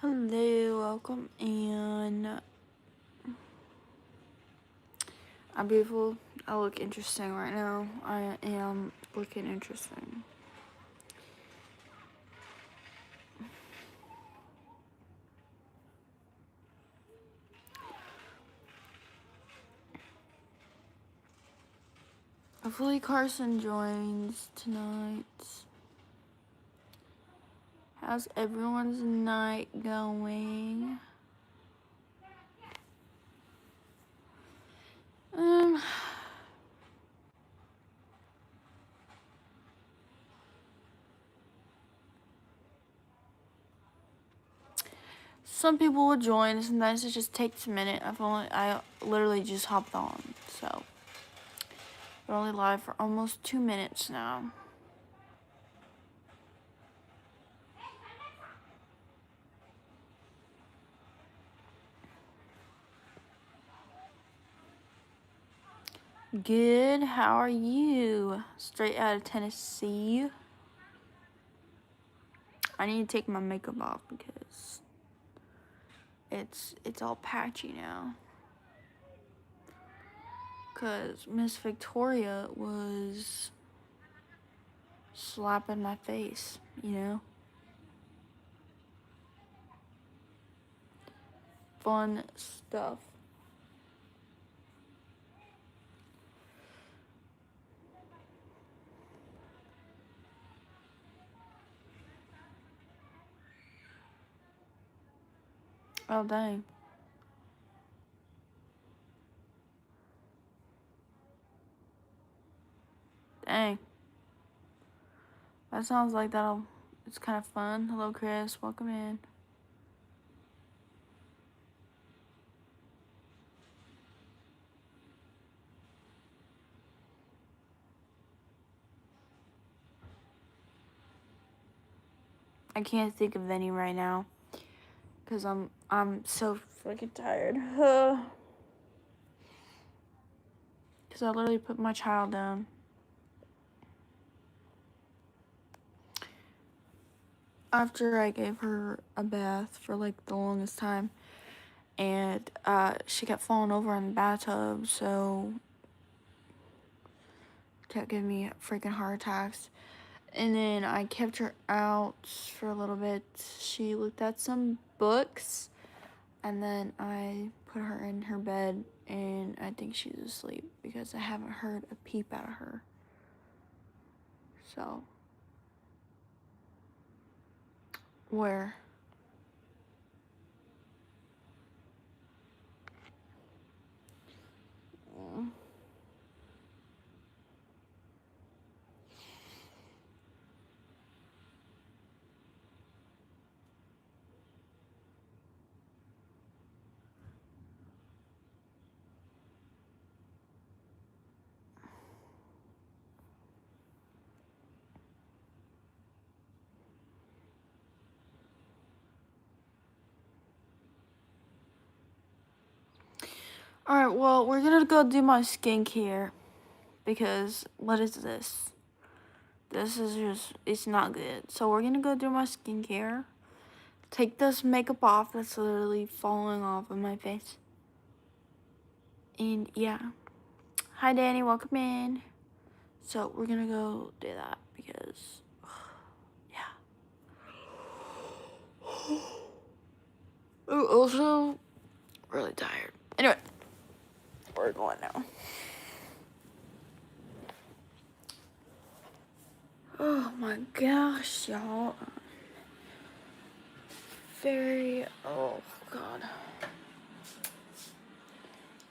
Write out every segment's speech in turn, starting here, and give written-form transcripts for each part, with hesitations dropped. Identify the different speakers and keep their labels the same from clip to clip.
Speaker 1: Hello, welcome in. I'm beautiful. I look interesting right now. I am looking interesting. Hopefully Carson joins tonight. How's everyone's night going? Some people will join. Sometimes it just takes a minute. I literally just hopped on, so we're only live for almost 2 minutes now. Good. How are you? Straight out of Tennessee. I need to take my makeup off because it's all patchy now. Cause Miss Victoria was slapping my face, you know? Fun stuff. Oh dang. Dang. That sounds like it's kind of fun. Hello Chris, welcome in. I can't think of any right now. Cause I'm so freaking tired. Cause I literally put my child down. After I gave her a bath for like the longest time, and she kept falling over in the bathtub, so kept giving me freaking heart attacks. And then I kept her out for a little bit. She looked at some books, and then I put her in her bed, and I think she's asleep because I haven't heard a peep out of her. So, where? Alright, well, we're gonna go do my skincare. Because, what is this? This is just, it's not good. So we're gonna go do my skincare. Take this makeup off that's literally falling off of my face. And yeah. Hi Danny, welcome in. So we're gonna go do that because, yeah. Ooh, also, really tired. Anyway, we're going now. Oh my gosh, y'all. Oh god.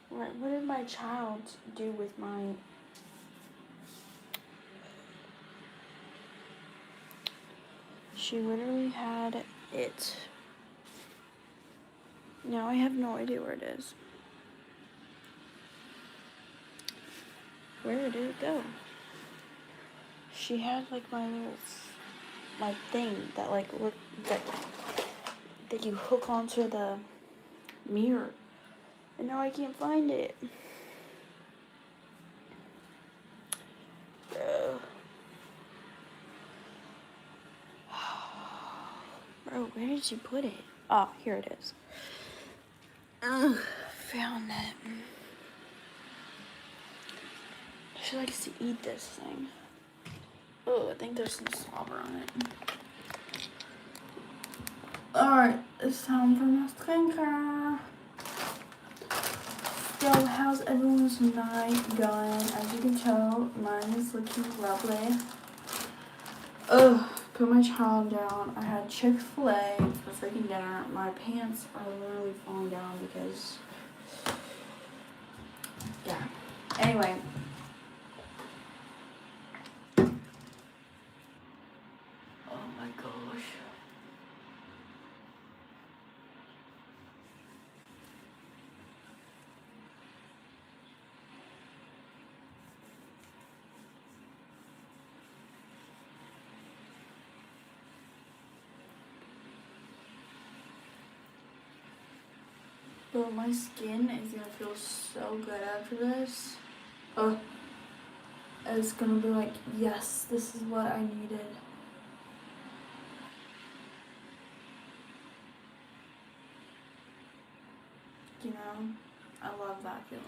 Speaker 1: Right, what did my child do with my... She literally had it. Now I have no idea where it is. Where did it go? She had like my little thing that like look that you hook onto the mirror, and now I can't find it. Bro, where did you put it? Oh, here it is. Ugh, found it. She likes to eat this thing. Oh, I think there's some slobber on it. Alright, it's time for my skincare. So, how's everyone's night going? As you can tell, mine is looking lovely. Ugh, put my child down. I had Chick-fil-A for freaking dinner. My pants are literally falling down because, yeah. Anyway. Oh my gosh. But my skin is gonna feel so good after this. Oh, it's gonna be like, yes, this is what I needed. You know, I love that feeling.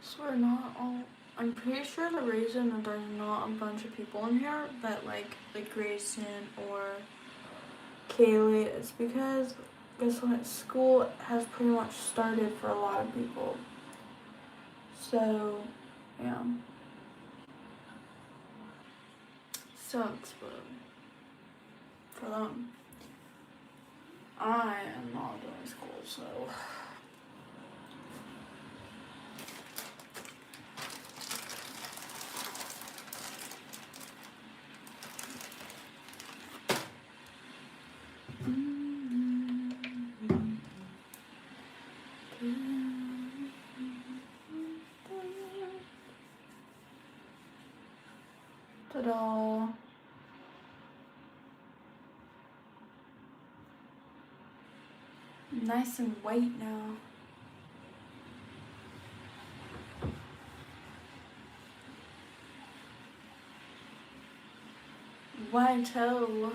Speaker 1: So we're not all. I'm pretty sure the reason that there's not a bunch of people in here that like Grayson or Kaylee is because guess what? School has pretty much started for a lot of people. So, yeah. Sucks, but for them. I am not doing school, so. Ta-da. Nice and white now. White-o.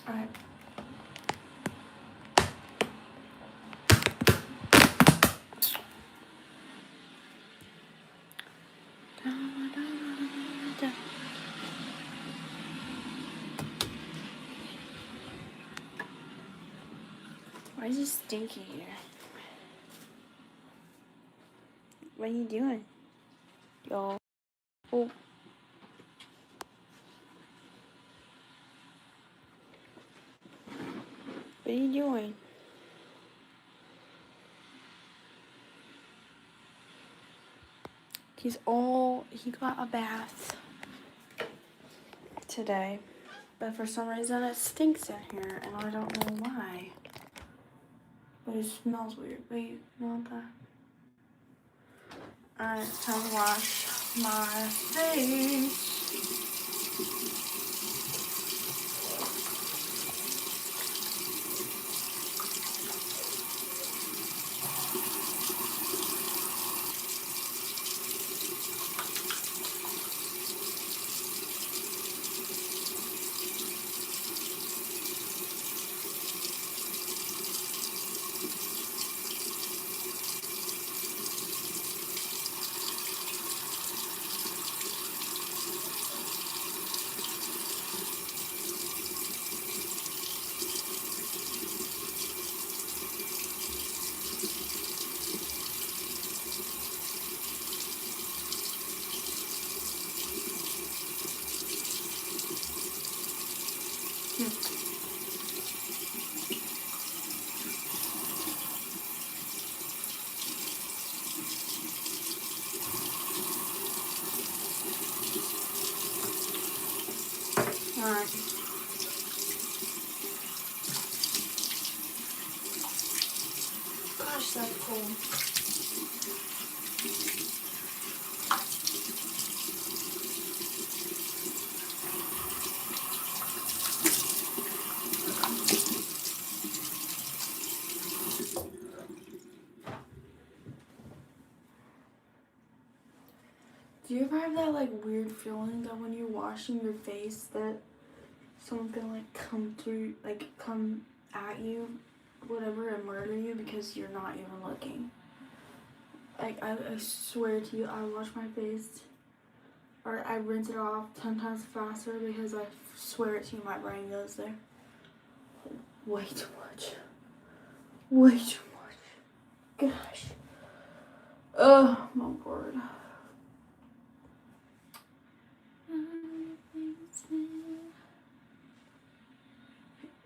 Speaker 1: Alright. Why is it stinky here? What are you doing? Yo. Oh. What are you doing? He got a bath today. But for some reason it stinks in here and I don't know why. But it smells weird. Wait, not that. Alright, it's time to wash my face. Alright. Gosh, that's cold. Do you ever have that like weird feeling that when you're washing your face that someone's gonna like come at you, whatever, and murder you because you're not even looking? Like I swear to you, I wash my face or I rinse it off 10 times faster because I swear to you, my brain goes there. Way too much. Way too much. Gosh. Ugh, I'm bored.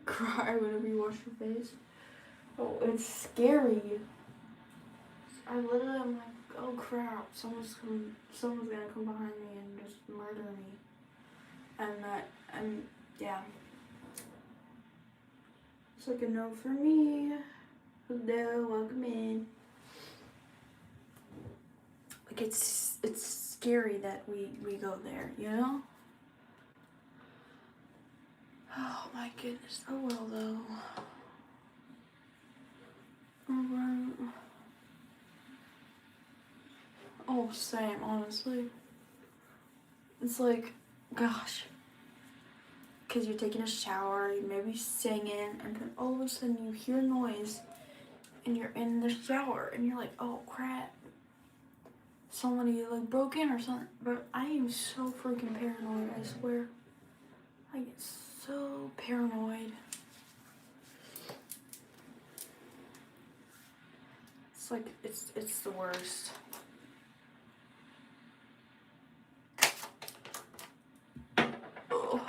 Speaker 1: Cry whenever you wash your face. Oh, it's scary. I literally am like, oh crap, someone's gonna come behind me and just murder me. And yeah. It's like a no for me. Hello, welcome in. Like it's scary that we go there, you know? Oh my goodness. Oh well though. Alright. Oh, same, honestly. It's like, gosh. Because you're taking a shower, you may be singing, and then all of a sudden you hear noise, and you're in the shower, and you're like, oh crap. Somebody like broke in or something. But I am so freaking paranoid, I swear. I get so paranoid. It's like, it's the worst. Oh.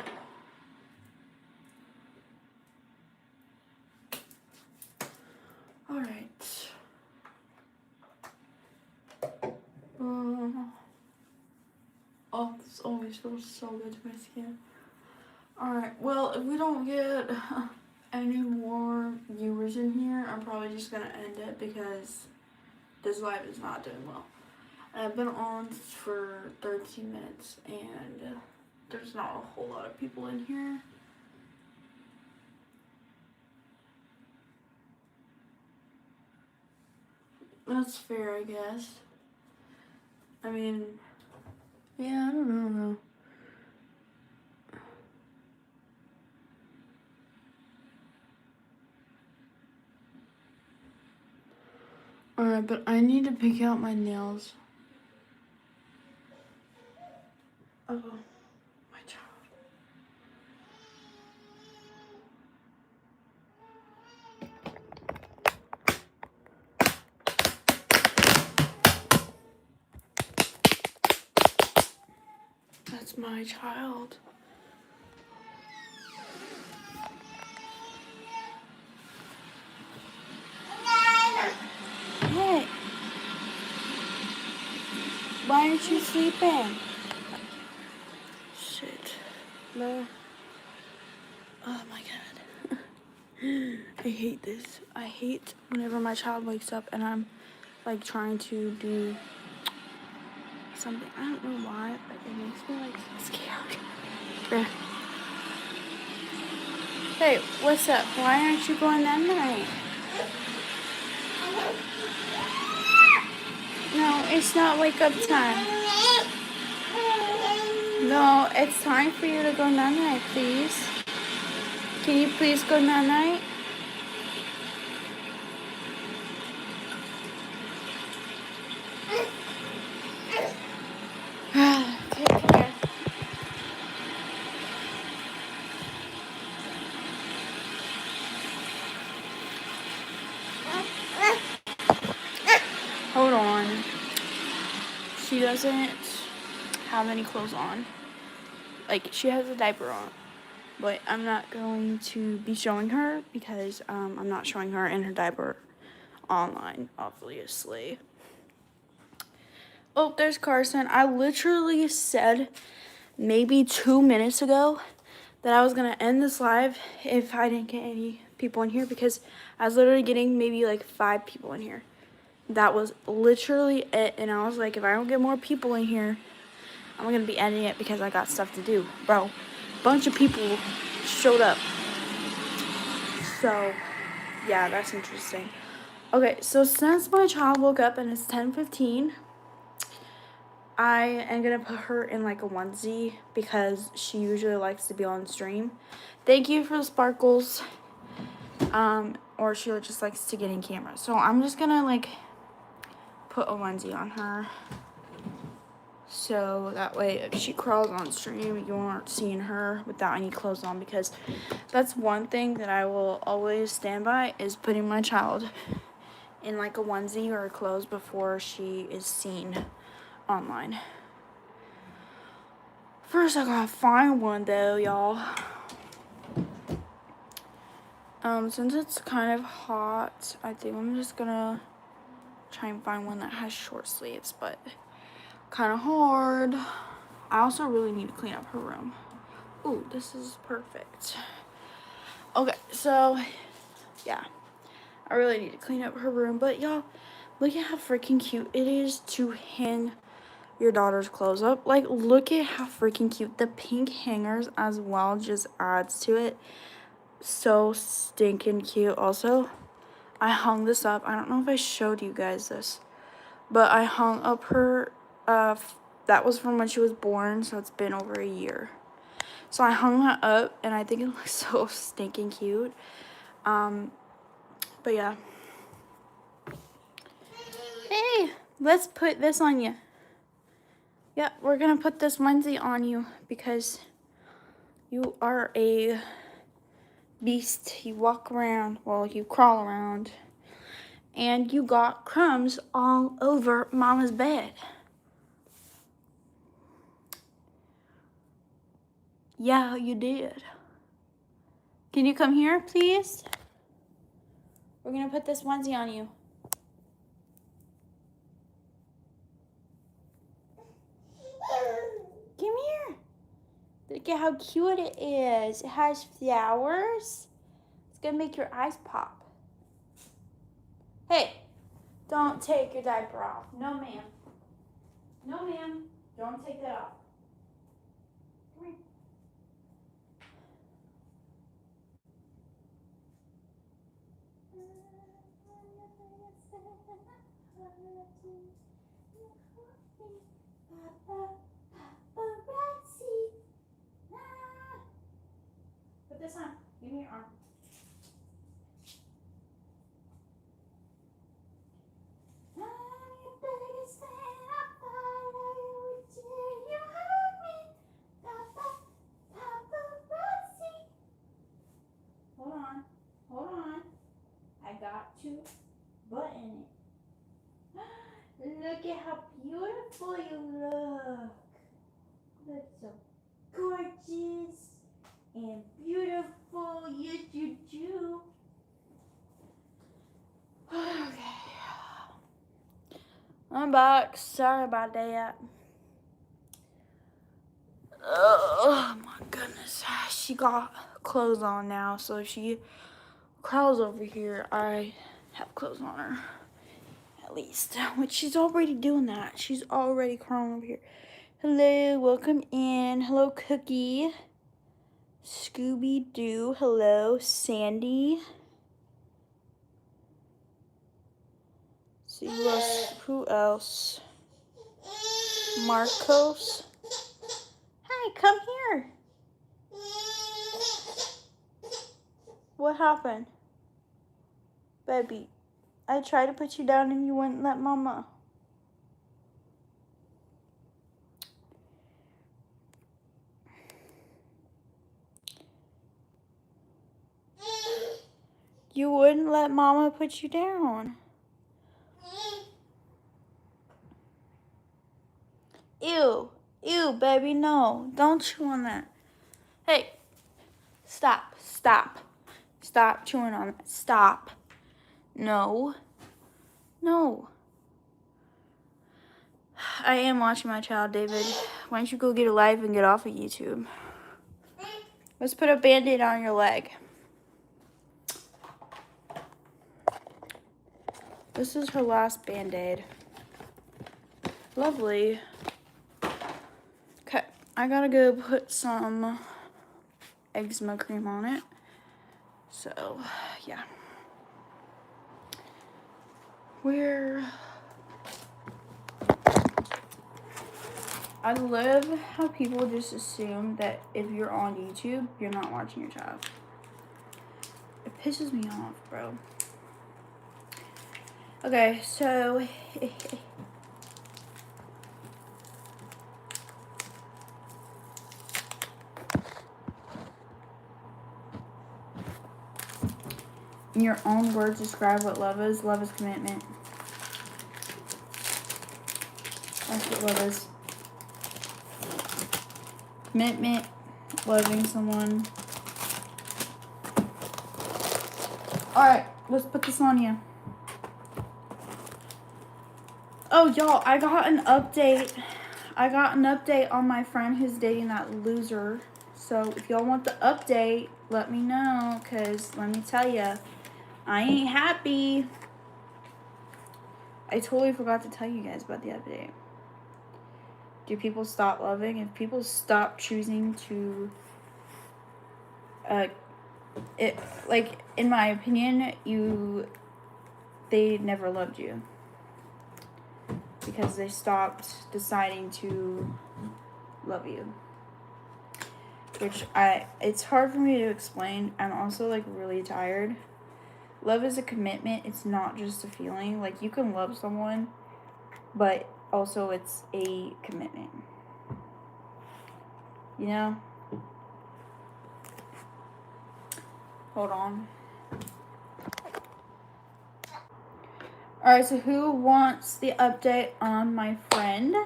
Speaker 1: All right. Oh, this always feels so good to my skin. All right. Well, if we don't get any more viewers in here, I'm probably just gonna end it because this live is not doing well. I've been on for 13 minutes and there's not a whole lot of people in here. That's fair, I guess. I mean, yeah, I don't know. Alright, but I need to pick out my nails. Oh, my child. That's my child. Hey. Why aren't you sleeping? Shit. No. Oh my god. I hate this. I hate whenever my child wakes up and I'm like trying to do something. I don't know why, but it makes me like scared. Yeah. Hey, what's up? Why aren't you going that night? No, it's not wake up time. No, it's time for you to go night-night, please. Can you please go night-night? Take care. Hold on. She doesn't have any clothes on. Like, she has a diaper on. But I'm not going to be showing her because I'm not showing her in her diaper online, obviously. Oh, there's Carson. I literally said maybe 2 minutes ago that I was gonna end this live if I didn't get any people in here, because I was literally getting maybe like 5 people in here. That was literally it, and I was like, if I don't get more people in here, I'm gonna be ending it because I got stuff to do. Bro, bunch of people showed up. So, yeah, that's interesting. Okay, so since my child woke up and it's 10:15, I am gonna put her in like a onesie because she usually likes to be on stream. Thank you for the sparkles. Or she just likes to get in camera. So I'm just gonna like put a onesie on her. So that way if she crawls on stream, you aren't seeing her without any clothes on, because that's one thing that I will always stand by, is putting my child in like a onesie or clothes before she is seen online. First I gotta find one though, y'all. Since it's kind of hot, I think I'm just gonna try and find one that has short sleeves, but kind of hard. I also really need to clean up her room. Ooh, this is perfect. Okay, so yeah, I really need to clean up her room, but y'all, look at how freaking cute it is to hang your daughter's clothes up. Like, look at how freaking cute. The pink hangers as well just adds to it. So stinking cute. Also, I hung this up. I don't know if I showed you guys this, but I hung up her, that was from when she was born, so it's been over a year. So I hung that up, and I think it looks so stinking cute. But yeah. Hey, let's put this on you. Yeah, we're gonna put this onesie on you because you are a beast. You walk around, well, you crawl around, and you got crumbs all over Mama's bed. Yeah, you did. Can you come here, please? We're gonna put this onesie on you. Come here. Look at how cute it is. It has flowers. It's gonna make your eyes pop. Hey, don't take your diaper off. No, ma'am. No, ma'am. Don't take that off. Come here. Put this on. Give me your arm. Hold on. Hold on. I got to button it. Look at how beautiful you look. Look so gorgeous and beautiful. Yes, you do. Okay. I'm back. Sorry about that. Oh my goodness. She got clothes on now, so if she crawls over here, I have clothes on her. At least. Which she's already doing that. She's already crawling over here. Hello, welcome in. Hello, Cookie. Scooby-Doo. Hello, Sandy. See who else? Marcos. Hey, come here. What happened? Baby, I tried to put you down and you wouldn't let Mama. You wouldn't let Mama put you down. Ew. Ew, baby, no. Don't chew on that. Hey, stop. Stop. Stop chewing on that. Stop. No. No. I am watching my child, David. Why don't you go get a life and get off of YouTube? Let's put a Band-Aid on your leg. This is her last Band-Aid. Lovely. Okay, I gotta go put some eczema cream on it. So, yeah. I love how people just assume that if you're on YouTube, you're not watching your child. It pisses me off, bro. Okay, so in your own words, describe what love is. Love is commitment. That's what love is. Commitment, loving someone. Alright, let's put this on you. Oh, y'all, I got an update. On my friend who's dating that loser. So, if y'all want the update, let me know. Because, let me tell you, I ain't happy. I totally forgot to tell you guys about the update. Do people stop loving? If people stop choosing to, in my opinion, they never loved you. Because they stopped deciding to love you. Which it's hard for me to explain. I'm also, really tired. Love is a commitment. It's not just a feeling. You can love someone, but also it's a commitment. You know? Hold on. Alright, so who wants the update on my friend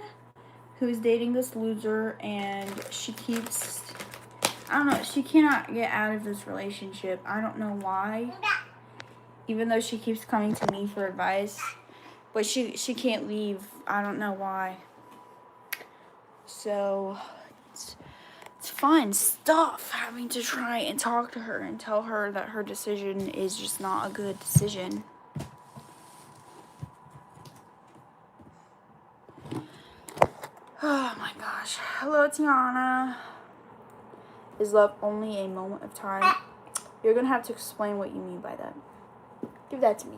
Speaker 1: who's dating this loser and she keeps... I don't know, she cannot get out of this relationship. I don't know why. Even though she keeps coming to me for advice. But she can't leave. I don't know why. So, it's fun stuff having to try and talk to her and tell her that her decision is just not a good decision. Oh my gosh. Hello, Tiana. Is love only a moment of time? You're going to have to explain what you mean by that. Give that to me.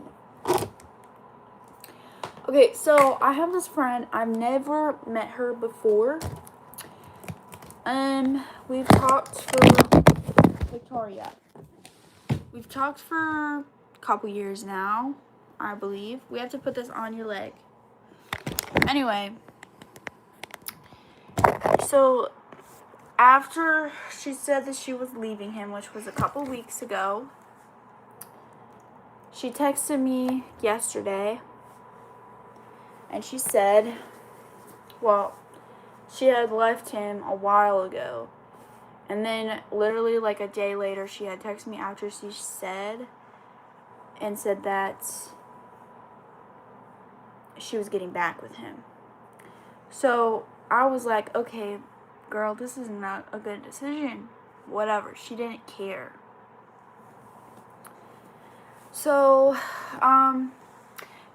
Speaker 1: Okay, so I have this friend. I've never met her before. We've talked for Victoria. We've talked for a couple years now, I believe. We have to put this on your leg. Anyway, so after she said that she was leaving him, which was a couple weeks ago, she texted me yesterday, and she said, well, she had left him a while ago, and then literally a day later, she had texted me after she said that she was getting back with him. So I was like, okay, girl, this is not a good decision. Whatever. She didn't care. So,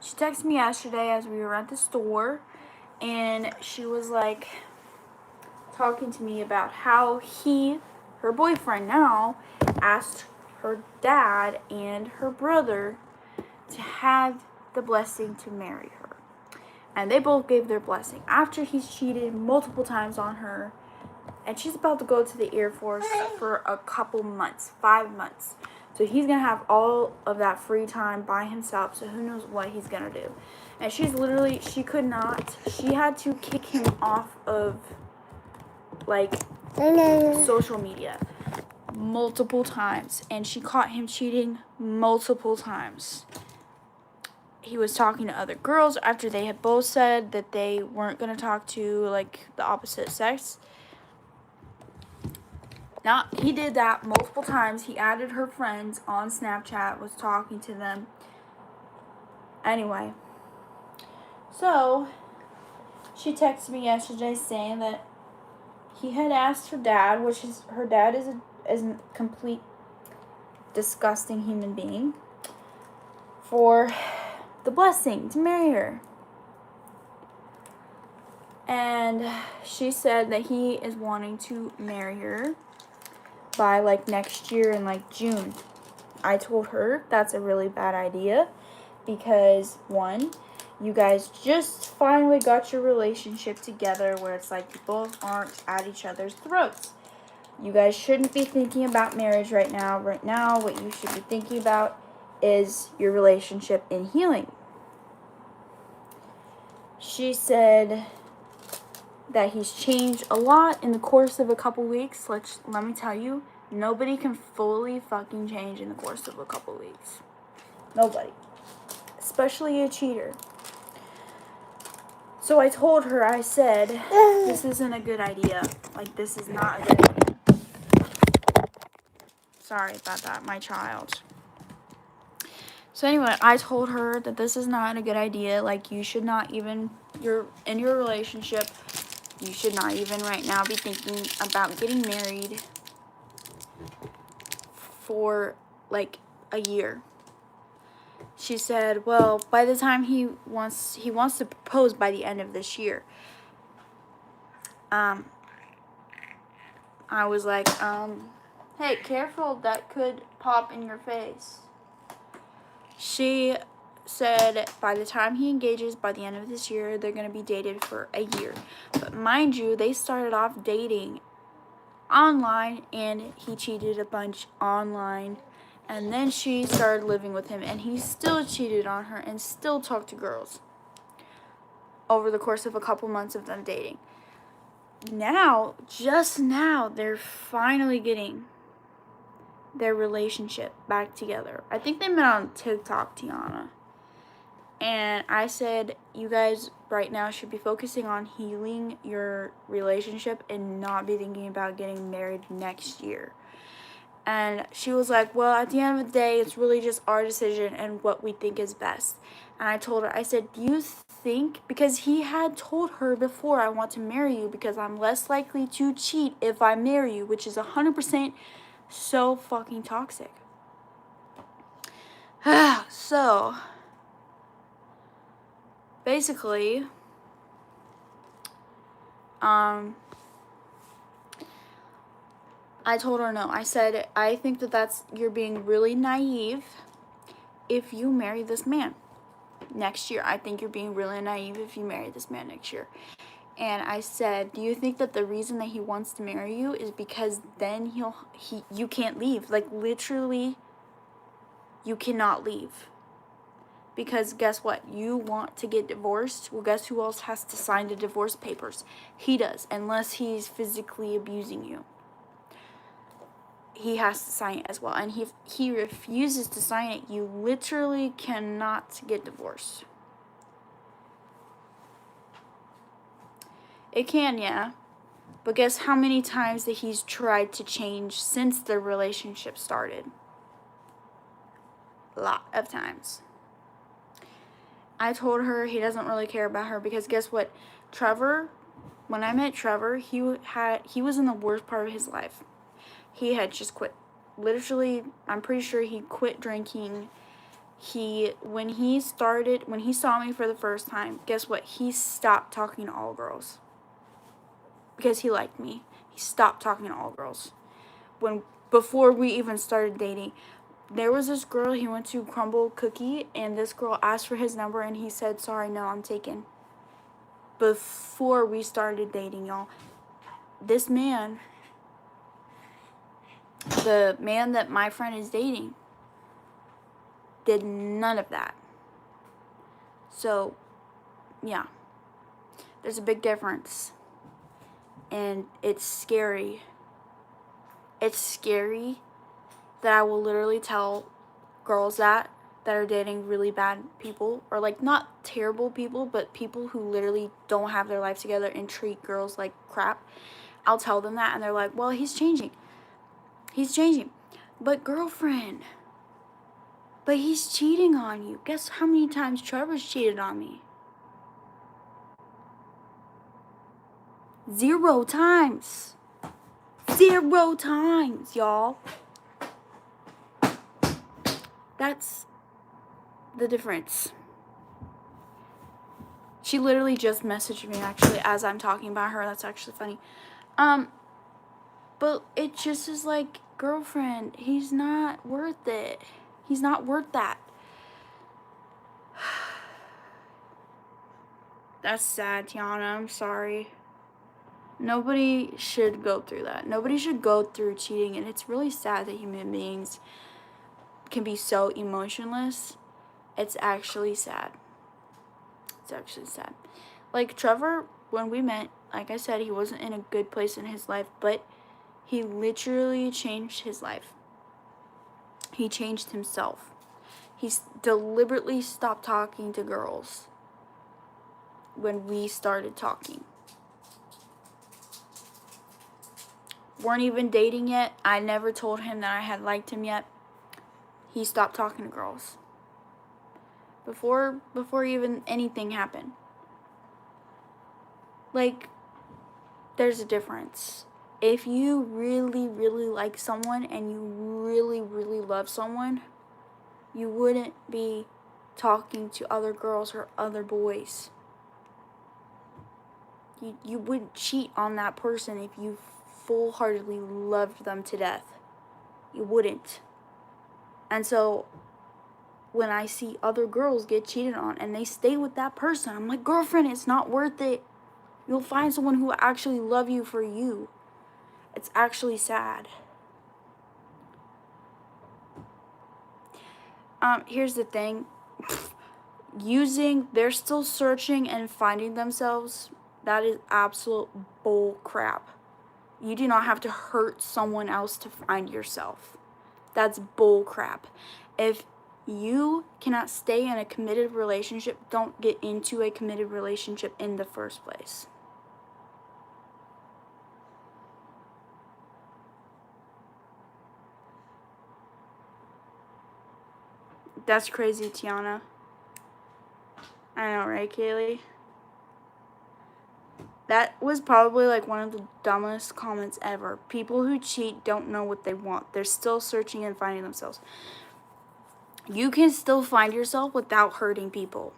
Speaker 1: she texted me yesterday as we were at the store, and she was talking to me about how her boyfriend now, asked her dad and her brother to have the blessing to marry her. And they both gave their blessing after he's cheated multiple times on her. And she's about to go to the Air Force for a couple months, 5 months. So he's going to have all of that free time by himself. So who knows what he's going to do. And she had to kick him off of, social media multiple times. And she caught him cheating multiple times. He was talking to other girls after they had both said that they weren't going to talk to, the opposite sex. Now, he did that multiple times. He added her friends on Snapchat, was talking to them. Anyway, so she texted me yesterday saying that he had asked her dad, her dad is is a complete disgusting human being, for the blessing to marry her. And she said that he is wanting to marry her by like next year in like June. I told her that's a really bad idea because, one, you guys just finally got your relationship together where it's like you both aren't at each other's throats. You guys shouldn't be thinking about marriage right now. Right now, what you should be thinking about is your relationship in healing. She said that he's changed a lot in the course of a couple weeks. Let me tell you, nobody can fully fucking change in the course of a couple weeks. Nobody. Especially a cheater. So I told her, I said, this isn't a good idea. Like, this is not a good idea. Sorry about that, my child. So anyway, I told her that this is not a good idea. Like, you should not even, you're in your relationship, you should not even right now be thinking about getting married for like a year. She said, well, by the time he wants to propose by the end of this year. I was like, hey, careful, that could pop in your face. She said by the time he engages, by the end of this year, they're going to be dated for a year. But mind you, they started off dating online, and he cheated a bunch online. And then she started living with him, and he still cheated on her and still talked to girls over the course of a couple months of them dating. Now, just now, they're finally getting their relationship back together. I think they met on TikTok, Tiana. And I said, you guys right now should be focusing on healing your relationship and not be thinking about getting married next year. And she was like, well, at the end of the day, it's really just our decision and what we think is best. And I told her, I said, do you think, because he had told her before, I want to marry you because I'm less likely to cheat if I marry you, which is 100% so fucking toxic. So, basically, I told her no. I said, I think that you're being really naive if you marry this man next year. I think you're being really naive if you marry this man next year. And I said, do you think that the reason that he wants to marry you is because then you can't leave? Like, literally, you cannot leave. Because guess what? You want to get divorced? Well, guess who else has to sign the divorce papers? He does, unless he's physically abusing you. He has to sign it as well. And if he refuses to sign it, you literally cannot get divorced. It can, yeah. But guess how many times that he's tried to change since their relationship started? A lot of times. I told her he doesn't really care about her because guess what? Trevor, when I met Trevor, he was in the worst part of his life. He had just quit. Literally, I'm pretty sure he quit drinking. When he saw me for the first time, guess what? He stopped talking to all girls. Because he liked me. He stopped talking to all girls. Before we even started dating, there was this girl, he went to Crumble Cookie, and this girl asked for his number, and he said, sorry, no, I'm taken. Before we started dating, y'all. This man, the man that my friend is dating, did none of that. So, yeah. There's a big difference. And it's scary. It's scary that I will literally tell girls that are dating really bad people, or like not terrible people, but people who literally don't have their life together and treat girls like crap. I'll tell them that and they're like, well, he's changing. He's changing. But girlfriend, but he's cheating on you. Guess how many times Trevor's cheated on me? 0 times. 0 times, y'all. That's the difference. She literally just messaged me, actually, as I'm talking about her. That's actually funny. But it just is like, girlfriend, he's not worth it. He's not worth that. That's sad, Tiana. I'm sorry. Nobody should go through that. Nobody should go through cheating, and it's really sad that human beings can be so emotionless. It's actually sad. It's actually sad. Like, Trevor, when we met, like I said, he wasn't in a good place in his life, but he literally changed his life. He changed himself. He deliberately stopped talking to girls when we started talking. Weren't even dating yet. I never told him that I had liked him yet. He stopped talking to girls. Before even anything happened. Like, there's a difference. If you really, really like someone and you really, really love someone, you wouldn't be talking to other girls or other boys. You wouldn't cheat on that person if you full-heartedly loved them to death. You wouldn't. And so when I see other girls get cheated on and they stay with that person, I'm like, girlfriend, it's not worth it. You'll find someone who will actually love you for you. It's actually sad. Here's the thing. They're still searching and finding themselves. That is absolute bull crap. You do not have to hurt someone else to find yourself. That's bull crap. If you cannot stay in a committed relationship, don't get into a committed relationship in the first place. That's crazy, Tiana. I know, right, Kaylee? That was probably like one of the dumbest comments ever. People who cheat don't know what they want. They're still searching and finding themselves. You can still find yourself without hurting people.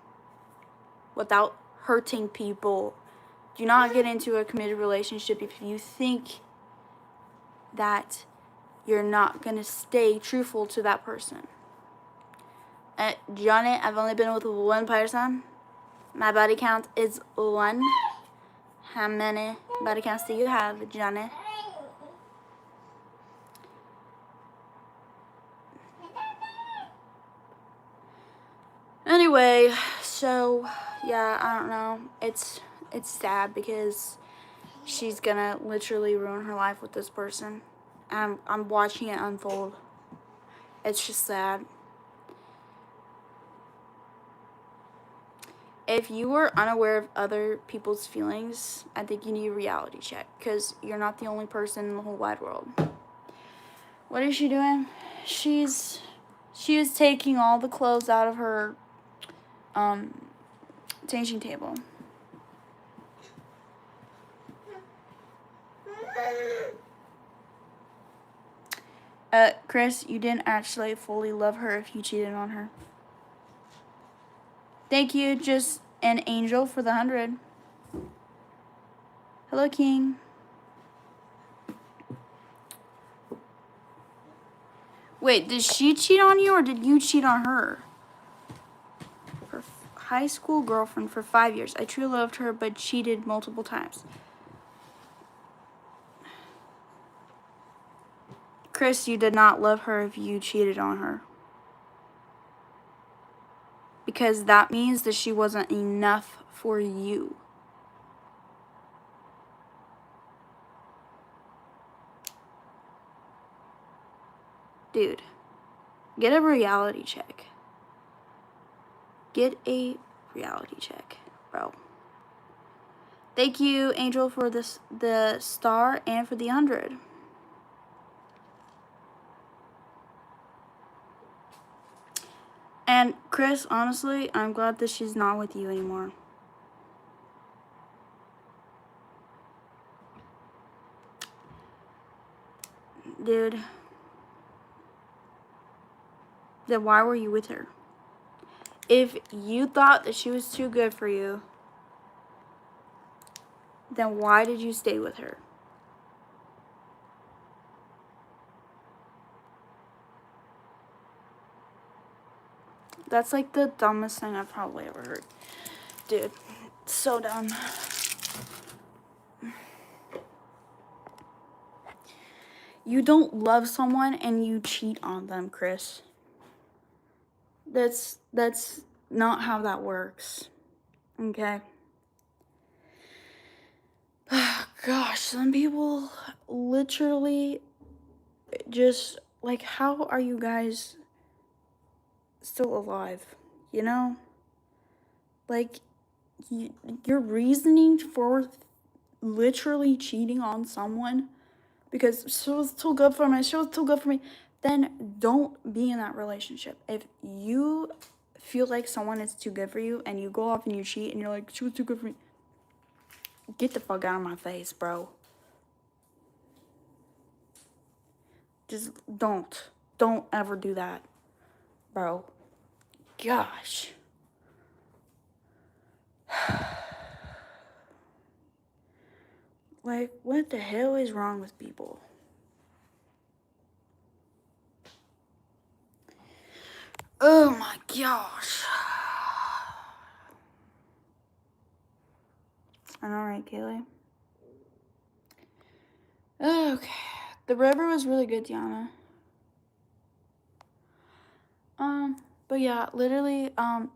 Speaker 1: Without hurting people. Do not get into a committed relationship if you think that you're not going to stay truthful to that person. Johnny, I've only been with one person. My body count is 1. How many body counts do you have, Johnny? Anyway, so yeah, I don't know. It's sad because she's gonna literally ruin her life with this person. I'm watching it unfold. It's just sad. If you were unaware of other people's feelings, I think you need a reality check, because you're not the only person in the whole wide world. What is she doing? She is taking all the clothes out of her changing table. Chris, you didn't actually fully love her if you cheated on her. Thank you, just an angel, for the 100. Hello, King. Wait, did she cheat on you or did you cheat on her? Her high school girlfriend for 5 years. I truly loved her, but cheated multiple times. Chris, you did not love her if you cheated on her. Because that means that she wasn't enough for you. Dude, get a reality check. Get a reality check, bro. Thank you, Angel, for the star and for the 100. And Chris, honestly, I'm glad that she's not with you anymore. Dude. Then why were you with her? If you thought that she was too good for you, then why did you stay with her? That's like the dumbest thing I've probably ever heard. Dude, so dumb. You don't love someone and you cheat on them, Chris. That's not how that works. Okay? Gosh, some people literally just, like, how are you guys still alive? You know? Like, your reasoning for literally cheating on someone because she was too good for me, then don't be in that relationship. If you feel like someone is too good for you and you go off and you cheat and you're like, she was too good for me, get the fuck out of my face, bro. Just don't ever do that, bro. Gosh. Like, what the hell is wrong with people? Oh my gosh. I'm alright, Kaylee. Okay. The river was really good, Diana. But yeah, literally,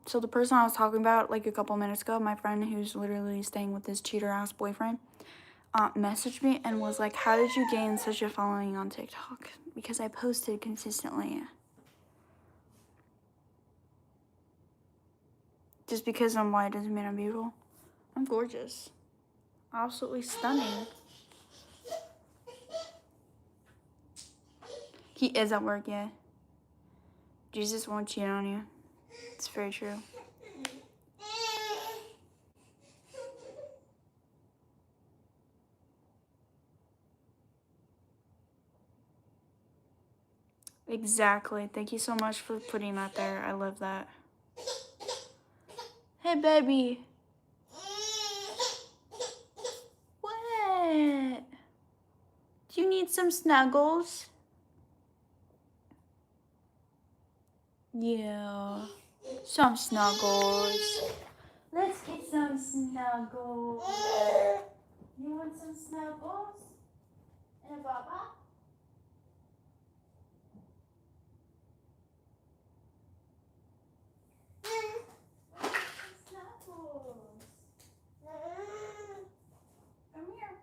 Speaker 1: so the person I was talking about, like, a couple minutes ago, my friend who's literally staying with this cheater-ass boyfriend, messaged me and was like, how did you gain such a following on TikTok? Because I posted consistently. Just because I'm white doesn't mean I'm beautiful. I'm gorgeous. Absolutely stunning. He is at work, yeah. Jesus won't cheat on you. It's very true. Exactly. Thank you so much for putting that there. I love that. Hey, baby. What? Do you need some snuggles? Yeah. Some snuggles. Let's get some snuggles. You want some snuggles? And a baba? Snuggles. Come here.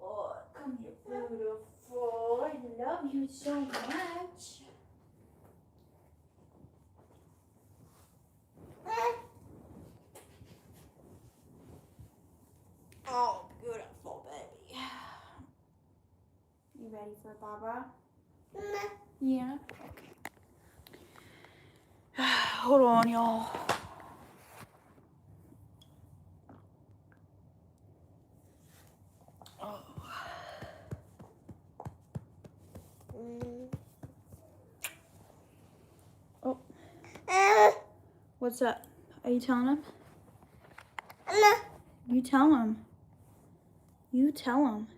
Speaker 1: Oh, come here, beautiful. I love you so much. Oh, beautiful baby. You ready for Baba? Yeah. Hold on, y'all. Oh. Oh. What's up? Are you telling him? You tell him. You tell him.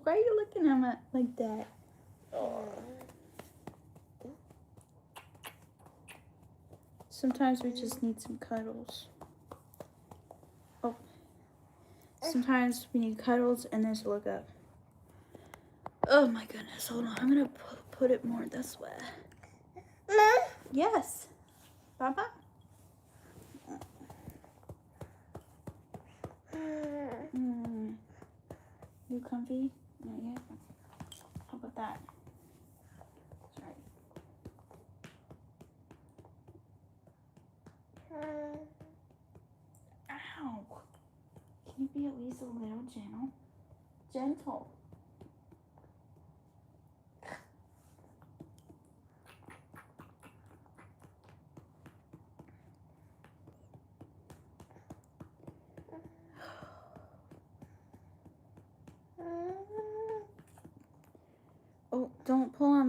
Speaker 1: Why are you looking at me like that? Oh. Sometimes we just need some cuddles. Oh. Sometimes we need cuddles and then to look up. Oh my goodness, hold on. I'm gonna put it more this way. Mom? Yes. Baba? You comfy? Not yet? How about that? That's right. Ow. Can you be at least a little gentle? Gentle.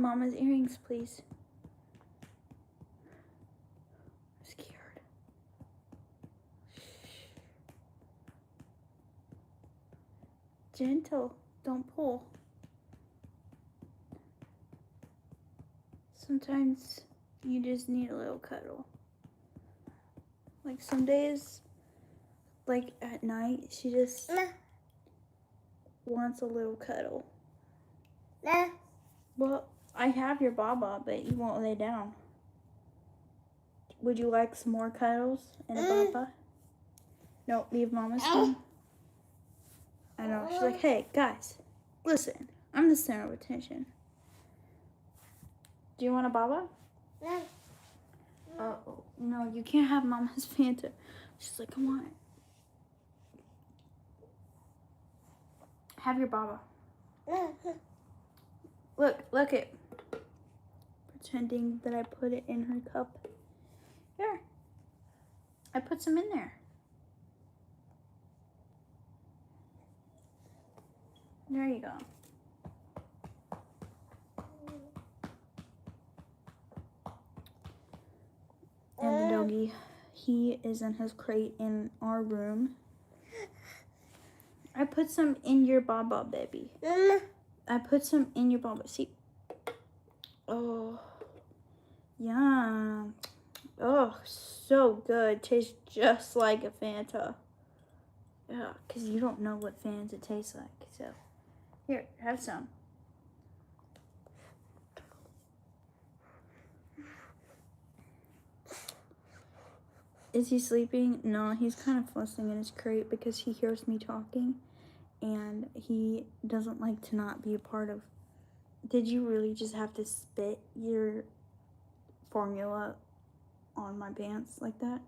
Speaker 1: Mama's earrings, please. I'm scared. Gentle. Don't pull. Sometimes you just need a little cuddle. Like some days, like at night, she just wants a little cuddle. Well, I have your Baba, but you won't lay down. Would you like some more cuddles and a Baba? No, leave Mama's phone. I know. She's like, hey, guys, listen. I'm the center of attention. Do you want a Baba? No. Oh, no, you can't have Mama's Fanta. She's like, come on. Have your Baba. Look it. Pretending that I put it in her cup. Here. I put some in there. There you go. And the doggy, he is in his crate in our room. I put some in your Baba, baby. I put some in your Baba. See? Oh, yum. Oh, so good. Tastes just like a Fanta. Yeah, because you don't know what Fanta tastes like. So, here, have some. Is he sleeping? No, he's kind of fussing in his crate because he hears me talking. And he doesn't like to not be a part of... Did you really just have to spit your formula on my pants like that?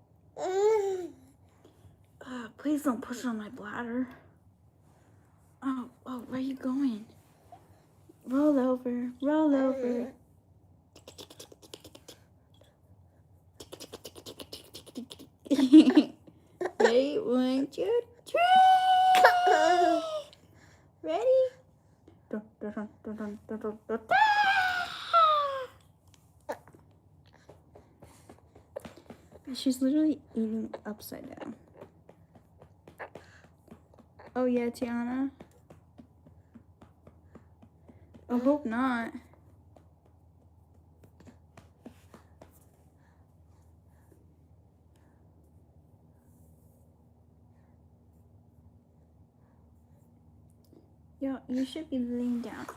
Speaker 1: Please don't push it on my bladder. Oh, where are you going? Roll over, roll over. Ready? 1, 2, 3. Ready? She's literally eating upside down. Oh yeah, Tiana. I hope not. Yo, you should be laying down.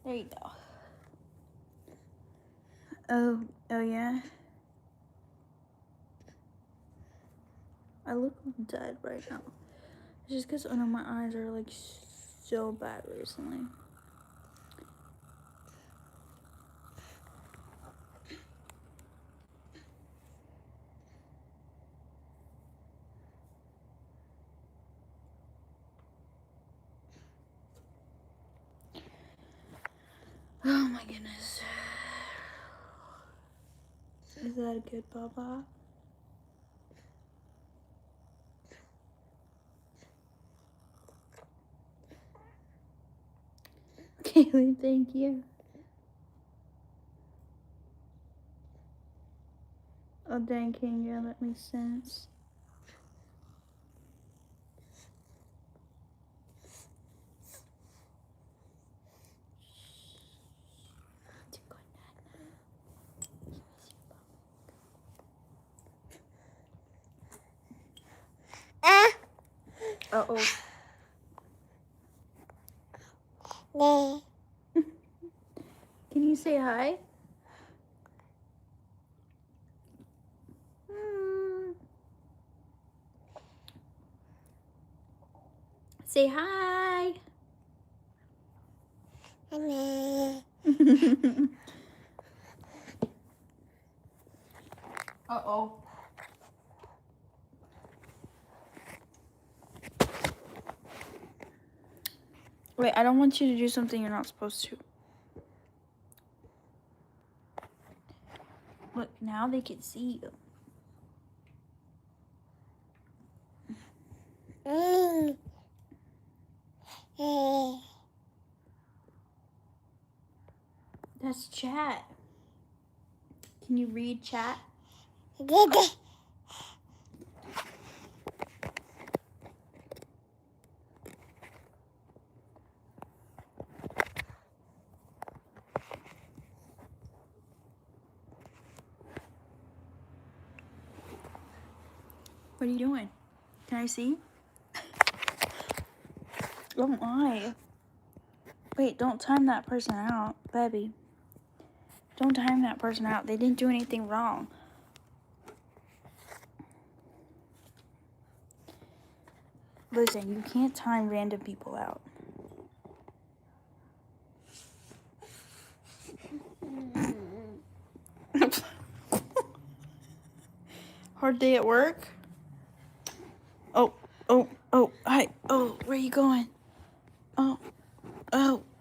Speaker 1: There you go. Oh yeah. I look dead right now. It's just because under my eyes are like so bad recently. Oh my goodness. Is that a good Baba? Kaylee, thank you. Oh dang, Kenya, that makes sense. Uh-oh. Can you say hi? Say hi. Uh-oh. Wait, I don't want you to do something you're not supposed to. Look, now they can see you. That's chat. Can you read chat? What are you doing? Can I see? Oh my. Wait, don't time that person out, baby. Don't time that person out. They didn't do anything wrong. Listen, you can't time random people out. Hard day at work? Oh, hi. Oh, where are you going?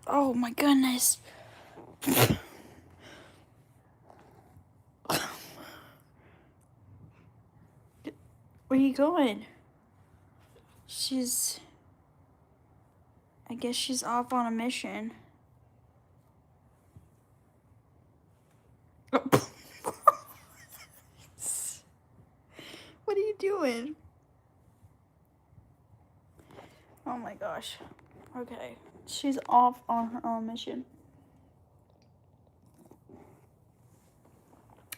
Speaker 1: Oh my goodness. Where are you going? I guess she's off on a mission. What are you doing? Oh my gosh. Okay. She's off on her own mission.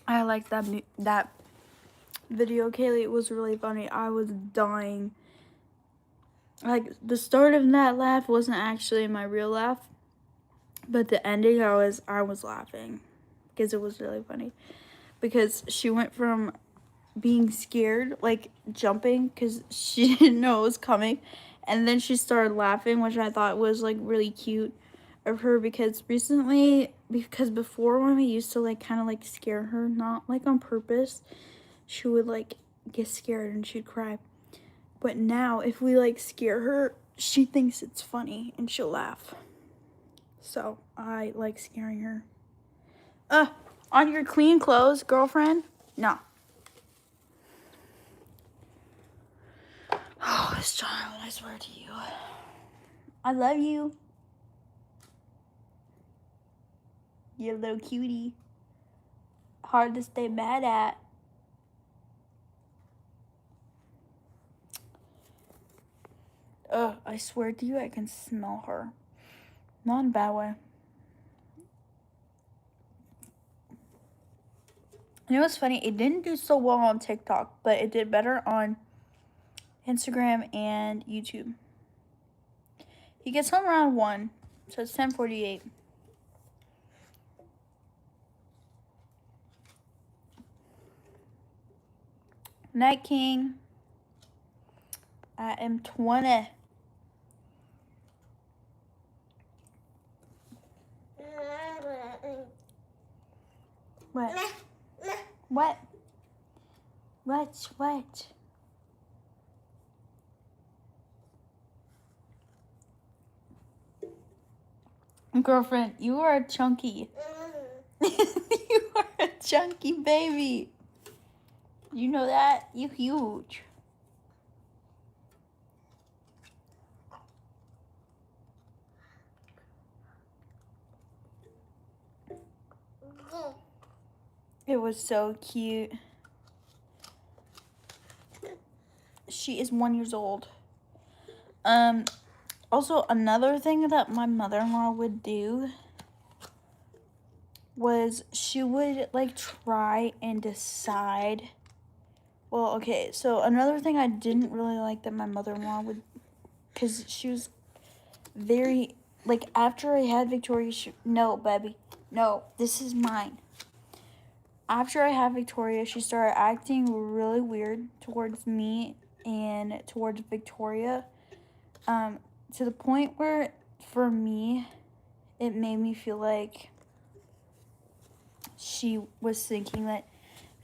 Speaker 1: I liked that video, Kaylee. It was really funny. I was dying. Like, the start of that laugh wasn't actually my real laugh, but the ending, I was laughing because it was really funny. Because she went from being scared, like jumping, because she didn't know it was coming, and then she started laughing, which I thought was like really cute of her, because before, when we used to like kind of like scare her, not like on purpose, she would like get scared and she'd cry. But now if we like scare her, she thinks it's funny and she'll laugh. So I like scaring her. On your clean clothes, girlfriend? No. Oh, this child, I swear to you. I love you. You're a little cutie. Hard to stay mad at. I swear to you, I can smell her. Not in a bad way. You know what's funny? It didn't do so well on TikTok, but it did better on Instagram and YouTube. He gets home around 1, so it's 10:48. Night King. I am 20. What? What? What? Girlfriend, you are chunky. You are a chunky baby. You know that? You huge. It was so cute. She is 1 year old. Also, another thing that my mother-in-law would do was she would like try and decide. Well, okay, so another thing I didn't really like that my mother-in-law would, because she was very, like, after I had Victoria, no, baby, no, this is mine. After I had Victoria, she started acting really weird towards me and towards Victoria, to the point where, for me, it made me feel like she was thinking that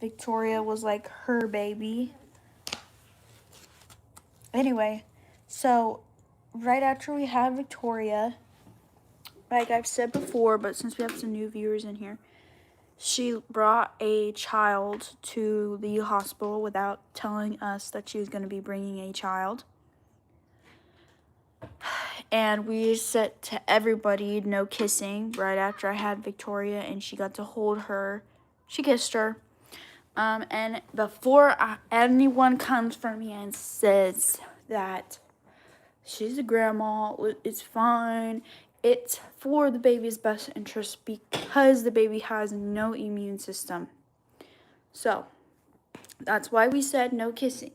Speaker 1: Victoria was like her baby. Anyway, so right after we had Victoria, like I've said before, but since we have some new viewers in here, she brought a child to the hospital without telling us that she was going to be bringing a child. And we said to everybody no kissing right after I had Victoria and she got to hold her. She kissed her. And before anyone comes for me and says that she's a grandma, it's fine, it's for the baby's best interest because the baby has no immune system. So, that's why we said no kissing.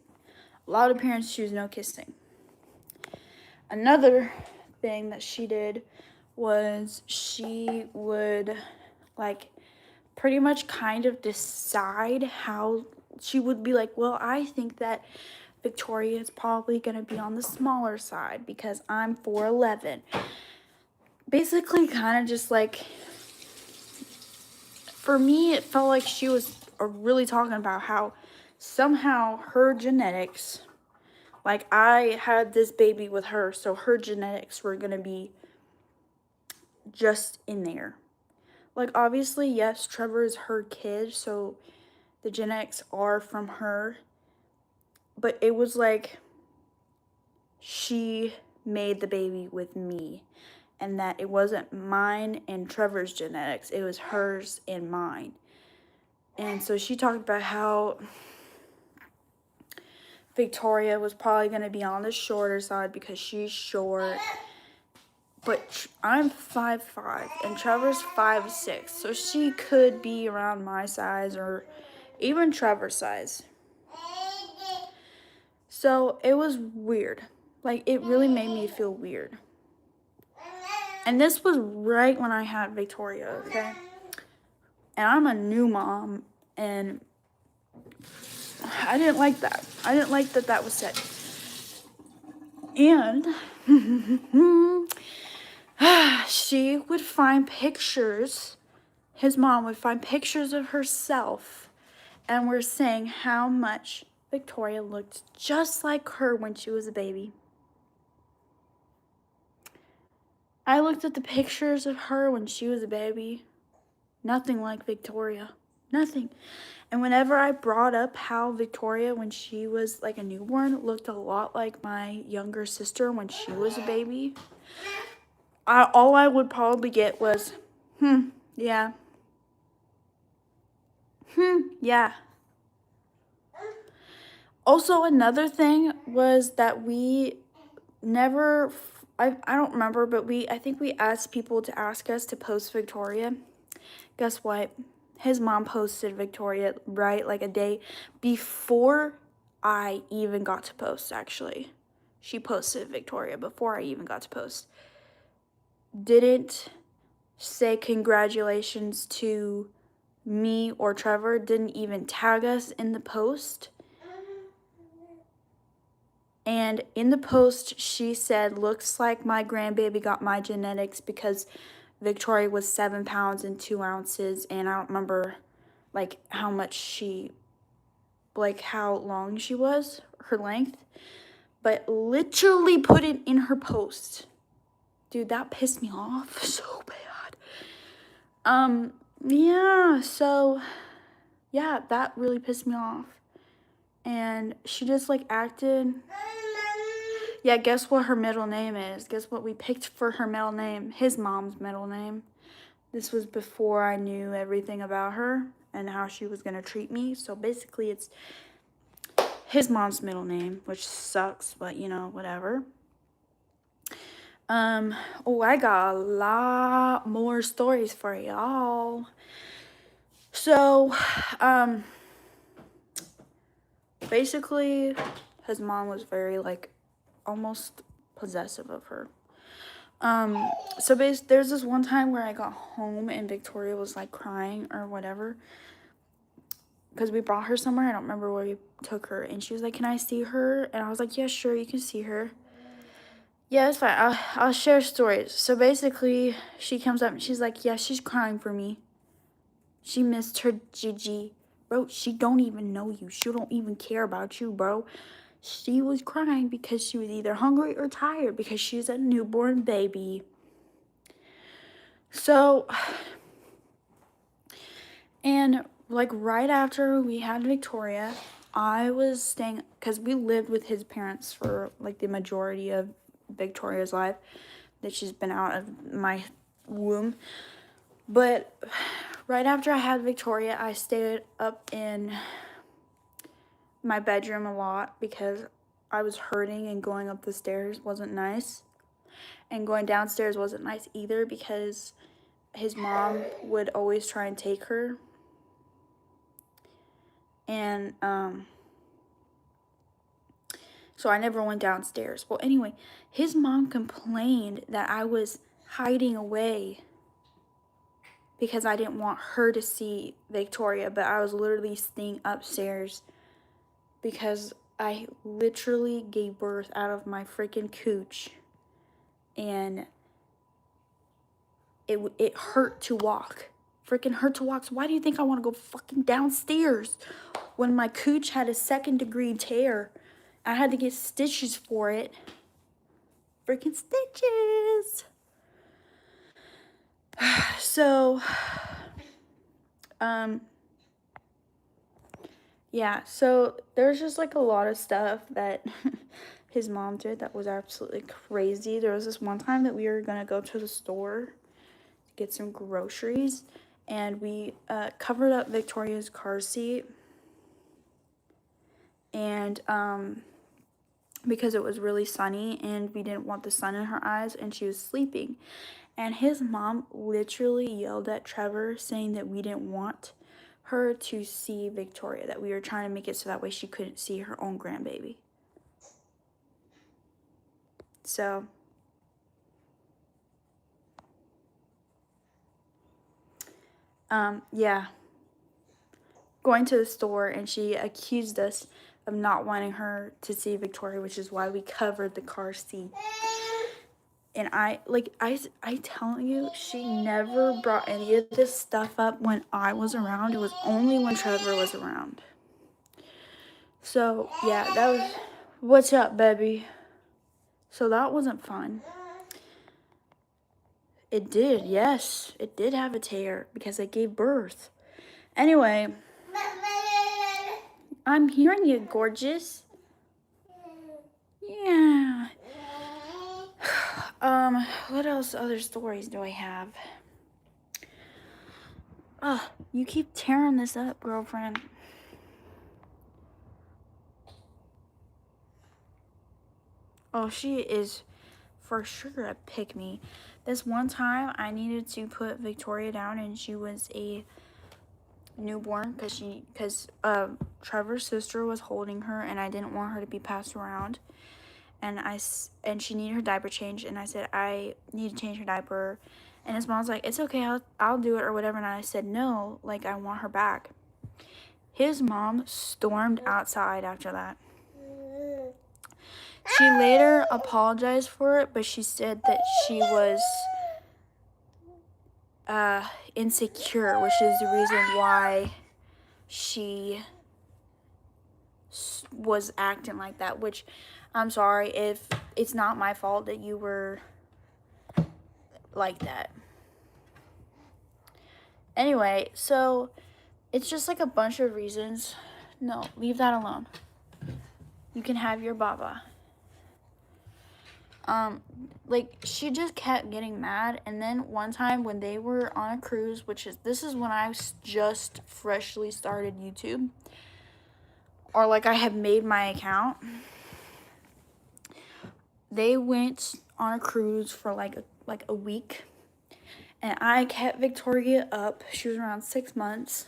Speaker 1: A lot of parents choose no kissing. Another thing that she did was she would, like, pretty much kind of decide how she would be like, well, I think that Victoria is probably going to be on the smaller side because I'm 4'11". Basically, kind of just like, for me, it felt like she was really talking about how somehow her genetics, like I had this baby with her, so her genetics were going to be just in there. Like, obviously, yes, Trevor is her kid, so the genetics are from her. But it was like she made the baby with me. And that it wasn't mine and Trevor's genetics. It was hers and mine. And so she talked about how Victoria was probably going to be on the shorter side because she's short. But I'm 5'5", and Trevor's 5'6", so she could be around my size or even Trevor's size. So it was weird. Like, it really made me feel weird. And this was right when I had Victoria, okay? And I'm a new mom, and I didn't like that. I didn't like that that was said. And she would find pictures, his mom would find pictures of herself, and we're saying how much Victoria looked just like her when she was a baby. I looked at the pictures of her when she was a baby. Nothing like Victoria. Nothing. And whenever I brought up how Victoria, when she was like a newborn, looked a lot like my younger sister when she was a baby, all I would probably get was, yeah. Yeah. Also, another thing was that we never, I don't remember, but I think we asked people to ask us to post Victoria. Guess what? His mom posted Victoria right like a day before I even got to post, actually. She posted Victoria before I even got to post. Didn't say congratulations to me or Trevor, didn't even tag us in the post. And in the post, she said, looks like my grandbaby got my genetics because Victoria was 7 pounds and 2 ounces. And I don't remember, like, how much she, like, how long she was, her length. But literally put it in her post. Dude, that pissed me off so bad. Yeah, so, yeah, that really pissed me off. And she just, like, acted... Yeah, guess what her middle name is? Guess what we picked for her middle name? His mom's middle name. This was before I knew everything about her and how she was going to treat me. So basically it's his mom's middle name, which sucks, but you know, whatever. Oh, I got a lot more stories for y'all. So, basically his mom was very, like, almost possessive of her. So there's this one time where I got home and Victoria was like crying or whatever because we brought her somewhere. I don't remember where we took her, and she was like, "Can I see her?" And I was like, "Yeah, sure, you can see her." Yeah, it's fine. I'll share stories. So basically, she comes up and she's like, "Yeah, she's crying for me. She missed her Gigi, bro. She don't even know you. She don't even care about you, bro." She was crying because she was either hungry or tired because she's a newborn baby. So, and like right after we had Victoria, I was staying, because we lived with his parents for like the majority of Victoria's life that she's been out of my womb. But right after I had Victoria, I stayed up in my bedroom a lot because I was hurting, and going up the stairs wasn't nice. And going downstairs wasn't nice either because his mom would always try and take her. And so I never went downstairs. Well, anyway, his mom complained that I was hiding away because I didn't want her to see Victoria, but I was literally staying upstairs because I literally gave birth out of my freaking cooch, and it hurt to walk. Freaking hurt to walk. So why do you think I want to go fucking downstairs when my cooch had a 2nd-degree tear? I had to get stitches for it. Freaking stitches. So, yeah, so there's just like a lot of stuff that his mom did that was absolutely crazy. There was this one time that we were gonna go to the store to get some groceries, and we covered up Victoria's car seat, and because it was really sunny and we didn't want the sun in her eyes, and she was sleeping, and his mom literally yelled at Trevor saying that we didn't want her to see Victoria, that we were trying to make it so that way she couldn't see her own grandbaby. So yeah, going to the store, and she accused us of not wanting her to see Victoria, which is why we covered the car seat. And I telling you, she never brought any of this stuff up when I was around. It was only when Trevor was around. So yeah, that was, what's up, baby? So that wasn't fun. It did, yes, it did have a tear because I gave birth. Anyway, I'm hearing you, gorgeous. Yeah. What else other stories do I have? You keep tearing this up, girlfriend. Oh, she is for sure a pick-me. This one time I needed to put Victoria down, and she was a newborn because Trevor's sister was holding her, and I didn't want her to be passed around, and she needed her diaper changed, and I said I need to change her diaper, and his mom's like, it's okay, I'll do it or whatever, and I said no, like, I want her back. His mom stormed outside after that. She later apologized for it, but she said that she was insecure, which is the reason why she was acting like that, which I'm sorry if it's not my fault that you were like that. Anyway, so it's just like a bunch of reasons. No, leave that alone. You can have your baba. Like, she just kept getting mad, and then one time when they were on a cruise, this is when I just freshly started YouTube, or like I had made my account. They went on a cruise for like a week, and I kept Victoria up. She was around 6 months.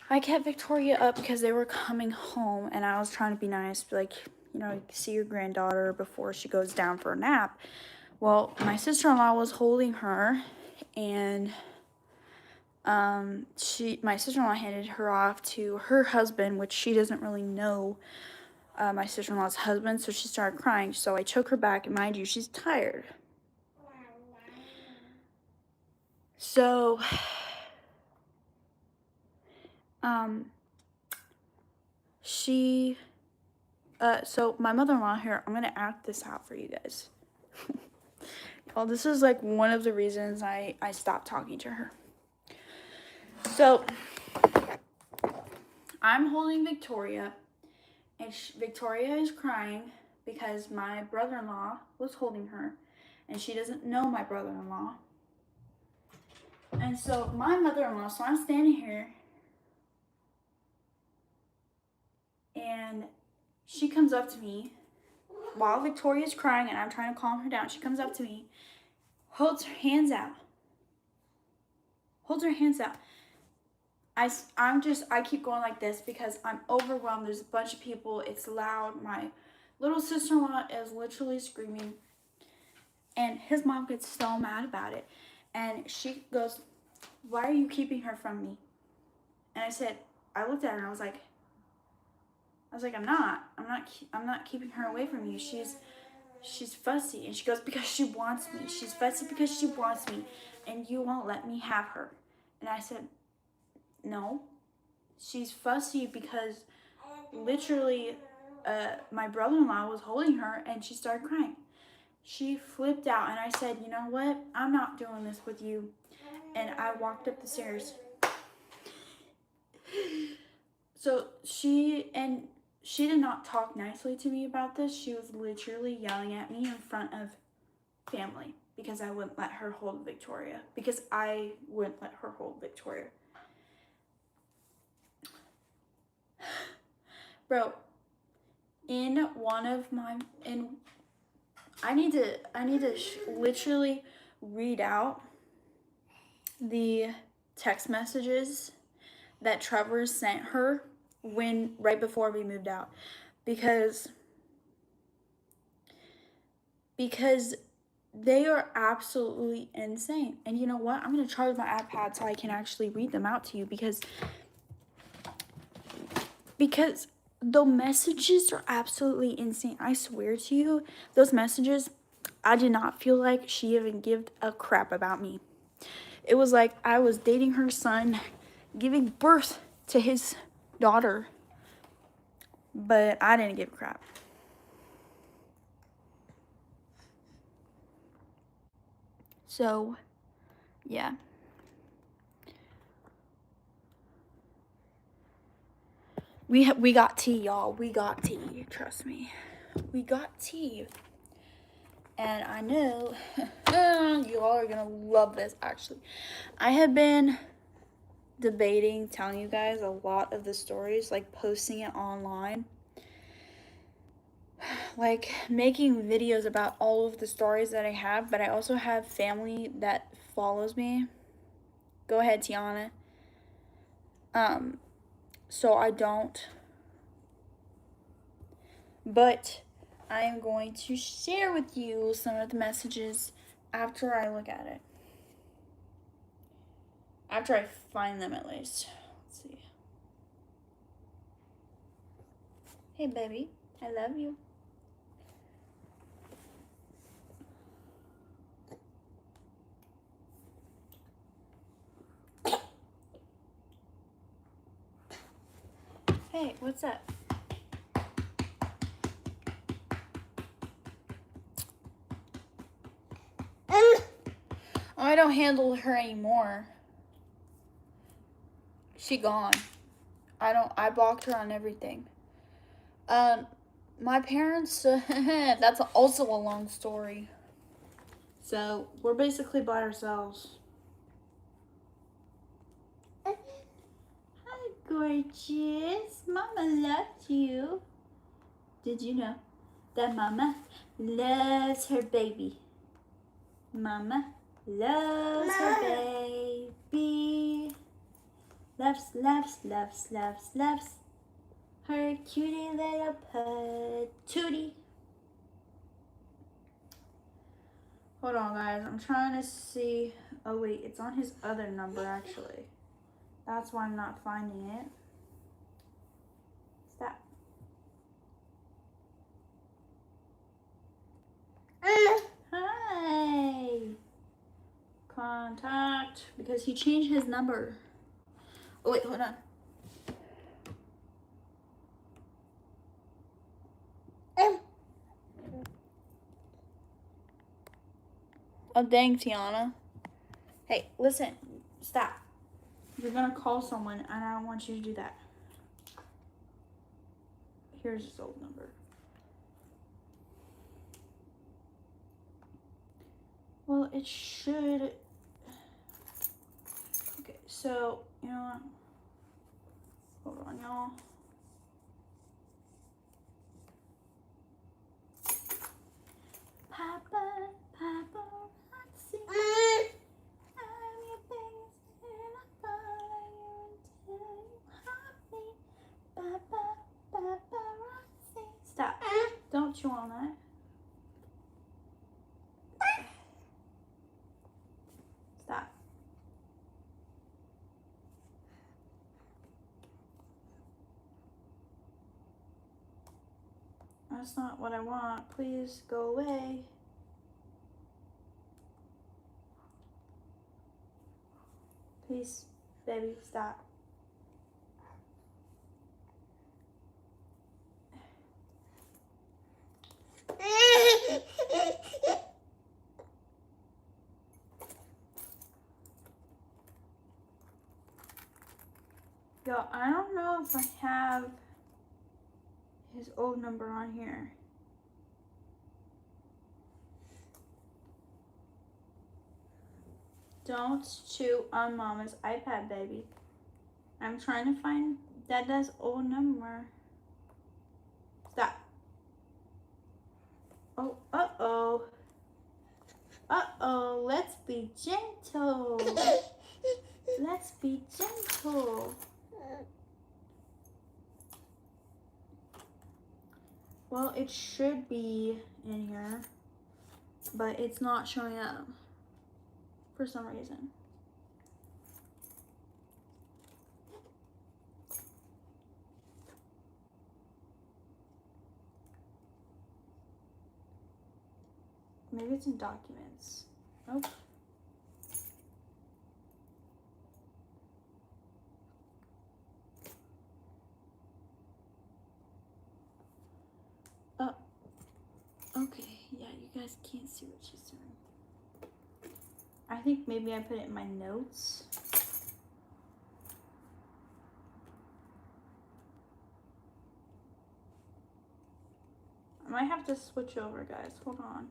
Speaker 1: I kept Victoria up because they were coming home, and I was trying to be nice, like, you know, see your granddaughter before she goes down for a nap. Well, my sister-in-law was holding her, and my sister-in-law handed her off to her husband, which she doesn't really know my sister-in-law's husband, so she started crying. So I took her back, and mind you, she's tired. So so my mother-in-law here, I'm gonna act this out for you guys. Well, this is like one of the reasons I stopped talking to her. So I'm holding Victoria, and Victoria is crying because my brother-in-law was holding her, and she doesn't know my brother-in-law. And so my mother-in-law, so I'm standing here, and she comes up to me while Victoria's crying, and I'm trying to calm her down. She comes up to me, holds her hands out. I keep going like this because I'm overwhelmed. There's a bunch of people. It's loud. My little sister-in-law is literally screaming. And his mom gets so mad about it. And she goes, "Why are you keeping her from me?" And I looked at her and I was like, I'm not keeping her away from you. She's fussy. And she goes, "Because she wants me. She's fussy because she wants me. And you won't let me have her." And I said, "No. She's fussy because literally my brother-in-law was holding her and she started crying." She flipped out and I said, "You know what? I'm not doing this with you." And I walked up the stairs. So she did not talk nicely to me about this. She was literally yelling at me in front of family because I wouldn't let her hold Victoria. Because I wouldn't let her hold Victoria. Bro, I need to literally read out the text messages that Trevor sent her right before we moved out, because they are absolutely insane. And you know what? I'm gonna charge my iPad so I can actually read them out to you because the messages are absolutely insane. I swear to you, those messages, I did not feel like she even gave a crap about me. It was like I was dating her son, giving birth to his daughter, but I didn't give a crap. So, yeah. We got tea, y'all. We got tea. Trust me. We got tea. And I know you all are gonna love this, actually. I have been debating telling you guys a lot of the stories, like posting it online, like making videos about all of the stories that I have, but I also have family that follows me. Go ahead, Tiana. So I don't, but I am going to share with you some of the messages after I look at it. After I find them, at least. Let's see. Hey, baby. I love you. Hey, what's up? I don't handle her anymore. She gone. I blocked her on everything. My parents, that's also a long story. So, we're basically by ourselves. Hi, gorgeous. Mama loves you. Did you know that Mama loves her baby? Mama loves her baby. Loves her cutie little patootie. Hold on, guys. I'm trying to see. Oh, wait. It's on his other number, actually. That's why I'm not finding it. Stop. Hi. Contact. Because he changed his number. Oh, wait. Hold on. Oh, dang, Tiana. Hey, listen. Stop. You're going to call someone, and I don't want you to do that. Here's his old number. Well, it should. Okay, so, you know what? Hold on, y'all. Papa, paparazzi. I'm your biggest fan. I follow you until you have me. Papa, paparazzi. Stop. Don't chew on that. Stop. That's not what I want. Please go away. Please, baby, stop. Yo, I don't know if I have his old number on here. Don't chew on Mama's iPad, baby. I'm trying to find Dada's old number. Stop. Oh, uh-oh. Uh-oh, let's be gentle. Let's be gentle. Well, it should be in here, but it's not showing up for some reason. Maybe it's in documents. Nope. Oh. Okay. Yeah, you guys can't see what she's doing. I think maybe I put it in my notes. I might have to switch over, guys. Hold on.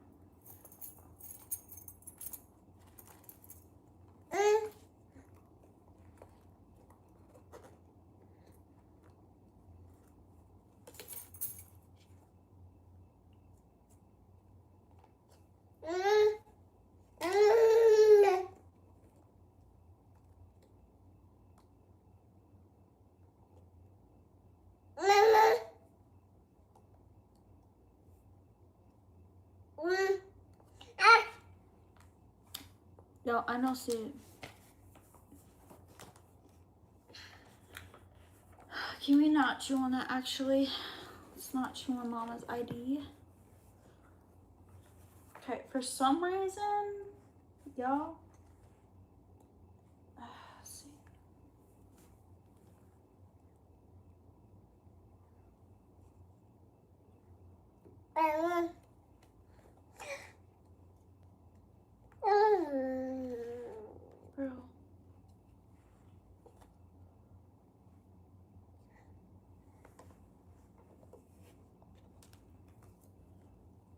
Speaker 1: Yo, I don't see it. Can we not chew on that, actually? Let's not chew on Mama's ID. Okay, for some reason, y'all. Let's see. Bro.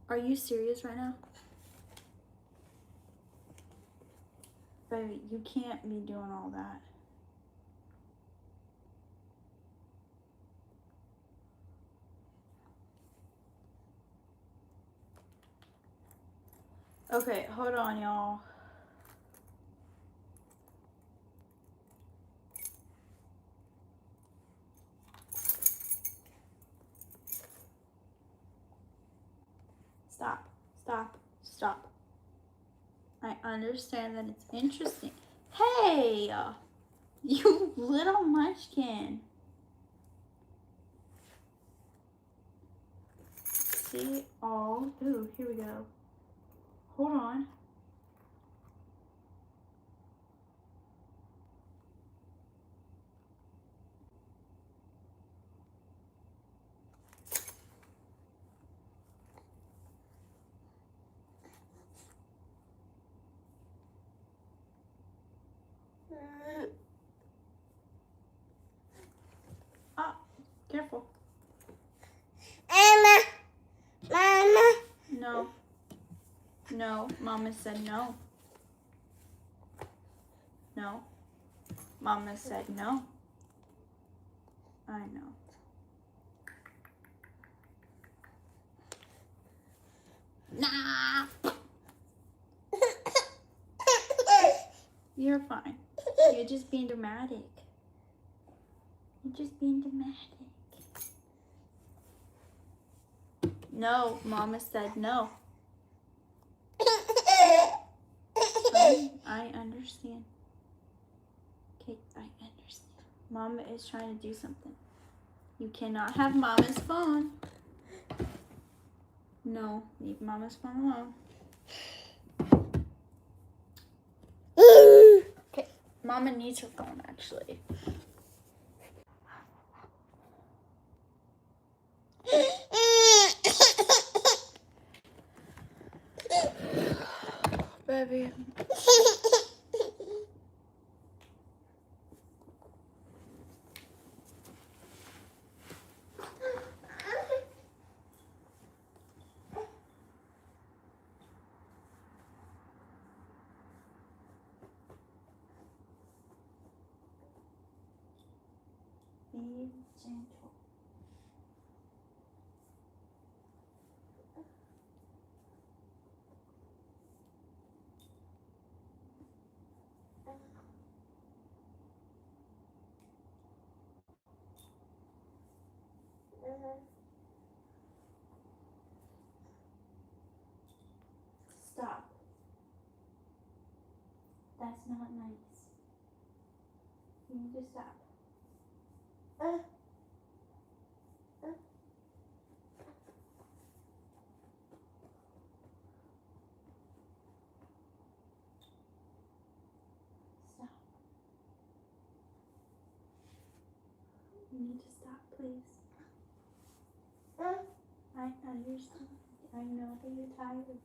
Speaker 1: Are you serious right now? Baby, you can't be doing all that. Okay, hold on, y'all. Stop, stop, stop. I understand that it's interesting. Hey, you little munchkin. See all. Ooh, here we go. Hold on. Ah, careful. Mama. No. No. No, Mama said no. No. Mama said no. I know. Nah. You're fine. You're just being dramatic. You're just being dramatic. No, Mama said no. I understand. Okay, I understand. Mama is trying to do something. You cannot have Mama's phone. No, leave Mama's phone alone. Okay, Mama needs her phone actually. Baby. Be gentle. Stop. That's not nice. You need to stop. Stop. You need to stop, please. I understand. I know that you're tired.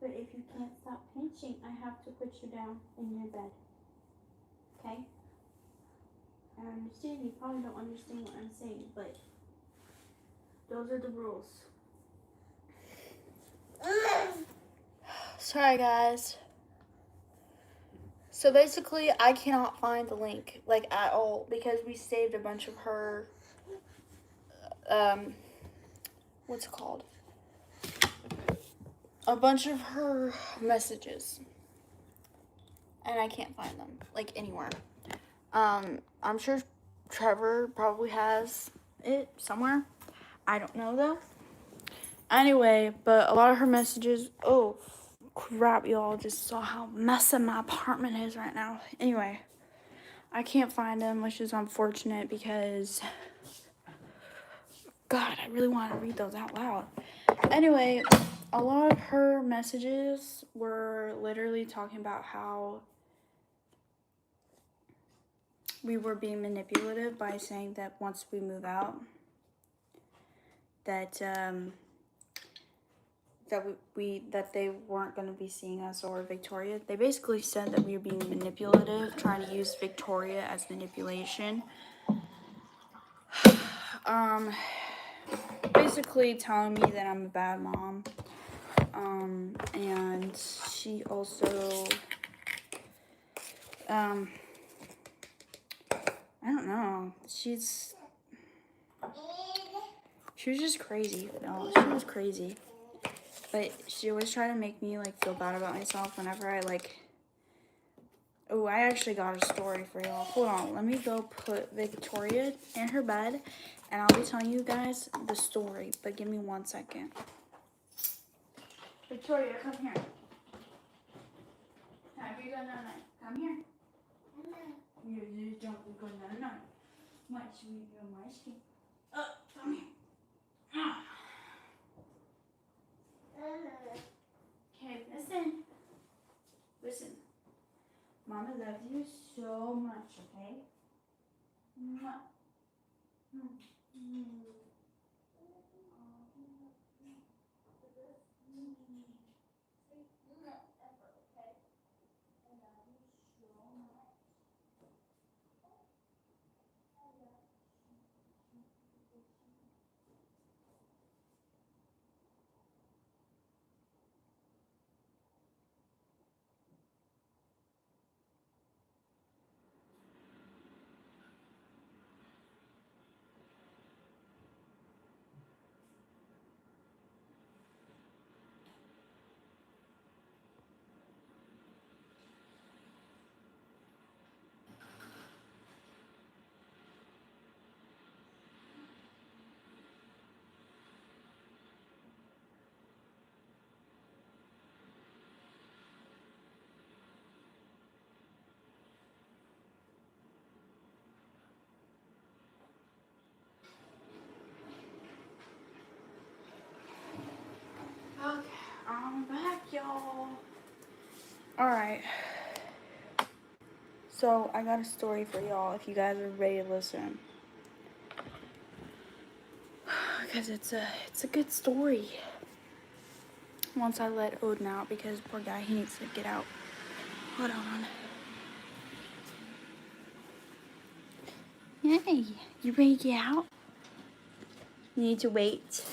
Speaker 1: But if you can't stop pinching, I have to put you down in your bed. Okay? I understand. You probably don't understand what I'm saying, but those are the rules. Sorry, guys. So basically, I cannot find the link, like, at all, because we saved a bunch of her, what's it called? A bunch of her messages. And I can't find them, like, anywhere. I'm sure Trevor probably has it somewhere. I don't know, though. Anyway, but a lot of her messages, oh, crap, y'all just saw how messy my apartment is right now. Anyway, I can't find them, which is unfortunate because, God, I really want to read those out loud. Anyway, a lot of her messages were literally talking about how we were being manipulative by saying that once we move out, that that they weren't going to be seeing us or Victoria. They basically said that we were being manipulative, trying to use Victoria as manipulation. Basically telling me that I'm a bad mom. And she also, I don't know. She was just crazy. No, she was crazy. But she always tried to make me, like, feel bad about myself whenever I, like... Oh, I actually got a story for y'all. Hold on. Let me go put Victoria in her bed, and I'll be telling you guys the story. But give me 1 second. Victoria, come here. Have you got night? Come here. You just don't go night. Much we go my skin. Come here. Okay, listen. Listen. Mama loves you so much, okay? Mwah. I'm back, y'all. Alright. So, I got a story for y'all if you guys are ready to listen. Because it's a good story. Once I let Odin out, because poor guy, he needs to get out. Hold on. Hey, you ready to get out? You need to wait.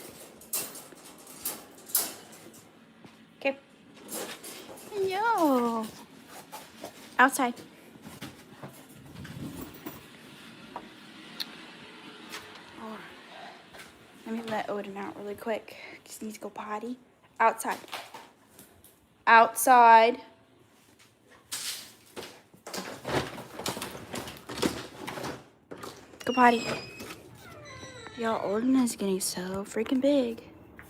Speaker 1: Okay. Yo. Outside. Oh, let me let Odin out really quick. Just needs to go potty. Outside. Outside. Go potty. Y'all, Odin is getting so freaking big.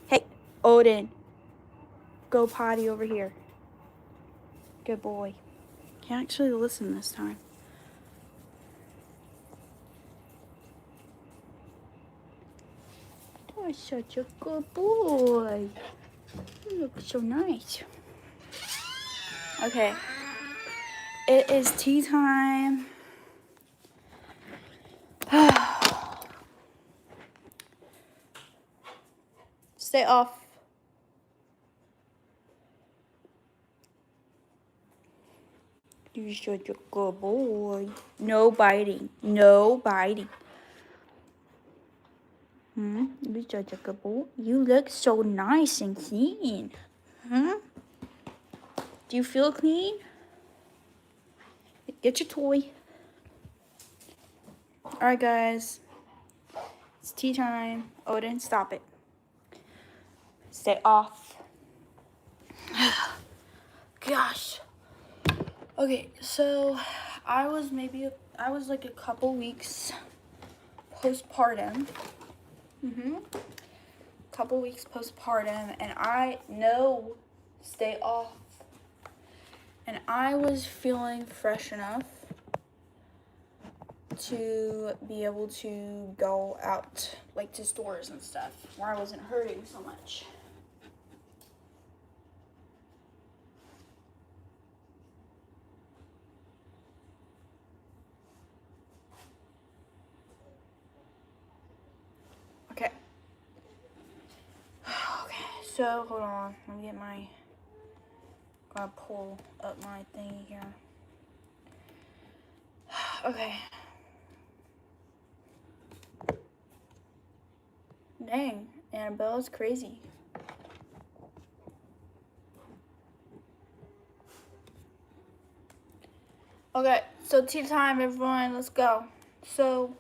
Speaker 1: Hey, Odin. Go potty over here. Good boy. He actually listened this time. You're such a good boy. You look so nice. Okay. It is tea time. Stay off. You're such a good boy. No biting. No biting. You're such a good boy. You look so nice and clean. Do you feel clean? Get your toy. Alright, guys. It's tea time. Odin, stop it. Stay off. Gosh. Okay, so I was like a couple weeks postpartum. Couple weeks postpartum, and stay off. And I was feeling fresh enough to be able to go out, like to stores and stuff, where I wasn't hurting so much. Okay. Okay, so hold on. Let me get gotta pull up my thingy here. Okay. Dang, Annabelle's crazy. Okay, so tea time, everyone. Let's go. So,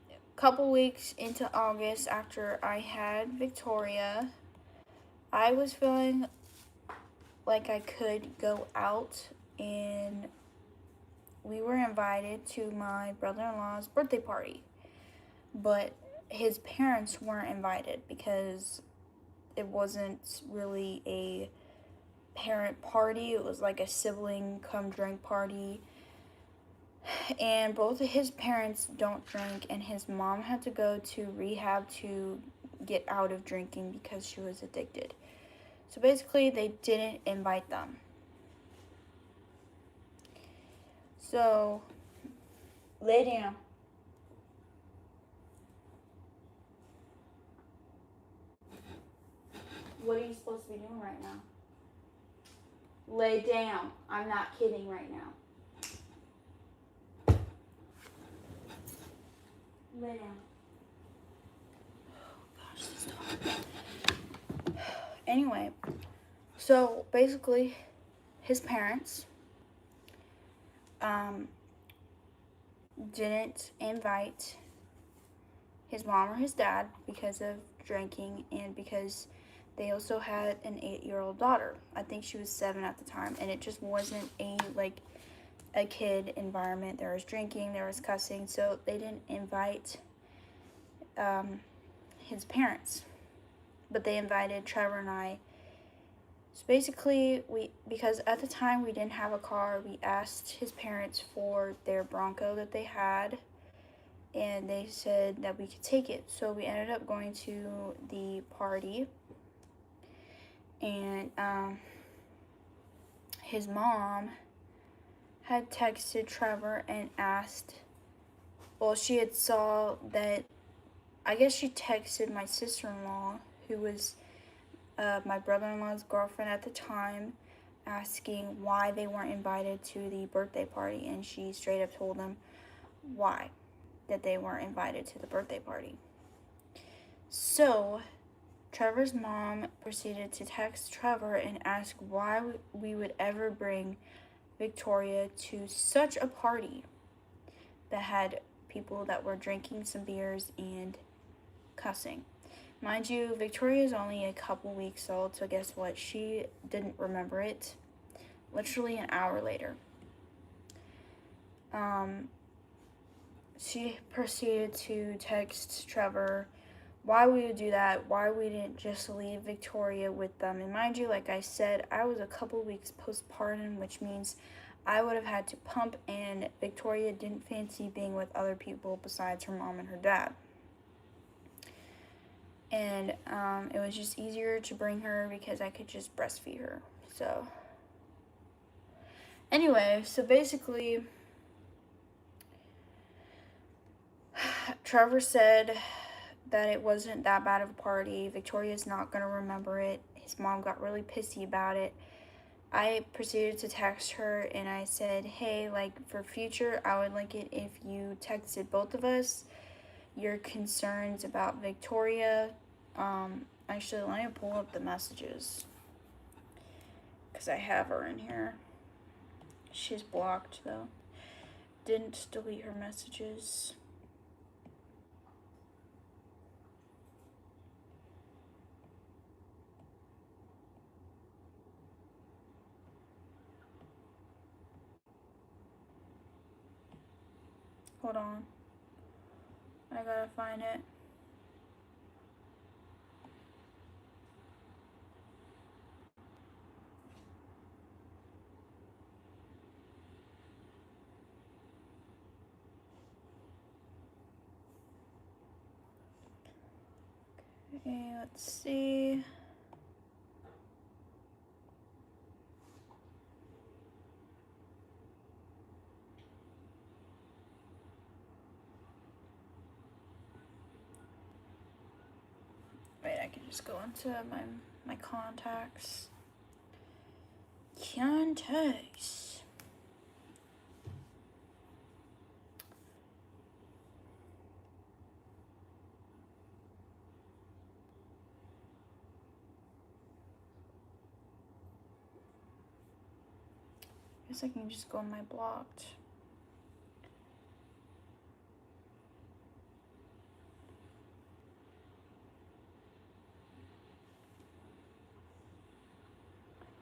Speaker 1: a couple weeks into August, after I had Victoria, I was feeling like I could go out, and we were invited to my brother-in-law's birthday party. But his parents weren't invited because it wasn't really a parent party. It was like a sibling come drink party. And both of his parents don't drink, and his mom had to go to rehab to get out of drinking because she was addicted. So basically, they didn't invite them. So, lay down. What are you supposed to be doing right now? Lay down. I'm not kidding right now. Lay down. Oh gosh, this dog. Anyway, so basically, his parents didn't invite his mom or his dad because of drinking, and because they also had an 8-year-old daughter. I think she was 7 at the time, and it just wasn't a kid environment. There was drinking, there was cussing, so they didn't invite his parents, but they invited Trevor and I. So basically, because at the time we didn't have a car, we asked his parents for their Bronco that they had, and they said that we could take it. So we ended up going to the party, And his mom had texted Trevor and asked, well, she had saw that, I guess she texted my sister-in-law, who was my brother-in-law's girlfriend at the time, asking why they weren't invited to the birthday party, and she straight up told them why that they weren't invited to the birthday party. So Trevor's mom proceeded to text Trevor and ask why we would ever bring Victoria to such a party that had people that were drinking some beers and cussing. Mind you, Victoria is only a couple weeks old, so guess what? She didn't remember it. Literally an hour later. She proceeded to text Trevor why we would do that, why we didn't just leave Victoria with them. And mind you, like I said, I was a couple weeks postpartum, which means I would have had to pump, and Victoria didn't fancy being with other people besides her mom and her dad. And it was just easier to bring her because I could just breastfeed her. So anyway, so basically Trevor said that it wasn't that bad of a party. Victoria's not going to remember it. His mom got really pissy about it. I proceeded to text her and I said, hey, like, for future, I would like it if you texted both of us your concerns about Victoria. Actually, let me pull up the messages because I have her in here. She's blocked, though. Didn't delete her messages. Hold on. I gotta find it. Okay, let's see. Wait, I can just go into my contacts. Contacts. I guess I can just go on my blocked.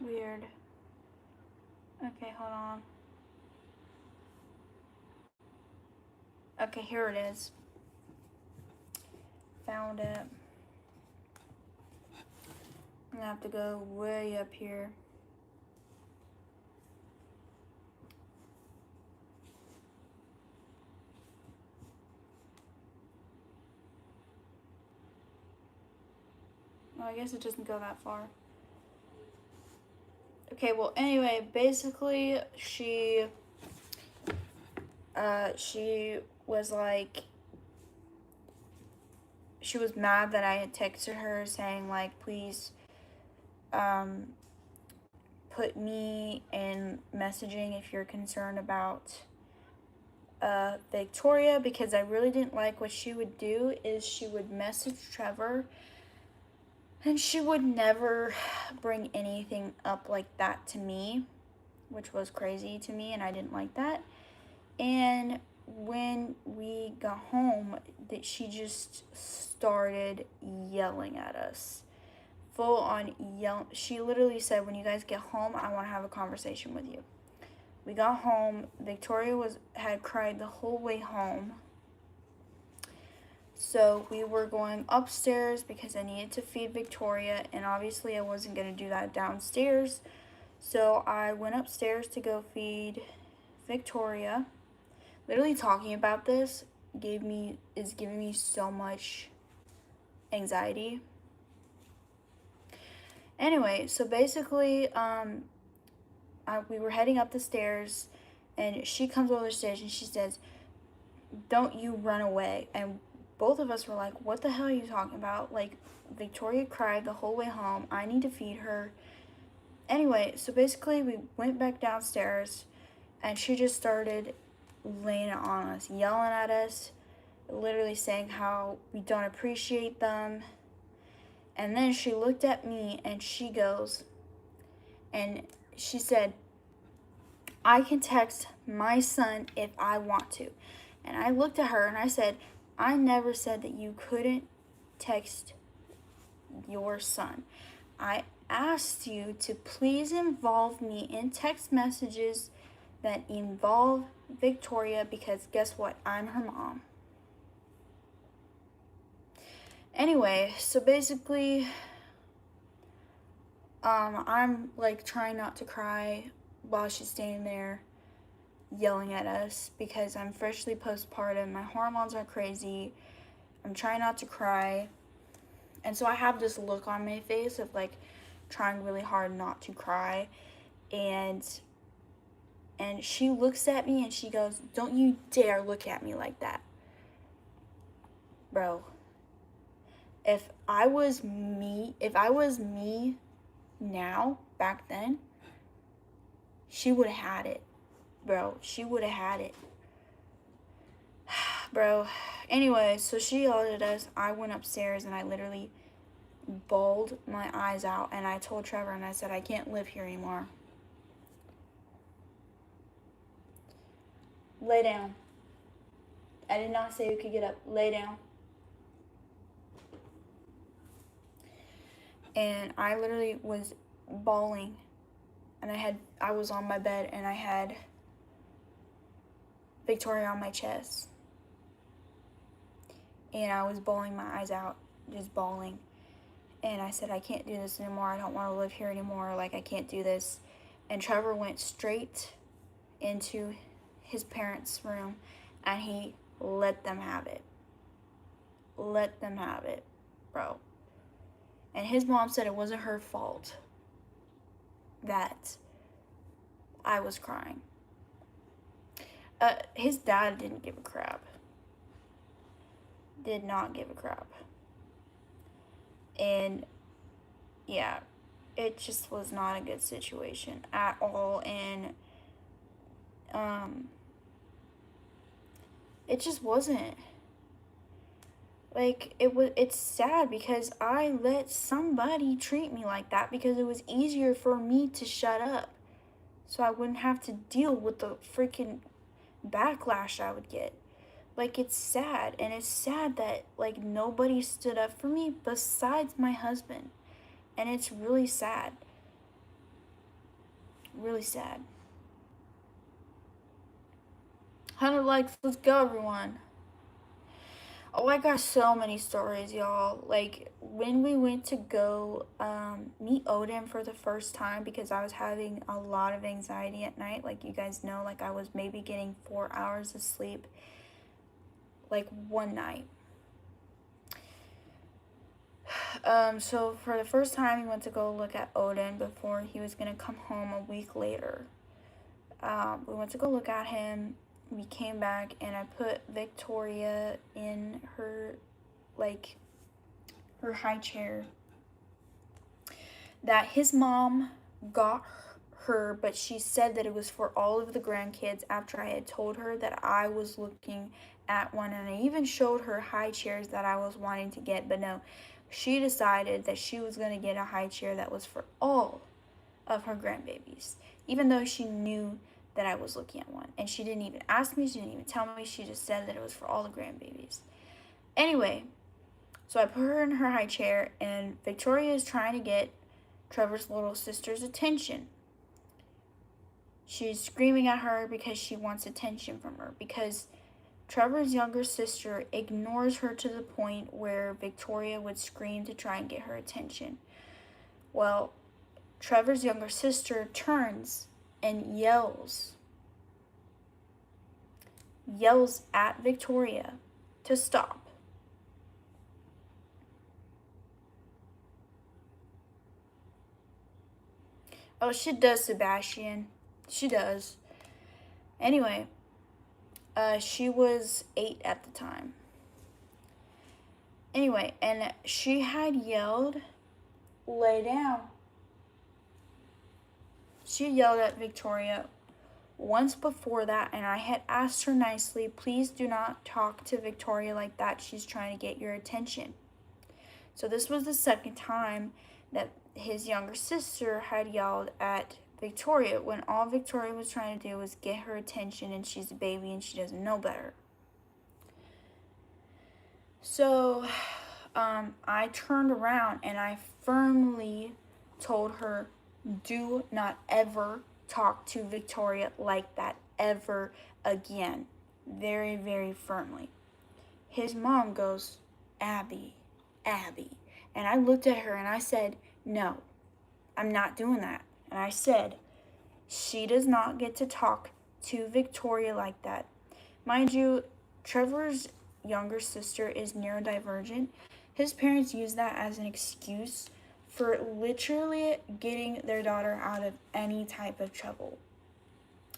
Speaker 1: Weird. Okay, hold on. Okay, here it is. Found it. I'm gonna have to go way up here. Well, I guess it doesn't go that far. Okay, well, anyway, basically, she was like, she was mad that I had texted her saying, like, please, put me in messaging if you're concerned about Victoria, because I really didn't like what she would do is she would message Trevor and she would never bring anything up like that to me, which was crazy to me, and I didn't like that. And when we got home, that she just started yelling at us. Full on yell. She literally said, when you guys get home, I want to have a conversation with you. We got home. Victoria had cried the whole way home. So we were going upstairs because I needed to feed Victoria, and obviously I wasn't going to do that downstairs. So I went upstairs to go feed Victoria. Literally talking about this is giving me so much anxiety. Anyway, so basically, we were heading up the stairs, and she comes over the stairs and she says, "Don't you run away." And both of us were like, "What the hell are you talking about?" Like, Victoria cried the whole way home. I need to feed her. Anyway, so basically, we went back downstairs, and she just started laying it on us, yelling at us, literally saying how we don't appreciate them. And then she looked at me and she goes, and she said, "I can text my son if I want to." And I looked at her and I said, "I never said that you couldn't text your son. I asked you to please involve me in text messages that involve Victoria, because guess what? I'm her mom." Anyway, so basically, I'm like trying not to cry while she's standing there yelling at us because I'm freshly postpartum. My hormones are crazy. I'm trying not to cry. And so I have this look on my face of like trying really hard not to cry. And she looks at me and she goes, "Don't you dare look at me like that." Bro, if I was me now, back then, she would have had it. Bro, she would have had it. Bro. Anyway, so she yelled at us. I went upstairs and I literally bawled my eyes out. And I told Trevor and I said, "I can't live here anymore." Lay down. I did not say you could get up. Lay down. And I literally was bawling. And I was on my bed and I had Victoria on my chest. And I was bawling my eyes out, just bawling. And I said, "I can't do this anymore. I don't want to live here anymore. Like, I can't do this." And Trevor went straight into his parents' room and he let them have it. Let them have it, bro. And his mom said it wasn't her fault that I was crying. His dad didn't give a crap. Did not give a crap. And yeah, it just was not a good situation at all. And it just wasn't. Like, it's sad because I let somebody treat me like that because it was easier for me to shut up so I wouldn't have to deal with the freaking backlash I would get. Like, it's sad, and it's sad that like nobody stood up for me besides my husband. And it's really sad. Really sad. 100 likes, let's go, everyone. Oh, I got so many stories, y'all. Like, when we went to go meet Odin for the first time, because I was having a lot of anxiety at night. Like, you guys know, like, I was maybe getting 4 hours of sleep, like, one night. So for the first time, we went to go look at Odin before he was going to come home a week later. We went to go look at him. We came back and I put Victoria in her, like, her high chair that his mom got her, but she said that it was for all of the grandkids after I had told her that I was looking at one. And I even showed her high chairs that I was wanting to get, but no, she decided that she was going to get a high chair that was for all of her grandbabies, even though she knew that I was looking at one. And she didn't even ask me, she didn't even tell me, she just said that it was for all the grandbabies. Anyway, so I put her in her high chair, and Victoria is trying to get Trevor's little sister's attention. She's screaming at her because she wants attention from her, because Trevor's younger sister ignores her to the point where Victoria would scream to try and get her attention. Well, Trevor's younger sister turns and yells at Victoria to stop. Oh, she does, Sebastian. She does. Anyway, she was 8 at the time. Anyway, and she had yelled, "Lay down." She yelled at Victoria once before that, and I had asked her nicely, "Please do not talk to Victoria like that. She's trying to get your attention." So this was the second time that his younger sister had yelled at Victoria when all Victoria was trying to do was get her attention, and she's a baby and she doesn't know better. So I turned around and I firmly told her, "Do not ever talk to Victoria like that ever again." Very, very firmly. His mom goes, Abby. And I looked at her and I said, "No, I'm not doing that." And I said, "She does not get to talk to Victoria like that." Mind you, Trevor's younger sister is neurodivergent. His parents use that as an excuse for literally getting their daughter out of any type of trouble.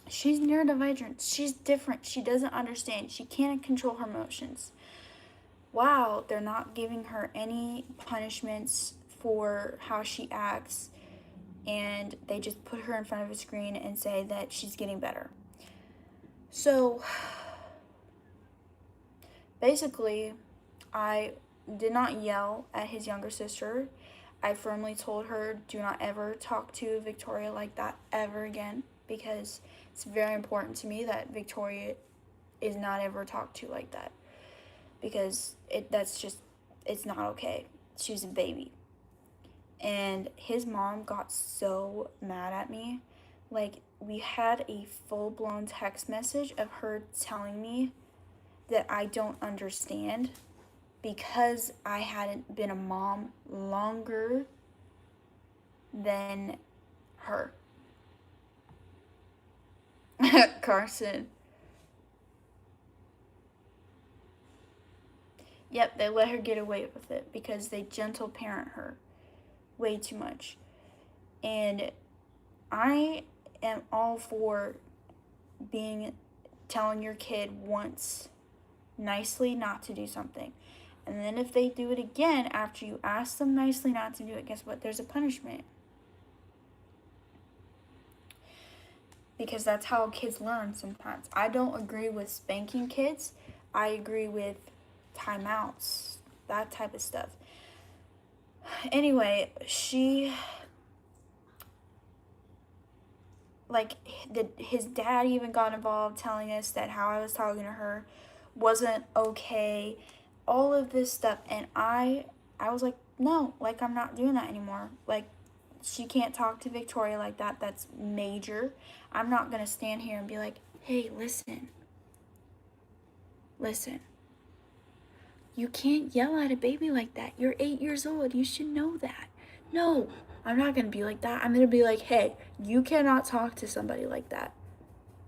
Speaker 1: She's neurodivergent. She's different. She doesn't understand. She can't control her emotions. Wow, they're not giving her any punishments for how she acts, and they just put her in front of a screen and say that she's getting better. So basically, I did not yell at his younger sister. I firmly told her, "Do not ever talk to Victoria like that ever again," because it's very important to me that Victoria is not ever talked to like that, because it's not okay. She's a baby. And his mom got so mad at me. Like, we had a full-blown text message of her telling me that I don't understand because I hadn't been a mom longer than her. Carson. Yep, they let her get away with it because they gentle parent her way too much. And I am all for telling your kid once nicely not to do something. And then if they do it again after you ask them nicely not to do it, guess what? There's a punishment. Because that's how kids learn sometimes. I don't agree with spanking kids. I agree with timeouts, that type of stuff. Anyway, his dad even got involved, telling us that how I was talking to her wasn't okay, all of this stuff. And I was like, no, like, I'm not doing that anymore. Like, she can't talk to Victoria like that. That's major. I'm not going to stand here and be like, "Hey, listen. You can't yell at a baby like that. You're 8 years old. You should know that." No, I'm not going to be like that. I'm going to be like, "Hey, you cannot talk to somebody like that."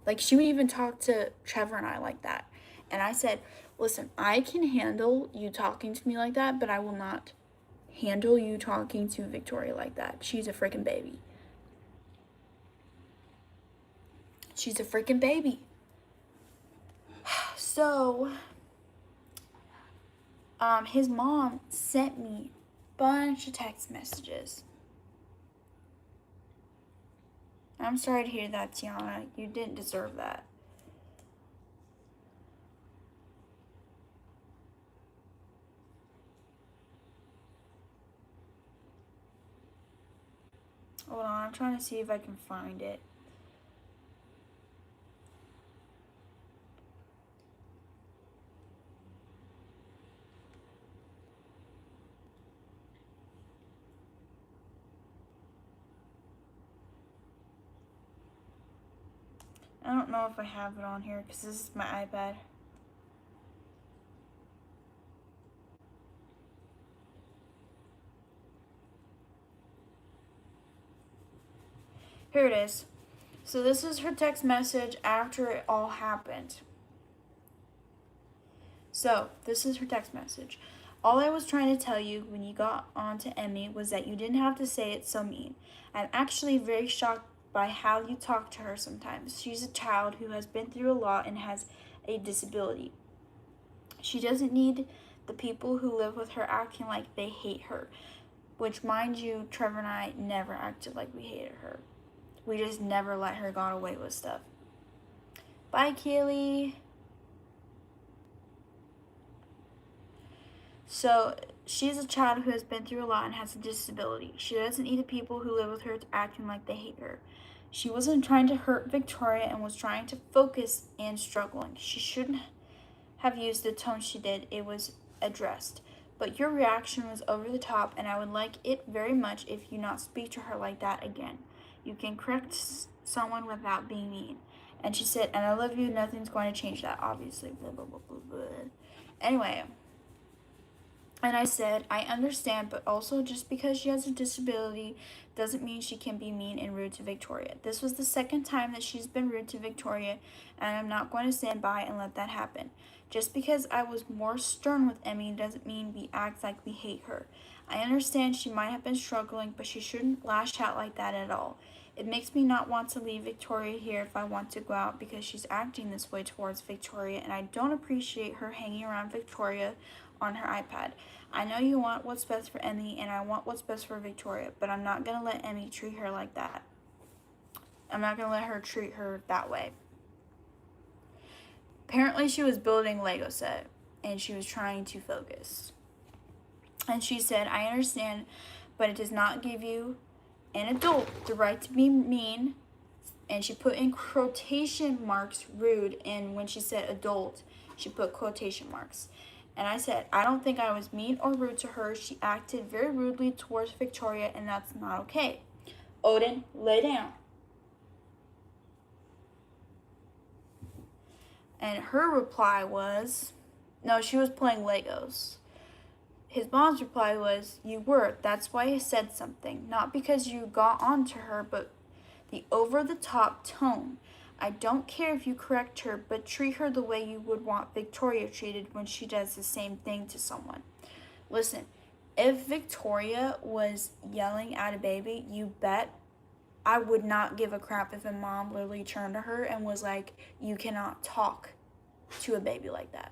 Speaker 1: Like, she would even talk to Trevor and I like that. And I said, "Listen, I can handle you talking to me like that, but I will not handle you talking to Victoria like that. She's a freaking baby. She's a freaking baby." So, his mom sent me a bunch of text messages. I'm sorry to hear that, Tiana. You didn't deserve that. Hold on, I'm trying to see if I can find it. I don't know if I have it on here because this is my iPad. Here it is. So this is her text message after it all happened. So this is her text message. All I was trying to tell you when you got on to Emmy was that you didn't have to say it so mean. I'm actually very shocked by how you talk to her sometimes. She's a child who has been through a lot and has a disability. She doesn't need the people who live with her acting like they hate her. Which, mind you, Trevor and I never acted like we hated her. We just never let her get away with stuff. Bye, Kaylee. So, she's a child who has been through a lot and has a disability. She doesn't need the people who live with her acting like they hate her. She wasn't trying to hurt Victoria and was trying to focus and struggling. She shouldn't have used the tone she did. It was addressed. But your reaction was over the top, and I would like it very much if you not speak to her like that again. You can correct someone without being mean. And she said, and I love you, nothing's going to change that, obviously. Blah, blah, blah, blah, blah. Anyway, and I said, I understand, but also just because she has a disability doesn't mean she can be mean and rude to Victoria. This was the second time that she's been rude to Victoria, and I'm not going to stand by and let that happen. Just because I was more stern with Emmy doesn't mean we act like we hate her. I understand she might have been struggling, but she shouldn't lash out like that at all. It makes me not want to leave Victoria here if I want to go out because she's acting this way towards Victoria, and I don't appreciate her hanging around Victoria on her iPad. I know you want what's best for Emmy, and I want what's best for Victoria, but I'm not going to let Emmy treat her like that. I'm not going to let her treat her that way. Apparently she was building a Lego set, and she was trying to focus. And she said, I understand, but it does not give you, an adult, the right to be mean. And she put in quotation marks rude, and when she said adult, she put quotation marks. And I said, I don't think I was mean or rude to her. She acted very rudely towards Victoria, and that's not okay. Odin, lay down. And her reply was, no, she was playing Legos. His mom's reply was, you were. That's why I said something. Not because you got on to her, but the over-the-top tone. I don't care if you correct her, but treat her the way you would want Victoria treated when she does the same thing to someone. Listen, if Victoria was yelling at a baby, you bet I would not give a crap if a mom literally turned to her and was like, you cannot talk to a baby like that.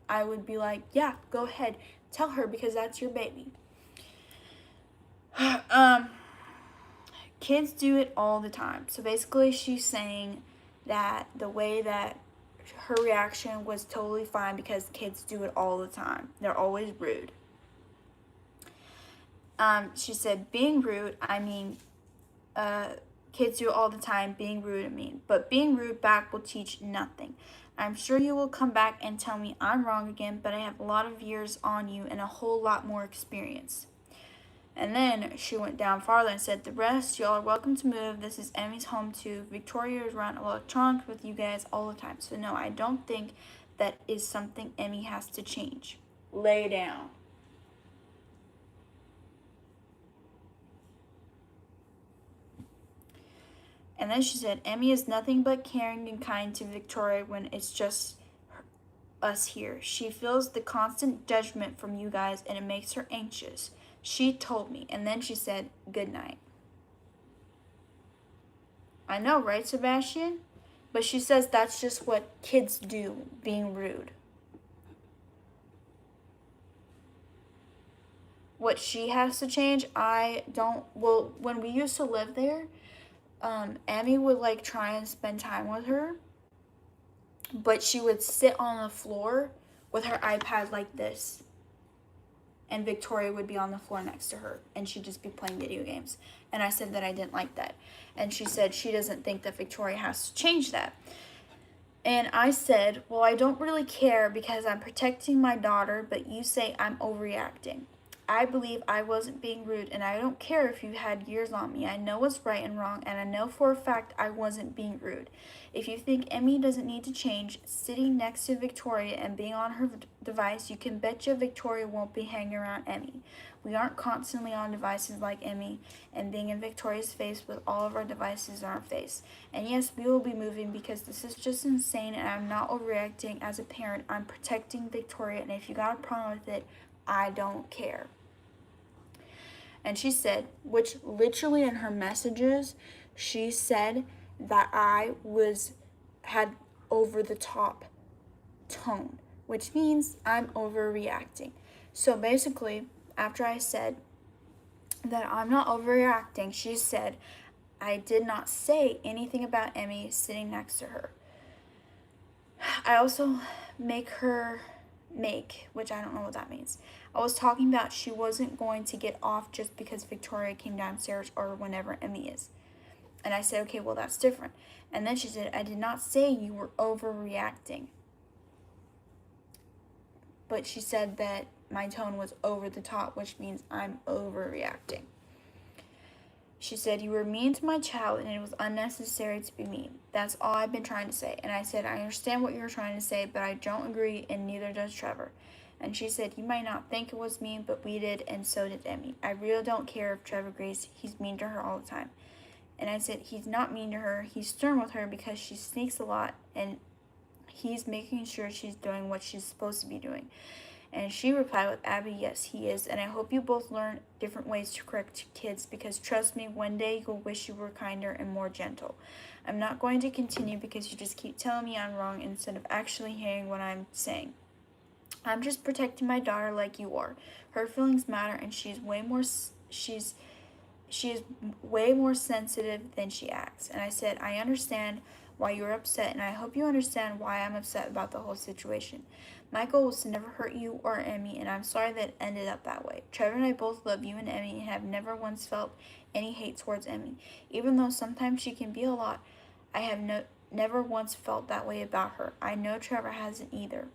Speaker 1: I would be like, yeah, go ahead. Tell her because that's your baby. Kids do it all the time. So basically she's saying that the way that her reaction was totally fine because kids do it all the time. They're always rude. She said, being rude, I mean, kids do it all the time, being rude, I mean. But being rude back will teach nothing. I'm sure you will come back and tell me I'm wrong again, but I have a lot of years on you and a whole lot more experience. And then she went down farther and said, the rest, y'all are welcome to move. This is Emmy's home too. Victoria is around electronics with you guys all the time. So no, I don't think that is something Emmy has to change. Lay down. And then she said, Emmy is nothing but caring and kind to Victoria when it's just us here. She feels the constant judgment from you guys and it makes her anxious. She told me. And then she said, good night. I know, right, Sebastian? But she says that's just what kids do, being rude. What she has to change, I don't. Well, when we used to live there, Emmy would like try and spend time with her, but she would sit on the floor with her iPad like this, and Victoria would be on the floor next to her, and she'd just be playing video games. And I said that I didn't like that, and she said she doesn't think that Victoria has to change that. And I said, well, I don't really care because I'm protecting my daughter, but you say I'm overreacting. I believe I wasn't being rude, and I don't care if you had years on me. I know what's right and wrong, and I know for a fact I wasn't being rude. If you think Emmy doesn't need to change, sitting next to Victoria and being on her device, you can betcha Victoria won't be hanging around Emmy. We aren't constantly on devices like Emmy and being in Victoria's face with all of our devices on our face. And yes, we will be moving because this is just insane, and I'm not overreacting as a parent. I'm protecting Victoria, and if you got a problem with it, I don't care. And she said, which literally in her messages, she said that had over the top tone, which means I'm overreacting. So basically, after I said that I'm not overreacting, she said I did not say anything about Emmy sitting next to her. I also which I don't know what that means. I was talking about she wasn't going to get off just because Victoria came downstairs or whenever Emmy is. And I said, okay, well, that's different. And then she said, I did not say you were overreacting. But she said that my tone was over the top, which means I'm overreacting. She said, you were mean to my child and it was unnecessary to be mean. That's all I've been trying to say. And I said, I understand what you were trying to say, but I don't agree and neither does Trevor. And she said, you might not think it was mean, but we did and so did Emmy. I really don't care if Trevor agrees. He's mean to her all the time. And I said, he's not mean to her. He's stern with her because she sneaks a lot and he's making sure she's doing what she's supposed to be doing. And she replied with, Abby, yes, he is. And I hope you both learn different ways to correct kids because trust me, one day you'll wish you were kinder and more gentle. I'm not going to continue because you just keep telling me I'm wrong instead of actually hearing what I'm saying. I'm just protecting my daughter like you are. Her feelings matter and she is way more sensitive than she acts. And I said, I understand why you're upset, and I hope you understand why I'm upset about the whole situation. My goal was to never hurt you or Emmy, and I'm sorry that it ended up that way. Trevor and I both love you and Emmy and have never once felt any hate towards Emmy. Even though sometimes she can be a lot, I have never once felt that way about her. I know Trevor hasn't either.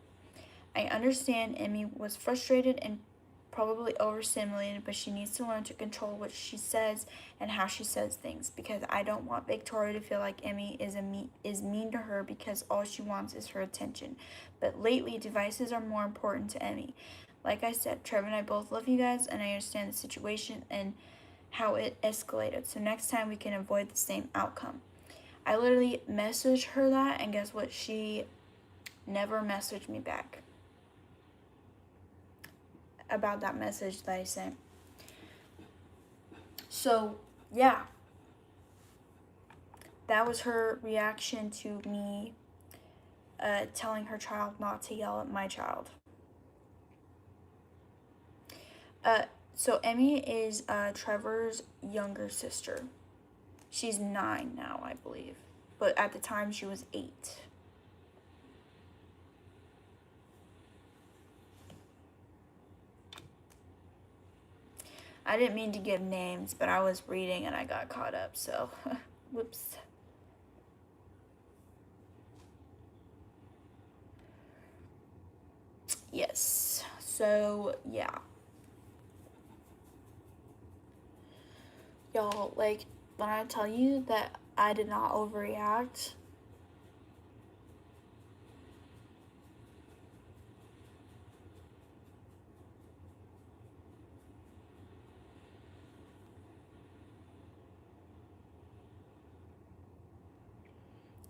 Speaker 1: I understand Emmy was frustrated and probably overstimulated, but she needs to learn to control what she says and how she says things because I don't want Victoria to feel like Emmy is mean to her because all she wants is her attention. But lately, devices are more important to Emmy. Like I said, Trevor and I both love you guys, and I understand the situation and how it escalated. So next time we can avoid the same outcome. I literally messaged her that, and guess what? She never messaged me back about that message that I sent. So, yeah. That was her reaction to me telling her child not to yell at my child. So Emmy is Trevor's younger sister. She's 9 now, I believe. But at the time, she was 8. I didn't mean to give names, but I was reading and I got caught up, so whoops. Yes, so yeah. Y'all, like, when I tell you that I did not overreact,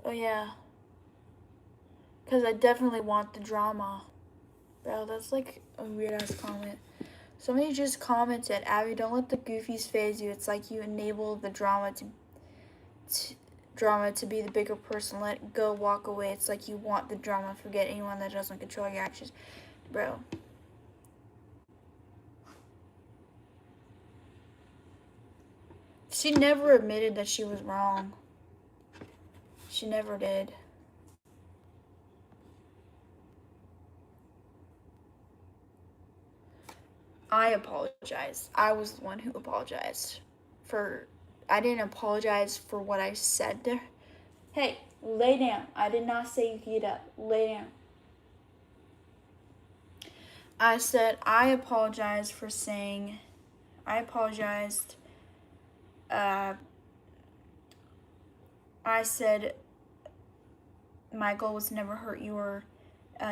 Speaker 1: oh yeah, because I definitely want the drama. Bro, that's like a weird ass comment. Somebody just commented, Abby, don't let the goofies phase you. It's like you enable the drama to be the bigger person. Let it go, walk away. It's like you want the drama. Forget anyone that doesn't control your actions. Bro. She never admitted that she was wrong. She never did. I apologized. I was the one who apologized I didn't apologize for what I said to her. Hey, lay down. I did not say you get up. Lay down. I said I apologized for saying, I apologized. I said my goal was to never hurt you or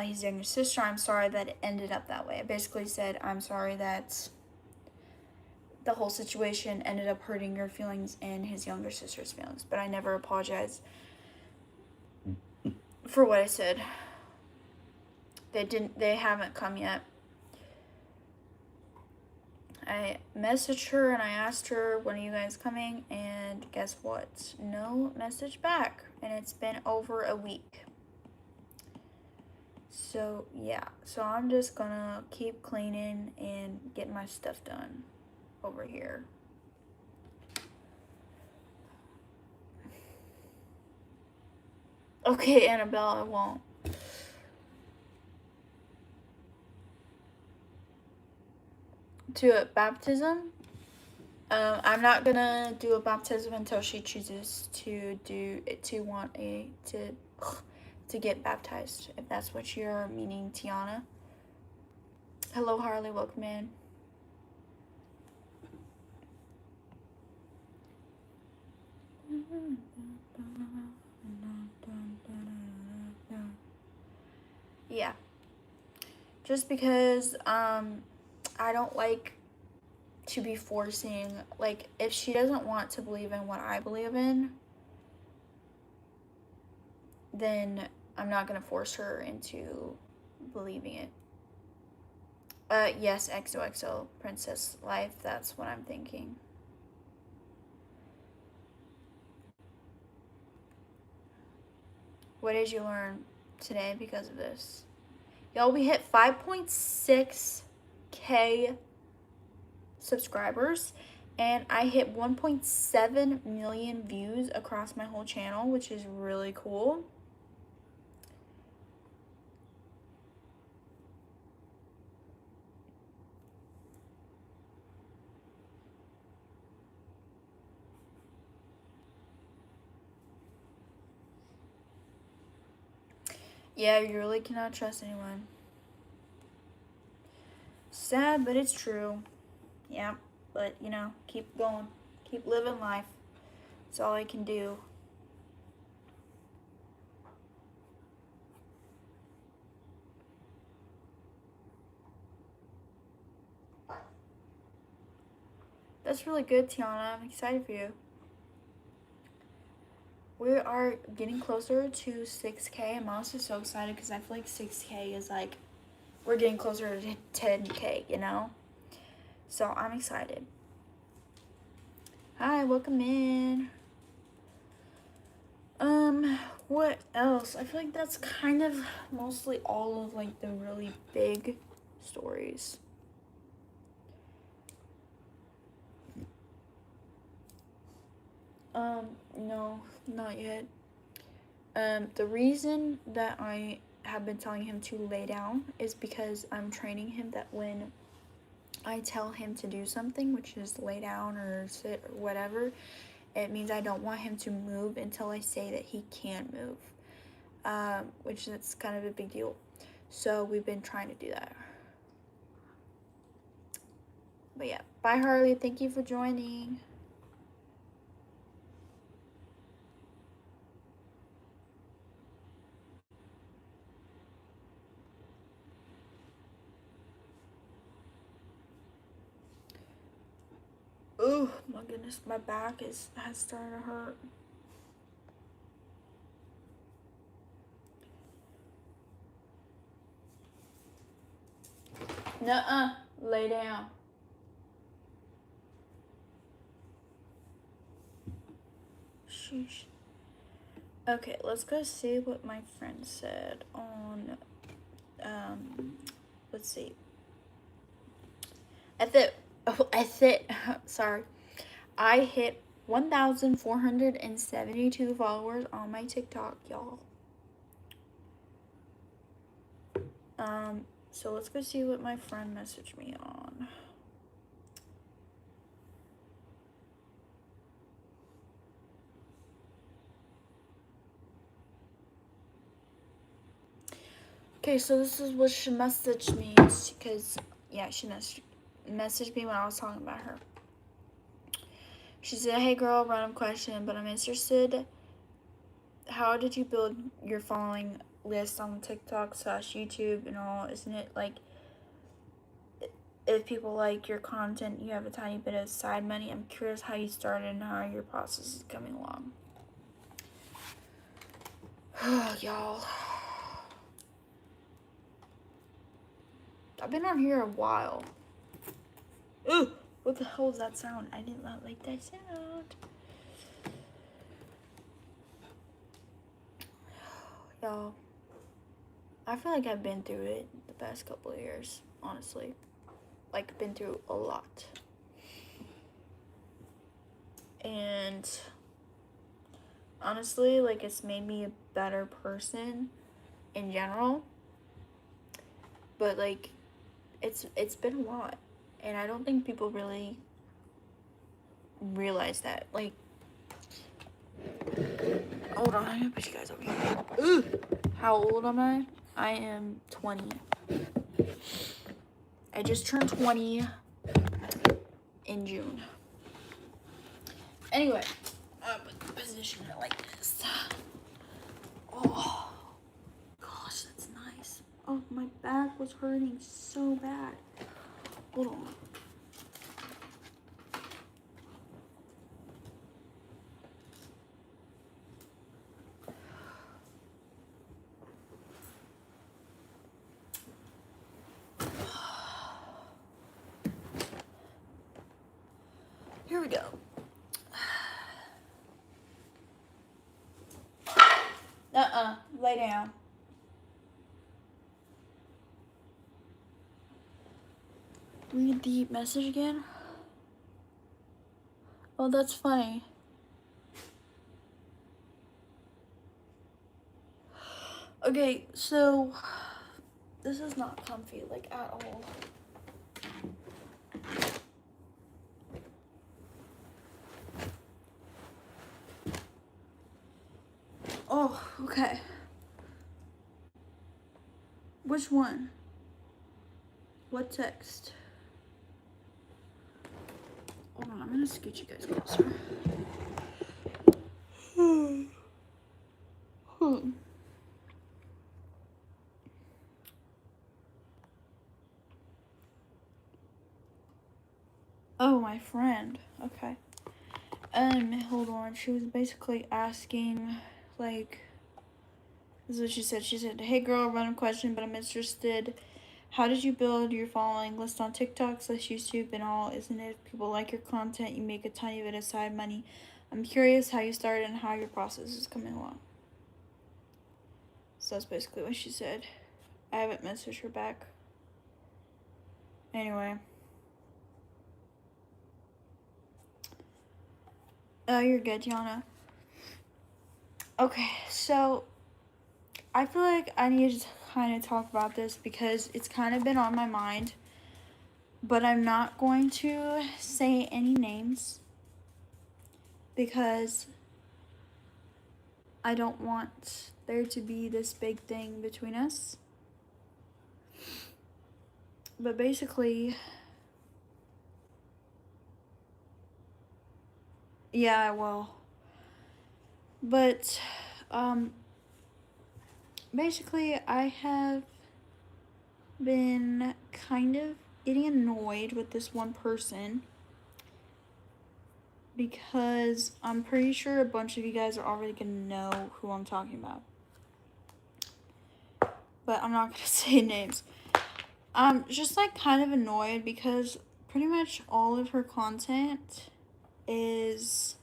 Speaker 1: his younger sister. I'm sorry that it ended up that way. I basically said I'm sorry that the whole situation ended up hurting your feelings and his younger sister's feelings, but I never apologized for what I said. They haven't come yet. I messaged her and I asked her, when are you guys coming? And guess what? No message back. And it's been over a week. So, yeah. So, I'm just gonna keep cleaning and get my stuff done over here. Okay, Annabelle, I won't. To a baptism? I'm not gonna do a baptism until she chooses to get baptized, if that's what you're meaning, Tiana. Hello, Harley, welcome in. Yeah. Just because I don't like to be forcing, like, if she doesn't want to believe in what I believe in, then I'm not gonna force her into believing it. Yes, XOXO Princess Life, that's what I'm thinking. What did you learn today because of this? Y'all, we hit 5.6K subscribers, and I hit 1.7 million views across my whole channel, which is really cool. Yeah, you really cannot trust anyone. Sad, but it's true. Yeah, but you know, keep going. Keep living life. That's all I can do. That's really good, Tiana. I'm excited for you. We are getting closer to 6K. I'm also so excited because I feel like 6K is like, we're getting closer to 10K, you know? So I'm excited. Hi, welcome in. What else? I feel like that's kind of mostly all of like the really big stories. No, not yet. The reason that I have been telling him to lay down is because I'm training him that when I tell him to do something, which is lay down or sit or whatever, it means I don't want him to move until I say that he can move, which is kind of a big deal. So we've been trying to do that. But yeah, bye Harley, thank you for joining. Oh my goodness, my back has started to hurt. Nuh-uh, lay down. Sheesh. Okay, let's go see what my friend said on, let's see. Sorry. I hit 1,472 followers on my TikTok, y'all. So let's go see what my friend messaged me on. Okay, so this is what she messaged me, because, yeah, she messaged me when I was talking about her. She said, hey girl, random question, but I'm interested. How did you build your following list on TikTok / YouTube and all? Isn't it like, if people like your content, you have a tiny bit of side money? I'm curious how you started and how your process is coming along. Y'all, I've been on here a while. Ugh! What the hell was that sound? I did not like that sound. Y'all, I feel like I've been through it the past couple of years, honestly. Like, been through a lot. And honestly, like, it's made me a better person in general. But, like, it's been a lot. And I don't think people really realize that. Like, hold on, I'm gonna put you guys over here. Ugh! How old am I? I am 20. I just turned 20 in June. Anyway, I'm gonna position it like this. Oh, gosh, that's nice. Oh, my back was hurting so bad. Hold on. Here we go. Lay down. Read the message again. Oh, that's funny. Okay, so this is not comfy, like, at all. Oh, okay. Which one? What text? Hold on, I'm gonna scoot you guys closer. Oh, my friend. Okay. Hold on. She was basically asking, like, this is what she said. She said, "Hey girl, random question, but I'm interested. How did you build your following list on TikTok / YouTube and all? Isn't it? If people like your content, you make a tiny bit of side money. I'm curious how you started and how your process is coming along." So that's basically what she said. I haven't messaged her back. Anyway. Oh, you're good, Tiana. Okay, so I feel like I need to kind of talk about this because it's kind of been on my mind, but I'm not going to say any names because I don't want there to be this big thing between us. But basically, yeah, I will. But, basically, I have been kind of getting annoyed with this one person because I'm pretty sure a bunch of you guys are already gonna know who I'm talking about. But I'm not gonna say names. I'm just, like, kind of annoyed because pretty much all of her content is...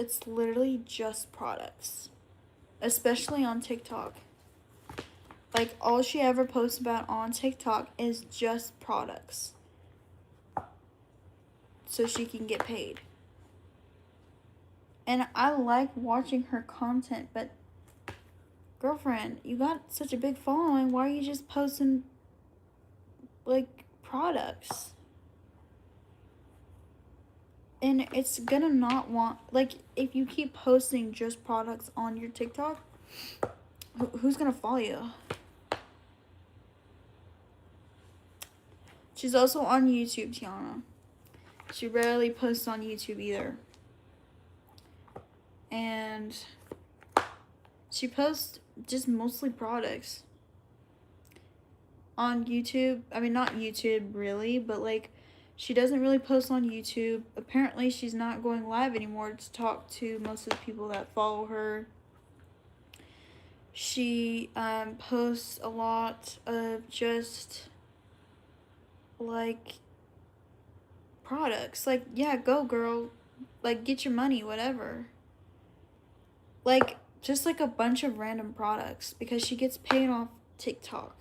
Speaker 1: it's literally just products. Especially on TikTok. Like, all she ever posts about on TikTok is just products. So she can get paid. And I like watching her content, but girlfriend, you got such a big following. Why are you just posting, like, products? And it's gonna not want... like, if you keep posting just products on your TikTok, who's gonna follow you? She's also on YouTube, Tiana. She rarely posts on YouTube either. And she posts just mostly products on YouTube. I mean, not YouTube really, but, like, she doesn't really post on YouTube. Apparently, she's not going live anymore to talk to most of the people that follow her. She posts a lot of just like products. Like, yeah, go girl. Like, get your money, whatever. Like, just like a bunch of random products because she gets paid off TikTok.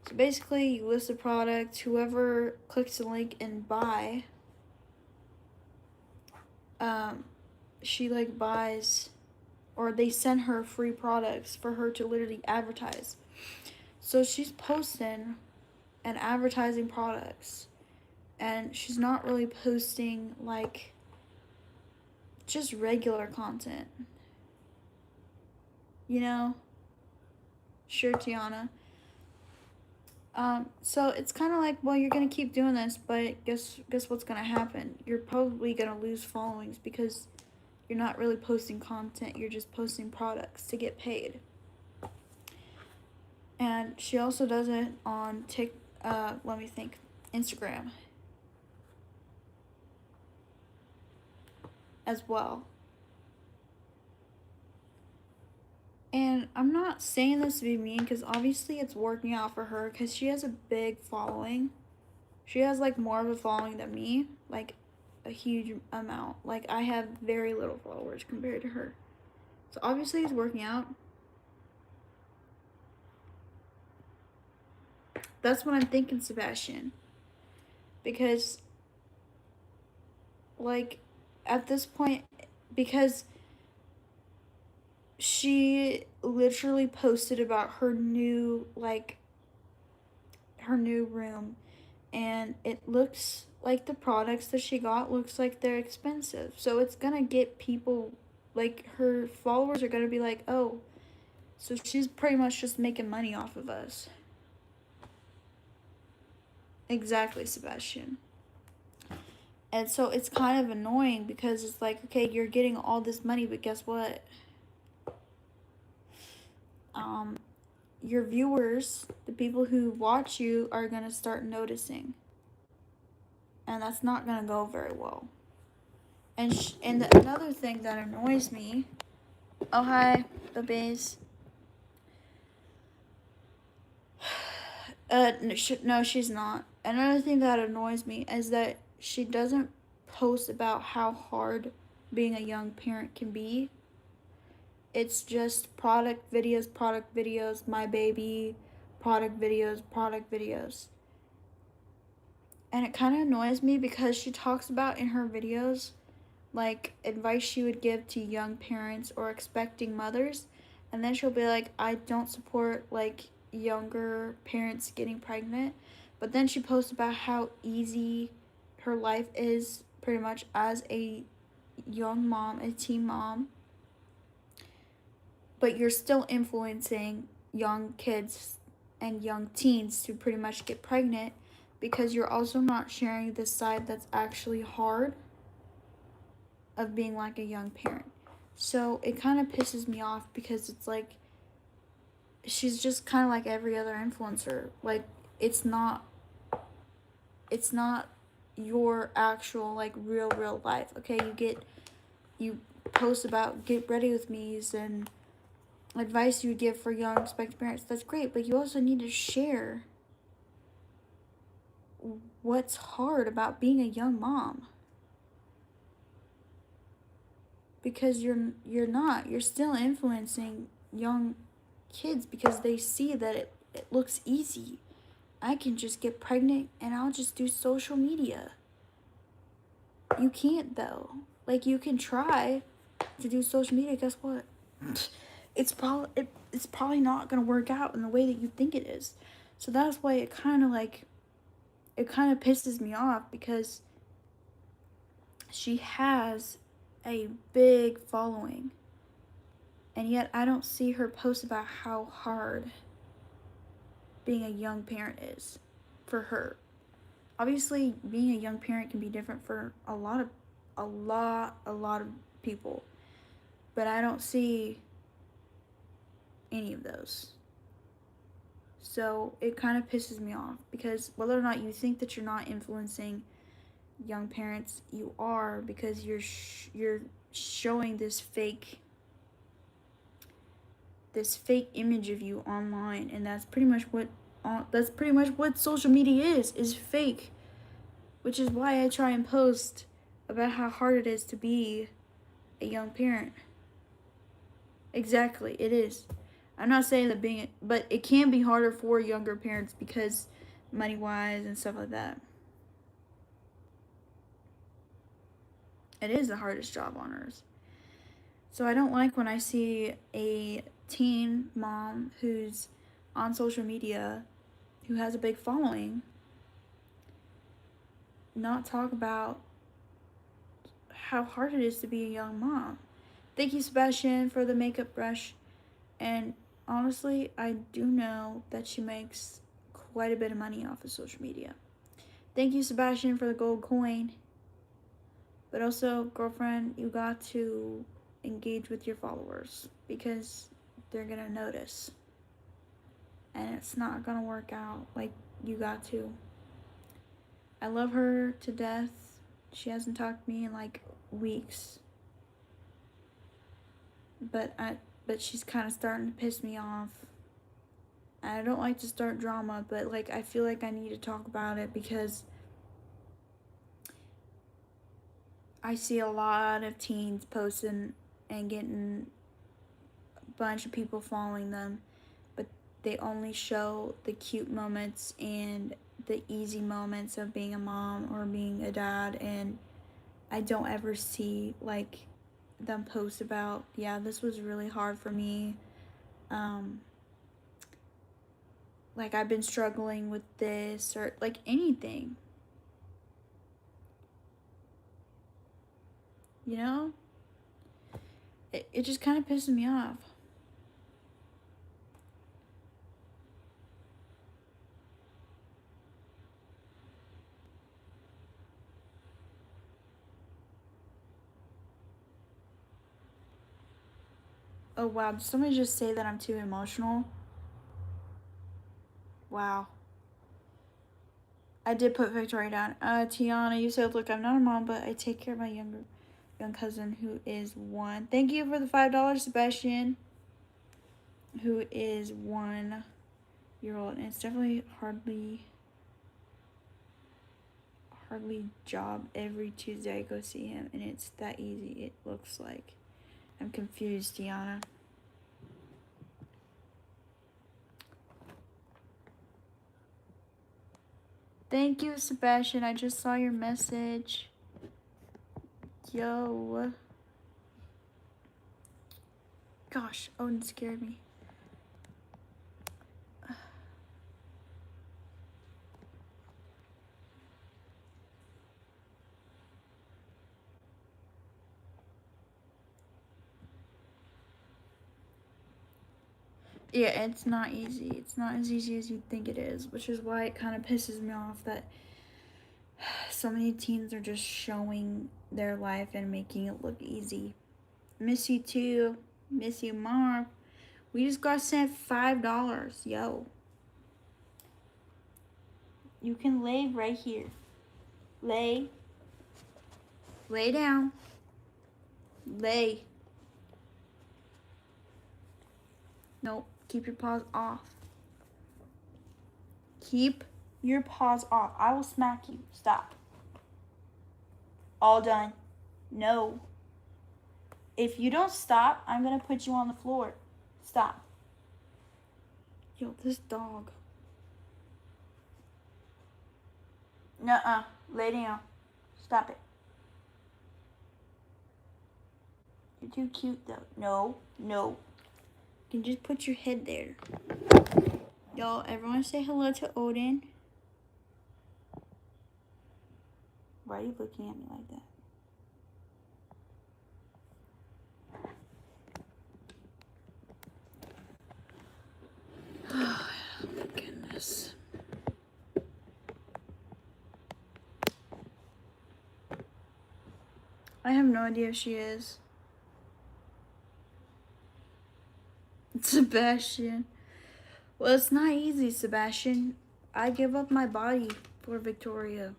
Speaker 1: So basically, you list a product, whoever clicks the link and buy, she like buys, or they send her free products for her to literally advertise. So she's posting and advertising products, and she's not really posting like just regular content. You know? Sure, Tiana. So it's kind of like, well, you're gonna keep doing this, but guess what's gonna happen? You're probably gonna lose followings because you're not really posting content. You're just posting products to get paid. And she also does it on let me think, Instagram as well. And I'm not saying this to be mean because obviously it's working out for her because she has a big following. She has like more of a following than me, like a huge amount. Like I have very little followers compared to her. So obviously it's working out. That's what I'm thinking, Sebastian. Because like at this point, because she literally posted about her new room, and it looks like the products that she got looks like they're expensive, so it's gonna get people, like her followers are gonna be like, oh, so she's pretty much just making money off of us. Exactly, Sebastian. And so it's kind of annoying because it's like, okay, you're getting all this money, but guess what? Your viewers, the people who watch you, are gonna start noticing, and that's not gonna go very well. And another thing that annoys me. Oh hi, the base. No, she's not. Another thing that annoys me is that she doesn't post about how hard being a young parent can be. It's just product videos, my baby, product videos. And it kind of annoys me because she talks about in her videos like advice she would give to young parents or expecting mothers, and then she'll be like, I don't support like younger parents getting pregnant, but then she posts about how easy her life is pretty much as a young mom, a teen mom, but you're still influencing young kids and young teens to pretty much get pregnant because you're also not sharing the side that's actually hard of being like a young parent. So it kind of pisses me off because it's like she's just kind of like every other influencer. Like it's not your actual like real life. Okay, you post about get ready with me's and advice you would give for young expectant parents. That's great, but you also need to share what's hard about being a young mom. Because you're still influencing young kids because they see that it looks easy. I can just get pregnant and I'll just do social media. You can't though. Like you can try to do social media, guess what? It's probably not gonna work out in the way that you think it is. So that's why it kind of pisses me off because she has a big following, and yet I don't see her post about how hard being a young parent is for her. Obviously, being a young parent can be different for a lot of people, but I don't see any of those. So it kind of pisses me off because whether or not you think that you're not influencing young parents, you are, because you're showing this fake this fake image of you online, and that's pretty much what social media is fake, which is why I try and post about how hard it is to be a young parent. Exactly, it is. I'm not saying that but it can be harder for younger parents because money wise and stuff like that. It is the hardest job on earth. So I don't like when I see a teen mom who's on social media, who has a big following, not talk about how hard it is to be a young mom. Thank you, Sebastian, for the makeup brush. And honestly, I do know that she makes quite a bit of money off of social media. Thank you, Sebastian, for the gold coin. But also, girlfriend, you got to engage with your followers because they're going to notice. And it's not going to work out like you got to. I love her to death. She hasn't talked to me in like weeks. But she's kind of starting to piss me off. And I don't like to start drama, but like I feel like I need to talk about it because I see a lot of teens posting and getting a bunch of people following them, but they only show the cute moments and the easy moments of being a mom or being a dad, and I don't ever see like them post about, yeah, this was really hard for me. Like I've been struggling with this or like anything. You know? It just kind of pisses me off. Oh wow, did somebody just say that I'm too emotional? Wow. I did put Victoria down. Tiana, you said, look, I'm not a mom, but I take care of my young cousin who is 1. Thank you for the $5, Sebastian, who is 1-year-old. And it's definitely hardly job. Every Tuesday I go see him, and it's that easy, it looks like. I'm confused, Tiana. Thank you, Sebastian. I just saw your message. Yo. Gosh, Odin scared me. Yeah, it's not easy. It's not as easy as you think it is, which is why it kind of pisses me off that so many teens are just showing their life and making it look easy. Miss you too. Miss you, Marv. We just got sent $5. Yo. You can lay right here. Lay. Lay down. Lay. Nope. Keep your paws off. Keep your paws off. I will smack you. Stop. All done. No. If you don't stop, I'm going to put you on the floor. Stop. Yo, this dog. Nuh-uh. Lay down. Stop it. You're too cute, though. No. No. You can just put your head there. Y'all, everyone say hello to Odin. Why are you looking at me like that? Oh, my goodness. I have no idea if she is. Sebastian. Well, it's not easy, Sebastian. I give up my body for Victoria.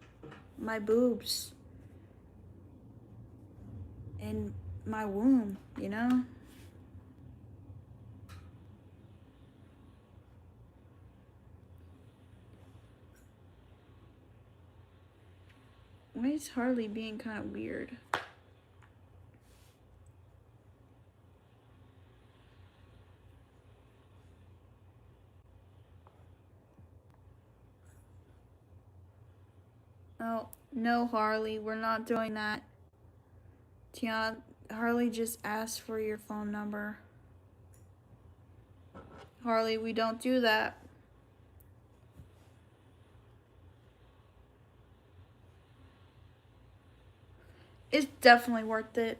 Speaker 1: My boobs. And my womb, you know? is Harley being kind of weird? Oh, no, Harley, we're not doing that. Tiana, Harley just asked for your phone number. Harley, we don't do that. It's definitely worth it,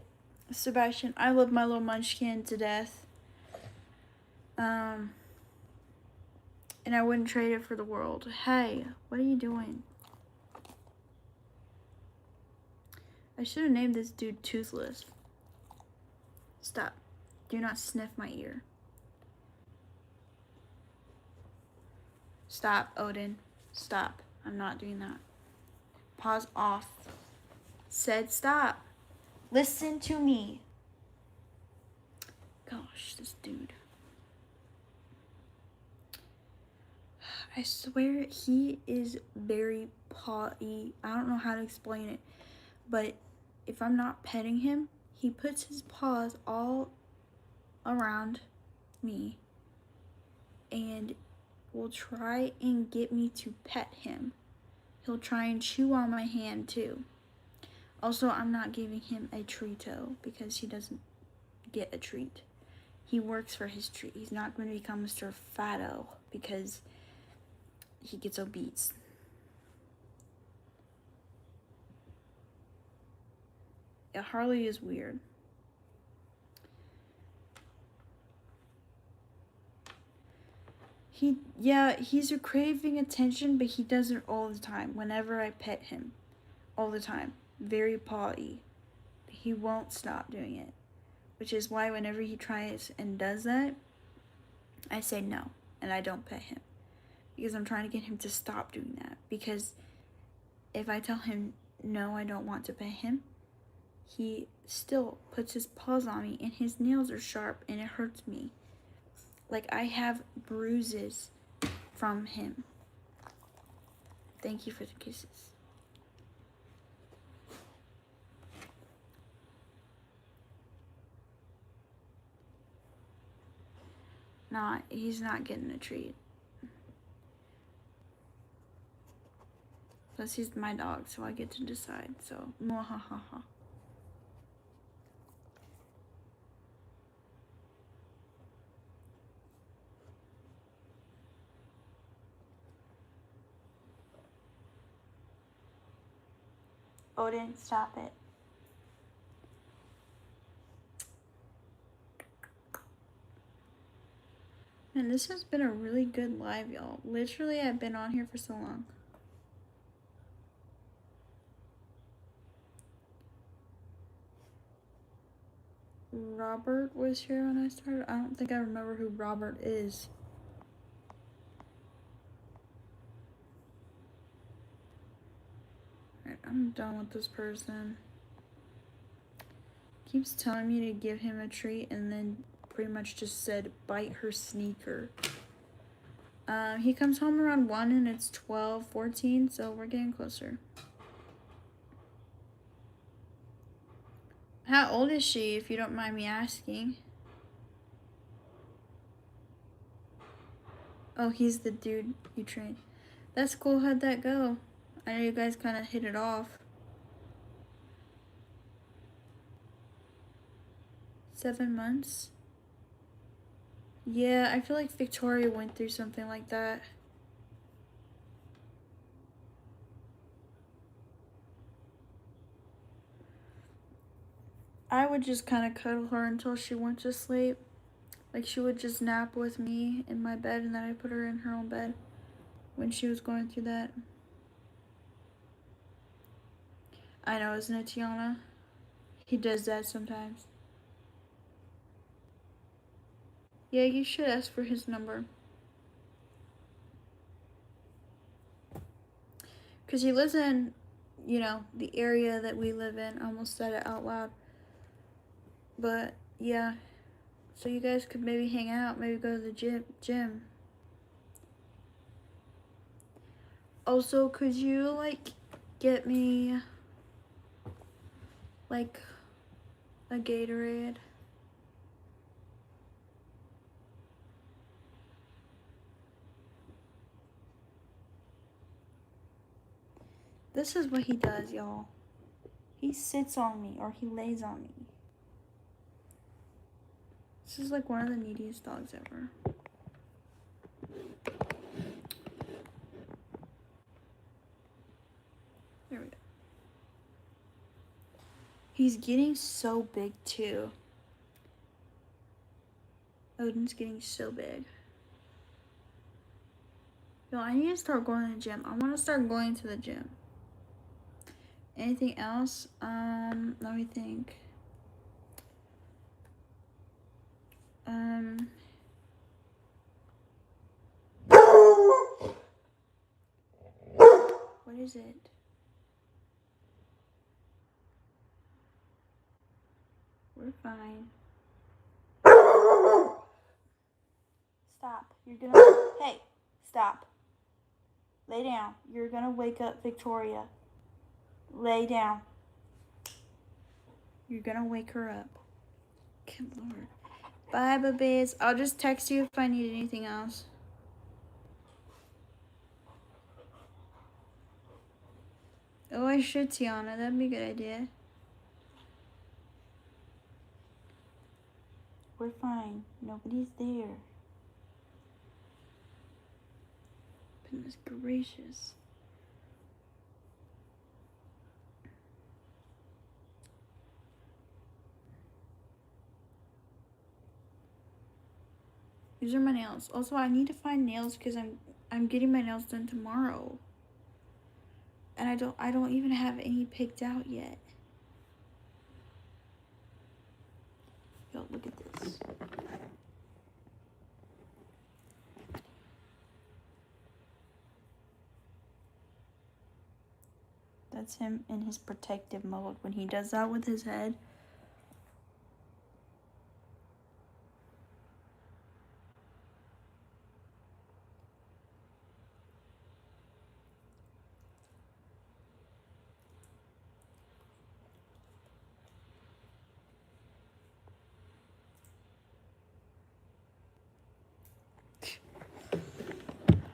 Speaker 1: Sebastian. I love my little munchkin to death. And I wouldn't trade it for the world. Hey, what are you doing? I should have named this dude Toothless. Stop. Do not sniff my ear. Stop, Odin. Stop. I'm not doing that. Pause off. Said stop. Listen to me. Gosh, this dude. I swear he is very pawty. I don't know how to explain it. But if I'm not petting him, he puts his paws all around me and will try and get me to pet him. He'll try and chew on my hand too. Also, I'm not giving him a treato because he doesn't get a treat. He works for his treat. He's not going to become Mr. Fatto because he gets obese. Yeah, Harley is weird. He's craving attention, but he does it all the time. Whenever I pet him, all the time. Very pawty. He won't stop doing it, which is why whenever he tries and does that, I say no, and I don't pet him, because I'm trying to get him to stop doing that. Because if I tell him no, I don't want to pet him, he still puts his paws on me, and his nails are sharp, and it hurts me. Like, I have bruises from him. Thank you for the kisses. He's not getting a treat. Plus, he's my dog, so I get to decide. So, mwahaha. Odin, stop it. And this has been a really good live, y'all. Literally, I've been on here for so long. Robert was here when I started. I don't think I remember who Robert is. Alright, I'm done with this person. Keeps telling me to give him a treat and then pretty much just said bite her sneaker. He comes home around 1 and it's 12:14, so we're getting closer. How old is she, if you don't mind me asking? Oh, he's the dude you trained. That's cool. How'd that go? I know you guys kind of hit it off. 7 months? Yeah, I feel like Victoria went through something like that. I would just kind of cuddle her until she went to sleep. Like, she would just nap with me in my bed, and then I'd put her in her own bed when she was going through that. I know, isn't it, Tiana? He does that sometimes. Yeah, you should ask for his number. Because he lives in, the area that we live in. I almost said it out loud. But, yeah. So you guys could maybe hang out, maybe go to the gym. Also, could you, get me like a Gatorade. This is what he does, y'all. He sits on me or he lays on me. This is like one of the neediest dogs ever. There we go. He's getting so big too. Odin's getting so big. Yo, I need to start going to the gym. I want to start going to the gym. Anything else? Let me think. What is it? We're fine. Stop. You're gonna... Hey, stop. Lay down. You're gonna wake up Victoria. Lay down. You're gonna wake her up. Good Lord. Bye, babies. I'll just text you if I need anything else. Oh, I should, Tiana. That'd be a good idea. We're fine. Nobody's there. Goodness gracious. These are my nails. Also, I need to find nails because I'm getting my nails done tomorrow. And I don't even have any picked out yet. Yo, look at this. That's him in his protective mode when he does that with his head.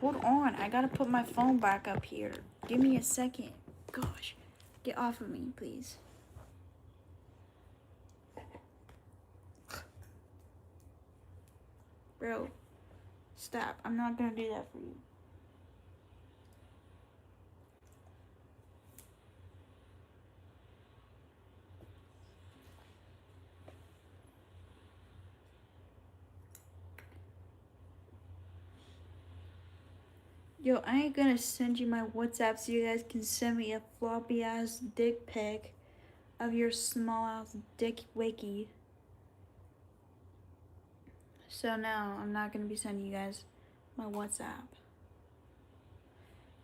Speaker 1: Hold on, I gotta put my phone back up here. Give me a second. Gosh, get off of me, please. Bro, stop. I'm not gonna do that for you. Yo, I ain't gonna send you my WhatsApp so you guys can send me a floppy ass dick pic of your small ass dick wiki. So no, I'm not gonna be sending you guys my WhatsApp.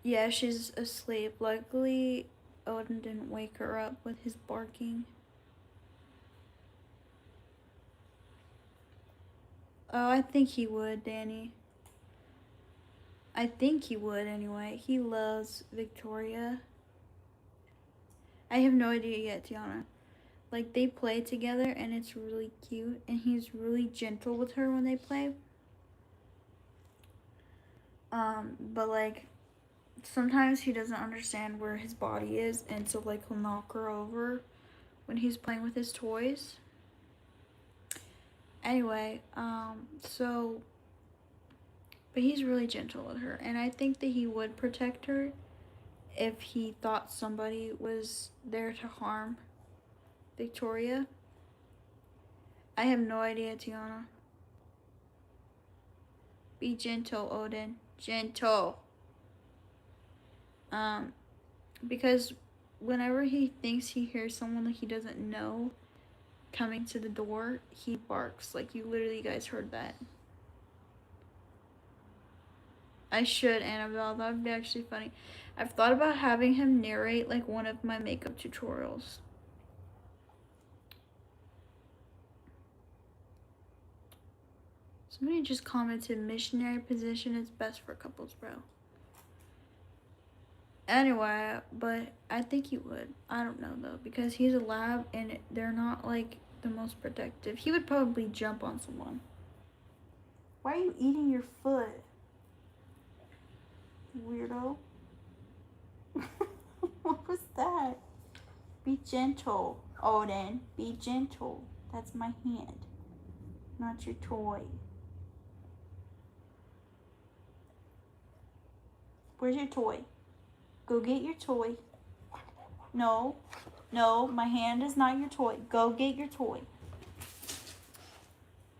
Speaker 1: Yeah, she's asleep. Luckily, Odin didn't wake her up with his barking. Oh, I think he would, Danny. I think he would anyway. He loves Victoria. I have no idea yet, Tiana. Like, they play together and it's really cute. And he's really gentle with her when they play. But like, sometimes he doesn't understand where his body is. And so like, he'll knock her over when he's playing with his toys. Anyway, but he's really gentle with her. And I think that he would protect her if he thought somebody was there to harm Victoria. I have no idea, Tiana. Be gentle, Odin. Gentle. Because whenever he thinks he hears someone that he doesn't know coming to the door, he barks. Like, you literally guys heard that. I should, Annabelle. That would be actually funny. I've thought about having him narrate like one of my makeup tutorials. Somebody just commented, missionary position is best for couples, bro. Anyway, but I think he would. I don't know though, because he's a lab and they're not like the most protective. He would probably jump on someone. Why are you eating your foot? Weirdo. What was that? Be gentle, Odin. Be gentle. That's my hand, not your toy. Where's your toy? Go get your toy. No, no, my hand is not your toy. Go get your toy.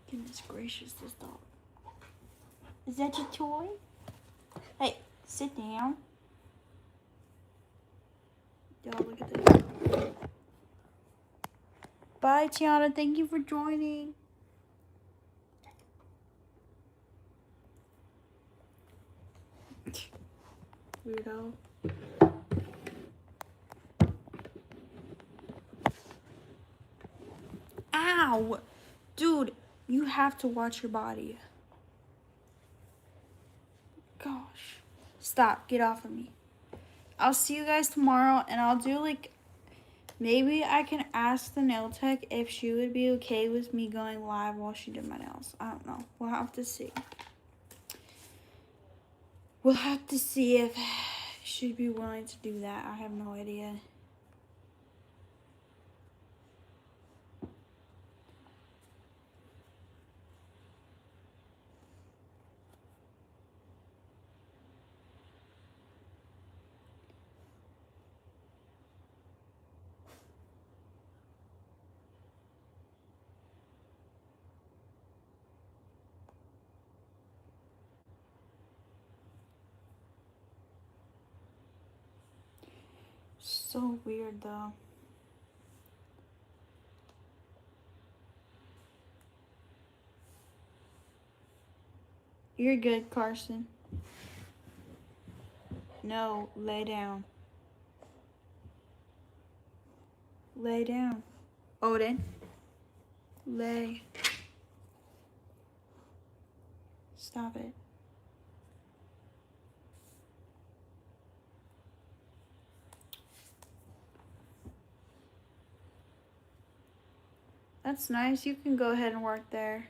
Speaker 1: Goodness gracious, this dog. Is that your toy? Hey, sit down. Y'all, look at this. Bye, Tiana. Thank you for joining. Weirdo. Ow! Dude, you have to watch your body. Gosh. Stop. Get off of me. I'll see you guys tomorrow, and I'll do like... Maybe I can ask the nail tech if she would be okay with me going live while she did my nails. I don't know. We'll have to see. We'll have to see if she'd be willing to do that. I have no idea. So weird though. You're good, Carson. No, lay down. Lay down. Odin. Lay. Stop it. That's nice. You can go ahead and work there.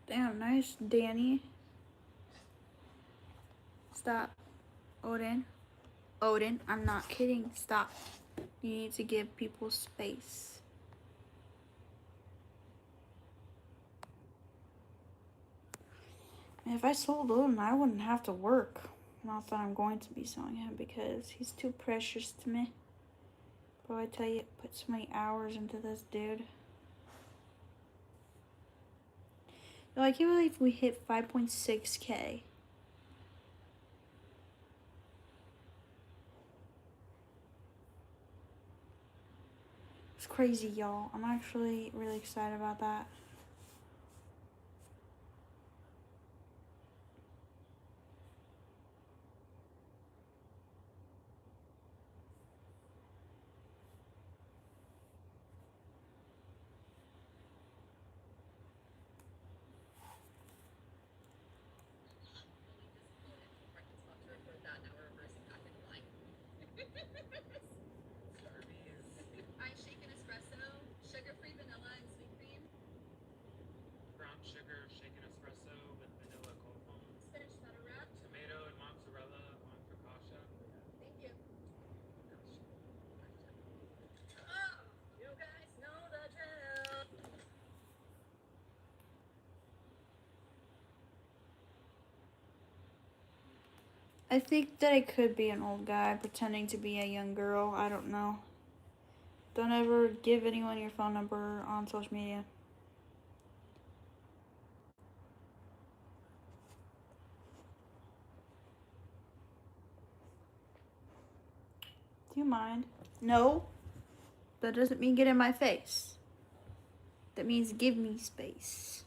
Speaker 1: Damn, nice, Danny. Stop. Odin. Odin, I'm not kidding. Stop. You need to give people space. If I sold Odin, I wouldn't have to work. Not that I'm going to be selling him because he's too precious to me. But I tell you, put so many hours into this dude. I can't believe we hit 5.6K. It's crazy, y'all. I'm actually really excited about that.
Speaker 2: Iced shaken espresso, sugar-free vanilla and sweet cream.
Speaker 1: I think that it could be an old guy pretending to be a young girl. I don't know. Don't ever give anyone your phone number on social media. Do you mind? No. That doesn't mean get in my face. That means give me space.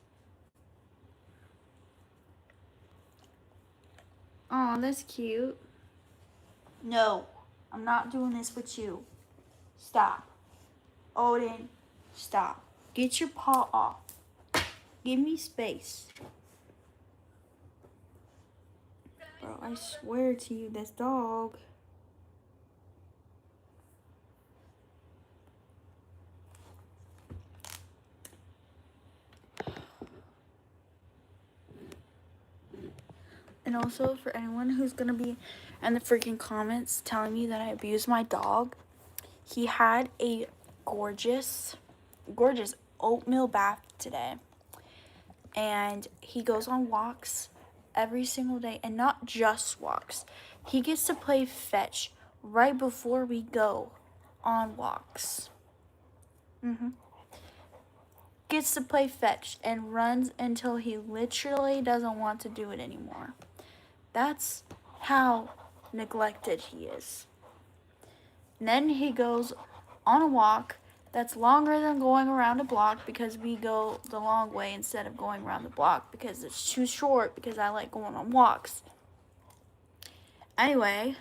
Speaker 1: Aw, that's cute. No, I'm not doing this with you. Stop. Odin, stop. Get your paw off. Give me space. Bro, I swear to you, this dog. And also, for anyone who's gonna be in the freaking comments telling me that I abused my dog, he had a gorgeous oatmeal bath today. And he goes on walks every single day, and not just walks. He gets to play fetch right before we go on walks. Gets to play fetch and runs until he literally doesn't want to do it anymore. That's how neglected he is. And then he goes on a walk that's longer than going around a block, because we go the long way instead of going around the block because it's too short, because I like going on walks. Anyway,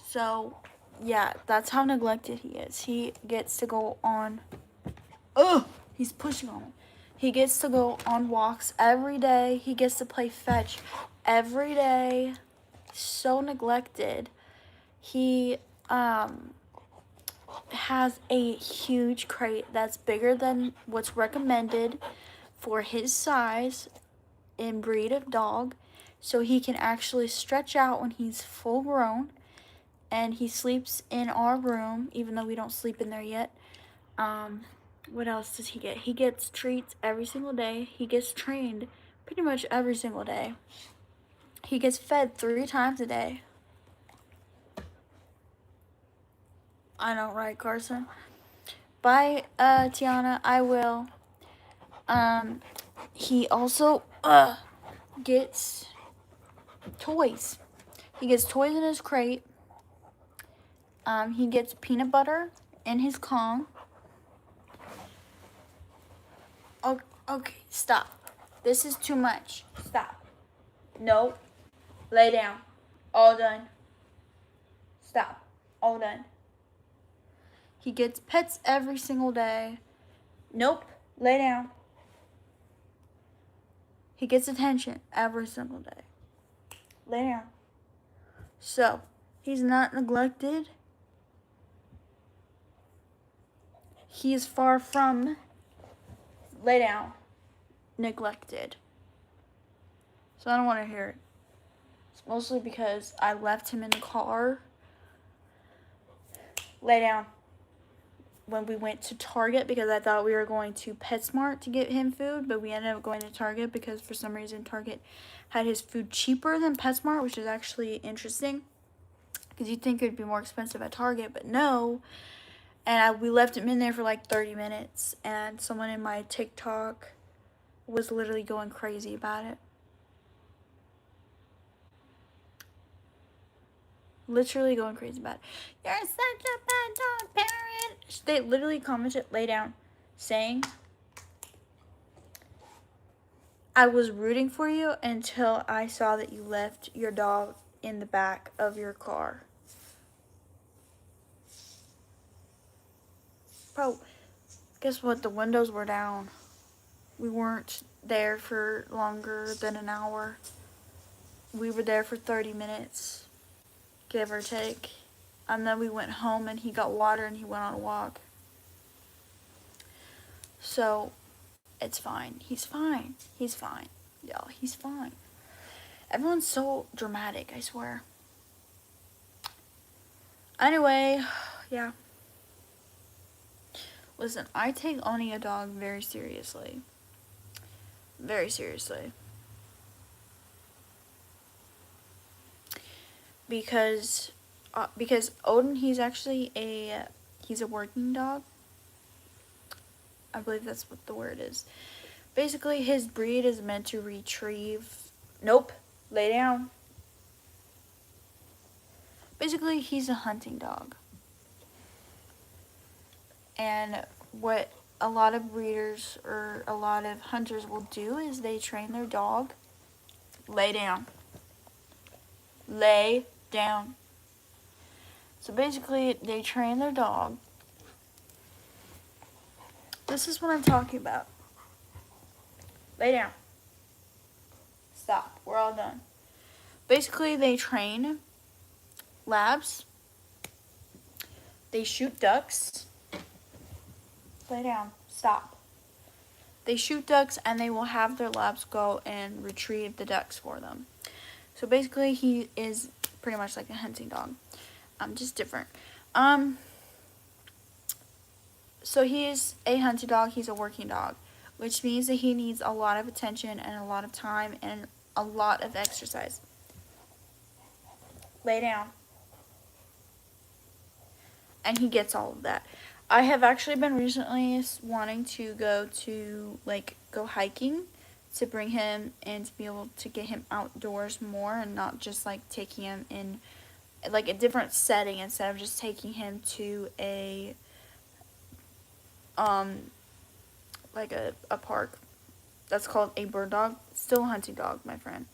Speaker 1: so yeah, that's how neglected he is. He gets to go on, he's pushing on me. He gets to go on walks every day. He gets to play fetch every day. So neglected. He has a huge crate that's bigger than what's recommended for his size and breed of dog, so he can actually stretch out when he's full grown. And he sleeps in our room, even though we don't sleep in there yet. What else does he get? He gets treats every single day. He gets trained pretty much every single day. He gets fed 3 times a day. I know, right, Carson? Bye, Tiana. I will. He also gets toys. He gets toys in his crate. He gets peanut butter in his Kong. Okay, stop. This is too much. Stop. No. Lay down. All done. Stop. All done. He gets pets every single day. Nope. Lay down. He gets attention every single day. Lay down. So, he's not neglected. He is far from, lay down, neglected. So I don't want to hear it. It's mostly because I left him in the car. Lay down. When we went to Target, because I thought we were going to PetSmart to get him food, but we ended up going to Target because for some reason Target had his food cheaper than PetSmart, which is actually interesting, because you'd think it would be more expensive at Target, but no. And we left him in there for like 30 minutes, and someone in my TikTok was literally going crazy about it. Literally going crazy about it. You're such a bad dog parent. They literally commented, lay down, saying, I was rooting for you until I saw that you left your dog in the back of your car. Bro, guess what? The windows were down. We weren't there for longer than an hour. We were there for 30 minutes, give or take. And then we went home and he got water and he went on a walk. So, it's fine. He's fine. He's fine. Yo, he's fine. Everyone's so dramatic, I swear. Anyway, yeah. Listen, I take owning a dog very seriously. Very seriously. because Odin, he's actually he's a working dog. I believe that's what the word is. Basically, his breed is meant to retrieve. Nope, lay down. Basically, he's a hunting dog. And what a lot of breeders or a lot of hunters will do is they train their dog. Lay down. Lay down. So basically, they train their dog. This is what I'm talking about. Lay down. Stop. We're all done. Basically, they train labs. They shoot ducks. Lay down. Stop. They shoot ducks and they will have their labs go and retrieve the ducks for them. So basically, he is pretty much like a hunting dog. Just different. So he is a hunting dog. He's a working dog, which means that he needs a lot of attention and a lot of time and a lot of exercise. Lay down. And he gets all of that. I have actually been recently wanting to go hiking to bring him and to be able to get him outdoors more and not just like taking him in like a different setting instead of just taking him to a like a park. That's called a bird dog. Still a hunting dog, my friend.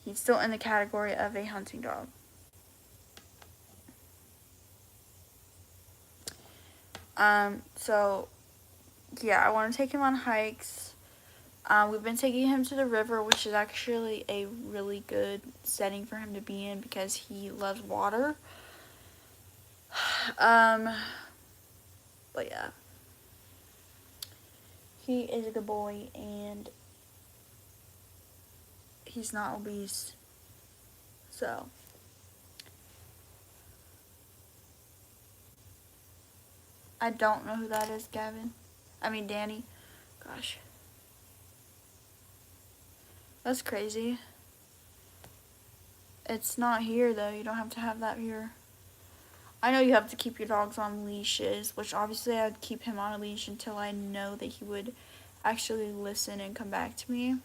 Speaker 1: He's still in the category of a hunting dog. So yeah, I want to take him on hikes. We've been taking him to the river, which is actually a really good setting for him to be in because he loves water. But yeah. He is a good boy and he's not obese. So I don't know who that is, Danny. Gosh. That's crazy. It's not here though. You don't have to have that here. I know you have to keep your dogs on leashes, which obviously I'd keep him on a leash until I know that he would actually listen and come back to me.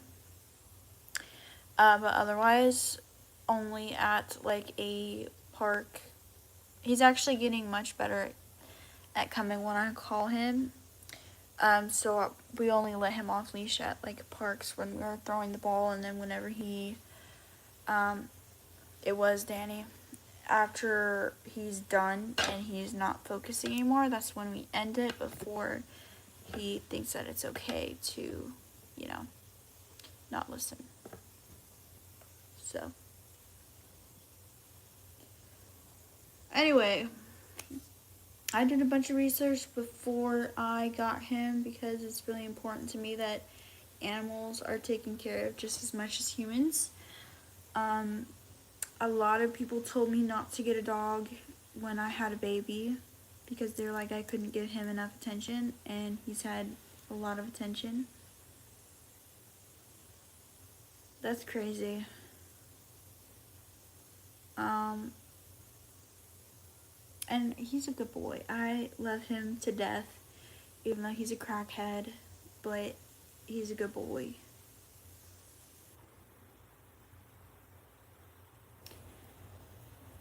Speaker 1: But otherwise, only at like a park. He's actually getting much better at coming when I call him. So we only let him off leash at like parks when we're throwing the ball, and then whenever it was Danny. After he's done and he's not focusing anymore, that's when we end it before he thinks that it's okay to, not listen. So, anyway, I did a bunch of research before I got him because it's really important to me that animals are taken care of just as much as humans. A lot of people told me not to get a dog when I had a baby because they're like I couldn't give him enough attention, and he's had a lot of attention. That's crazy. And he's a good boy. I love him to death, even though he's a crackhead, but he's a good boy.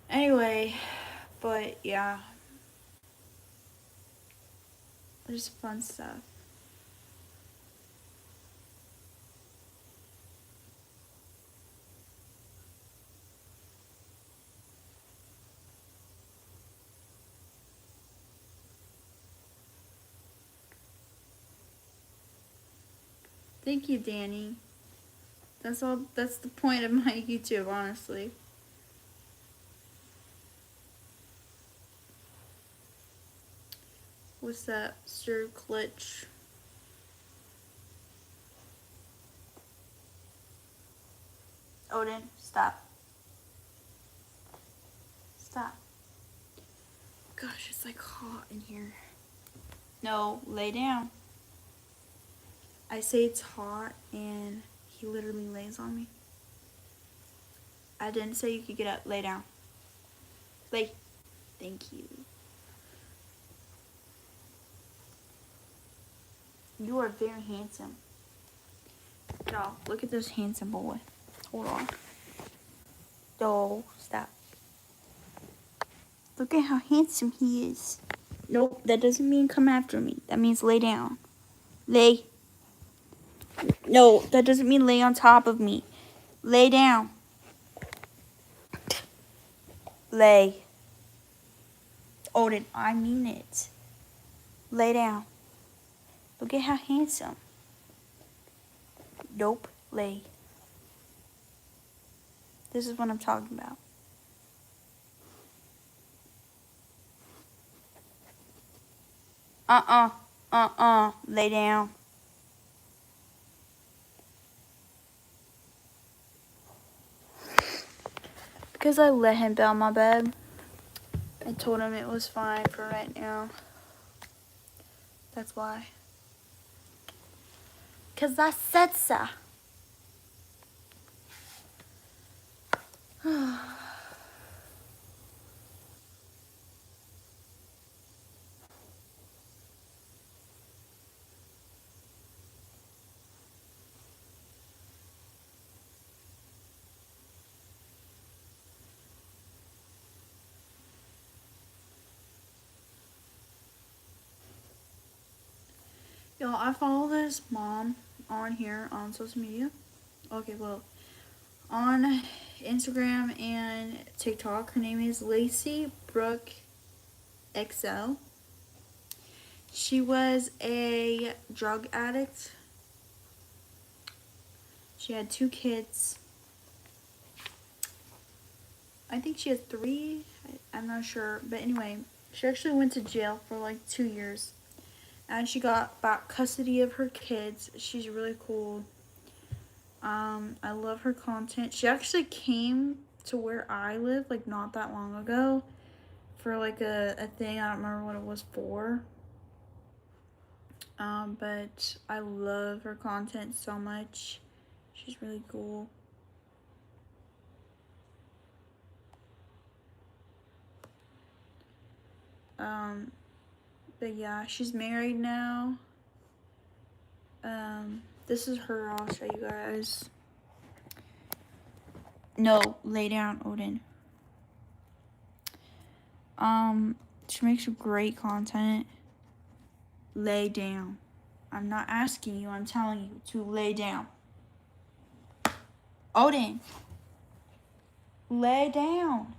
Speaker 1: Anyway, but yeah, there's fun stuff. Thank you, Danny. That's the point of my YouTube, honestly. What's that? Sir Clutch. Odin, stop. Stop. Gosh, it's like hot in here. No, lay down. I say it's hot and he literally lays on me. I didn't say you could get up. Lay down. Lay. Thank you. You are very handsome. Y'all, look at this handsome boy. Hold on. Oh, stop. Look at how handsome he is. Nope, that doesn't mean come after me. That means lay down. Lay. No, that doesn't mean lay on top of me. Lay down. Lay. Odin, I mean it. Lay down. Look at how handsome. Nope, lay. This is what I'm talking about. Lay down. Because I let him down my bed. I told him it was fine for right now. That's why. Because I said so. Y'all, I follow this mom on here on social media. Okay, well, on Instagram and TikTok. Her name is Lacey Brooke XL. She was a drug addict. She had 2 kids. I think she had 3. I'm not sure. But anyway, she actually went to jail for like 2 years. And she got back custody of her kids. She's really cool. I love her content. She actually came to where I live like not that long ago for like a thing. I don't remember what it was for. But I love her content so much. She's really cool. But yeah, she's married now. This is her. I'll show you guys. No, lay down, Odin. She makes great content. Lay down. I'm not asking you, I'm telling you to lay down. Odin. Lay down.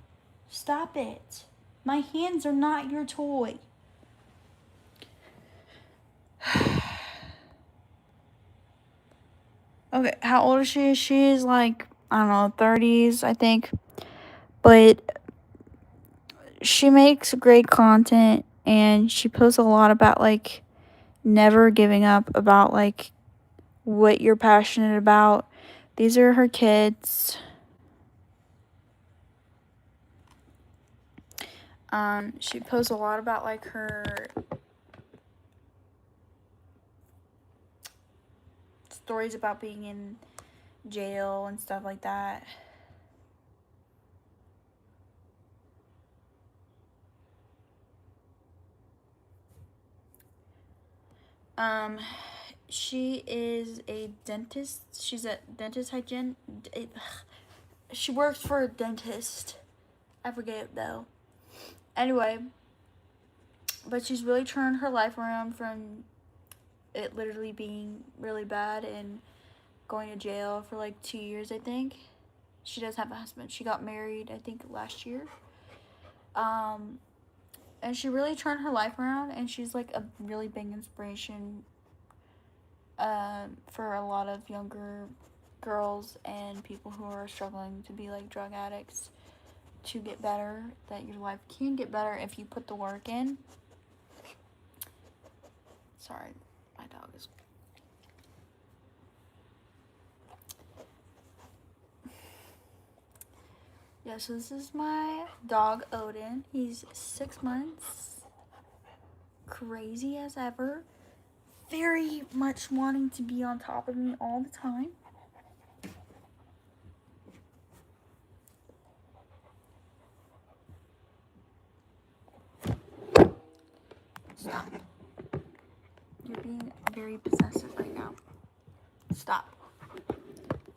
Speaker 1: Stop it. My hands are not your toy. Okay, how old is she? She is like, I don't know, 30s, I think. But she makes great content and she posts a lot about like never giving up, about like what you're passionate about. These are her kids. She posts a lot about like her stories about being in jail and stuff like that. She is a dentist. She's a dentist hygiene. She works for a dentist. I forget it though. Anyway, but she's really turned her life around from it literally being really bad and going to jail for like 2 years, I think. She does have a husband. She got married, I think, last year. And she really turned her life around, and she's like a really big inspiration for a lot of younger girls and people who are struggling to be like drug addicts, to get better, that your life can get better if you put the work in. Sorry, my dog is... Yeah, so this is my dog, Odin. He's 6 months. Crazy as ever. Very much wanting to be on top of me all the time. Stop. You're being very possessive right now. Stop.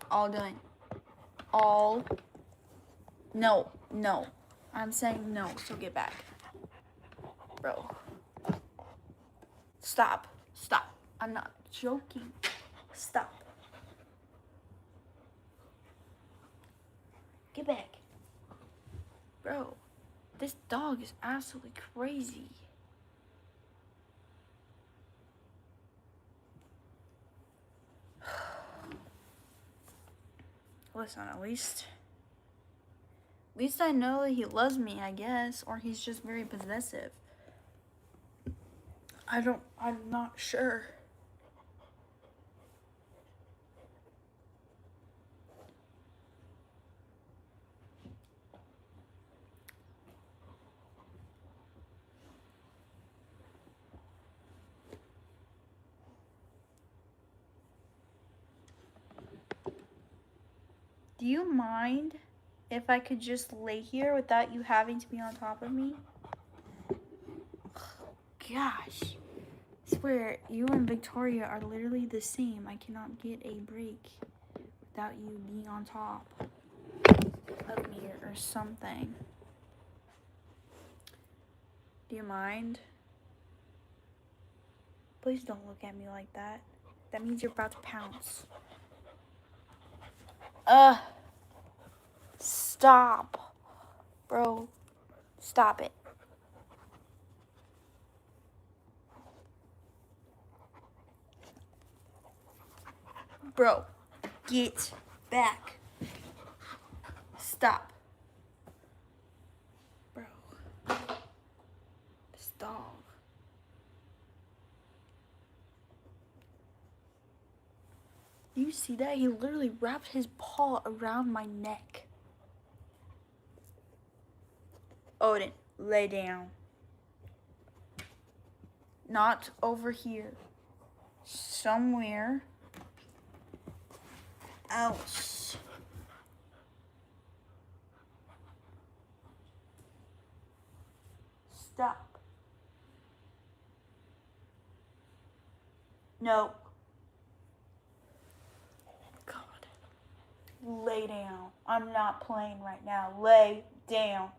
Speaker 1: All done. All. No. No. I'm saying no, so get back. Bro. Stop. Stop. I'm not joking. Stop. Get back. Bro, this dog is absolutely crazy. Listen, at least I know that he loves me, I guess, or he's just very possessive. I'm not sure. Do you mind if I could just lay here without you having to be on top of me? Gosh. I swear, you and Victoria are literally the same. I cannot get a break without you being on top of me or something. Do you mind? Please don't look at me like that. That means you're about to pounce. Stop. Bro, stop it. Bro, get back. Stop. Bro. This dog. Do you see that? He literally wrapped his paw around my neck. Odin, lay down. Not over here. Somewhere else. Stop. No. God. Lay down. I'm not playing right now. Lay down.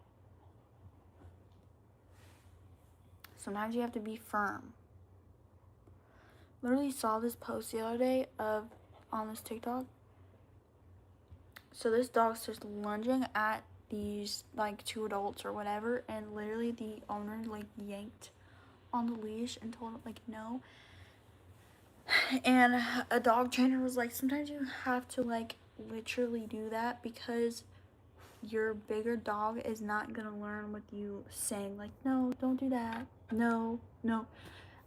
Speaker 1: Sometimes you have to be firm. Literally saw this post the other day on this TikTok. So this dog starts lunging at these like two adults or whatever, and literally the owner like yanked on the leash and told him like no. And a dog trainer was like, sometimes you have to like literally do that because your bigger dog is not gonna learn with you saying like no, don't do that, no.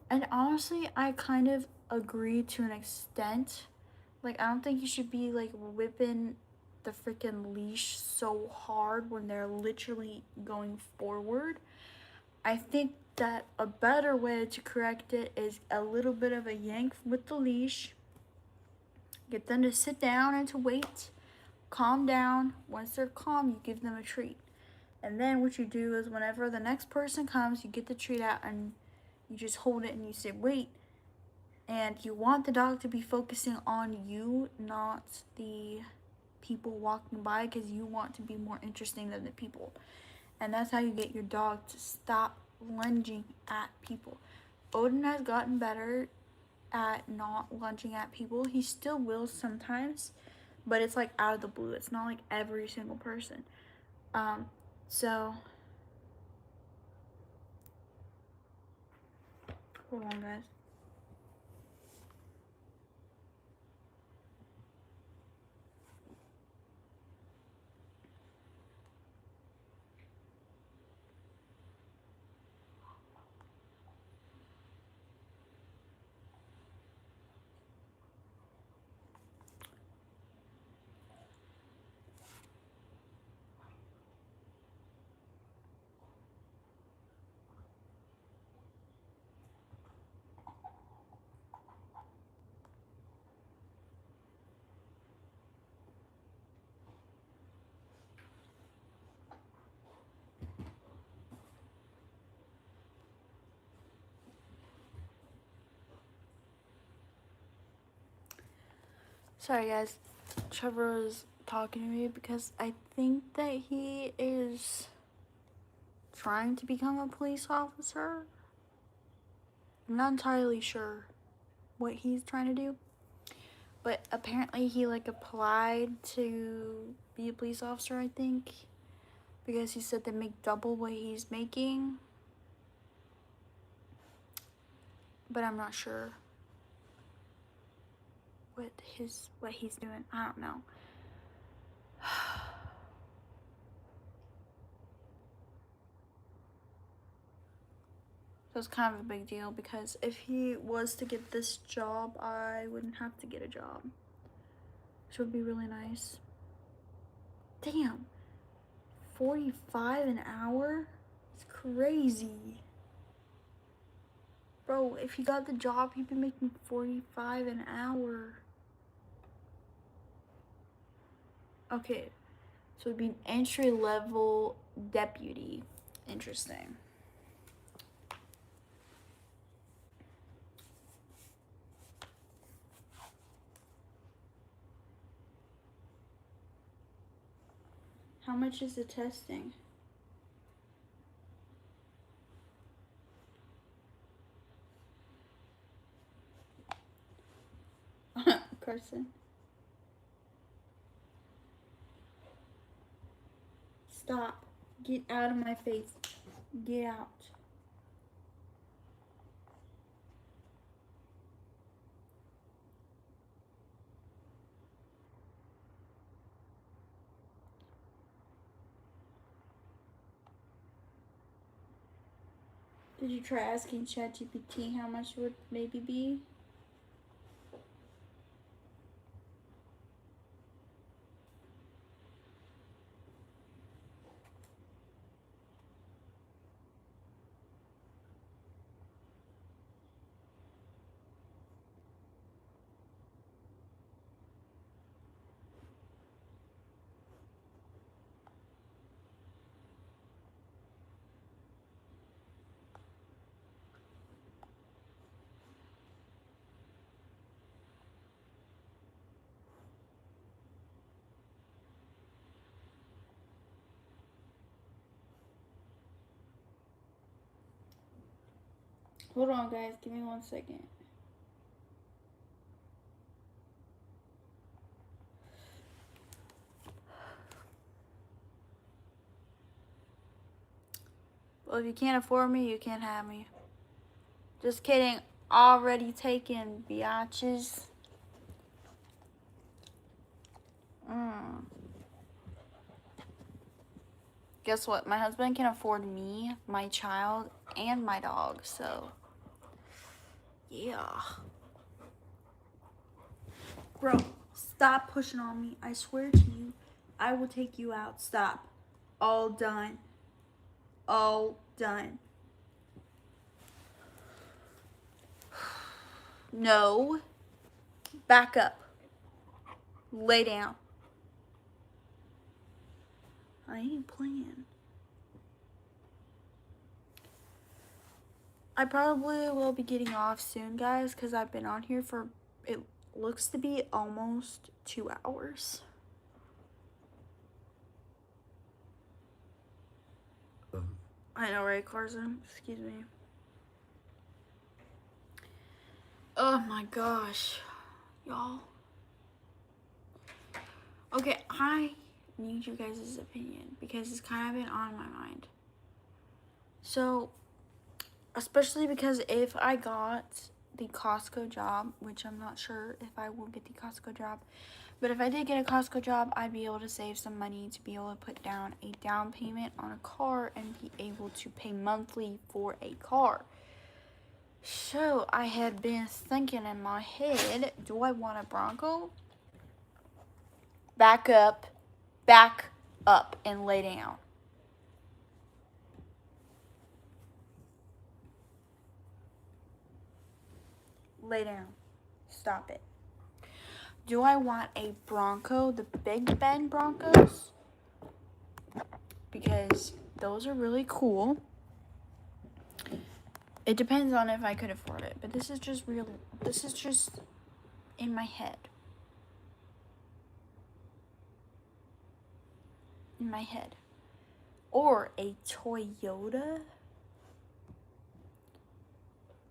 Speaker 1: And honestly, I kind of agree to an extent. Like, I don't think you should be like whipping the freaking leash so hard when they're literally going forward. I think that a better way to correct it is a little bit of a yank with the leash. Get them to sit down and to wait. Calm down. Once they're calm, you give them a treat. And then what you do is whenever the next person comes, you get the treat out and you just hold it and you say, wait. And you want the dog to be focusing on you, not the people walking by, because you want to be more interesting than the people. And that's how you get your dog to stop lunging at people. Odin has gotten better at not lunging at people. He still will sometimes, but it's like out of the blue. It's not like every single person. So hold on, guys. Sorry guys, Trevor is talking to me because I think that he is trying to become a police officer. I'm not entirely sure what he's trying to do, but apparently he like applied to be a police officer, I think, because he said they make double what he's making, but I'm not sure what he's doing. I don't know. So it's kind of a big deal because if he was to get this job, I wouldn't have to get a job, which would be really nice. Damn, 45 an hour? It's crazy. Bro, if he got the job, he'd be making 45 an hour. Okay, so it'd be an entry-level deputy. Interesting. How much is the testing? Carson. Stop. Get out of my face. Get out. Did you try asking ChatGPT how much it would maybe be? Hold on, guys. Give me 1 second. Well, if you can't afford me, you can't have me. Just kidding. Already taken, biatches. Guess what? My husband can afford me, my child, and my dog, so yeah. Bro, stop pushing on me. I swear to you, I will take you out. Stop. All done. All done. No. Back up. Lay down. I ain't playing. I probably will be getting off soon, guys, because I've been on here for, it looks to be almost 2 hours. I know, right, Carson? Excuse me. Oh my gosh, y'all. Okay, I need you guys' opinion because it's kind of been on my mind. So, especially because if I got the Costco job, which I'm not sure if I will get the Costco job, but if I did get a Costco job, I'd be able to save some money to be able to put down a down payment on a car and be able to pay monthly for a car. So I had been thinking in my head, do I want a Bronco? Back up, and lay down. Lay down. Stop it. Do I want a Bronco, the Big Ben Broncos? Because those are really cool. It depends on if I could afford it, but this is just in my head. in my head. Or a Toyota.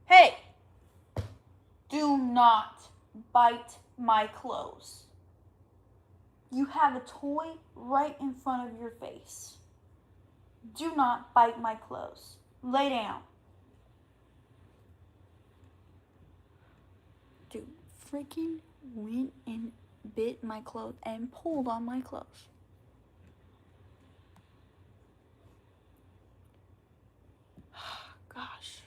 Speaker 1: Hey! Do not bite my clothes. You have a toy right in front of your face. Do not bite my clothes. Lay down. Dude, freaking went and bit my clothes and pulled on my clothes. Gosh.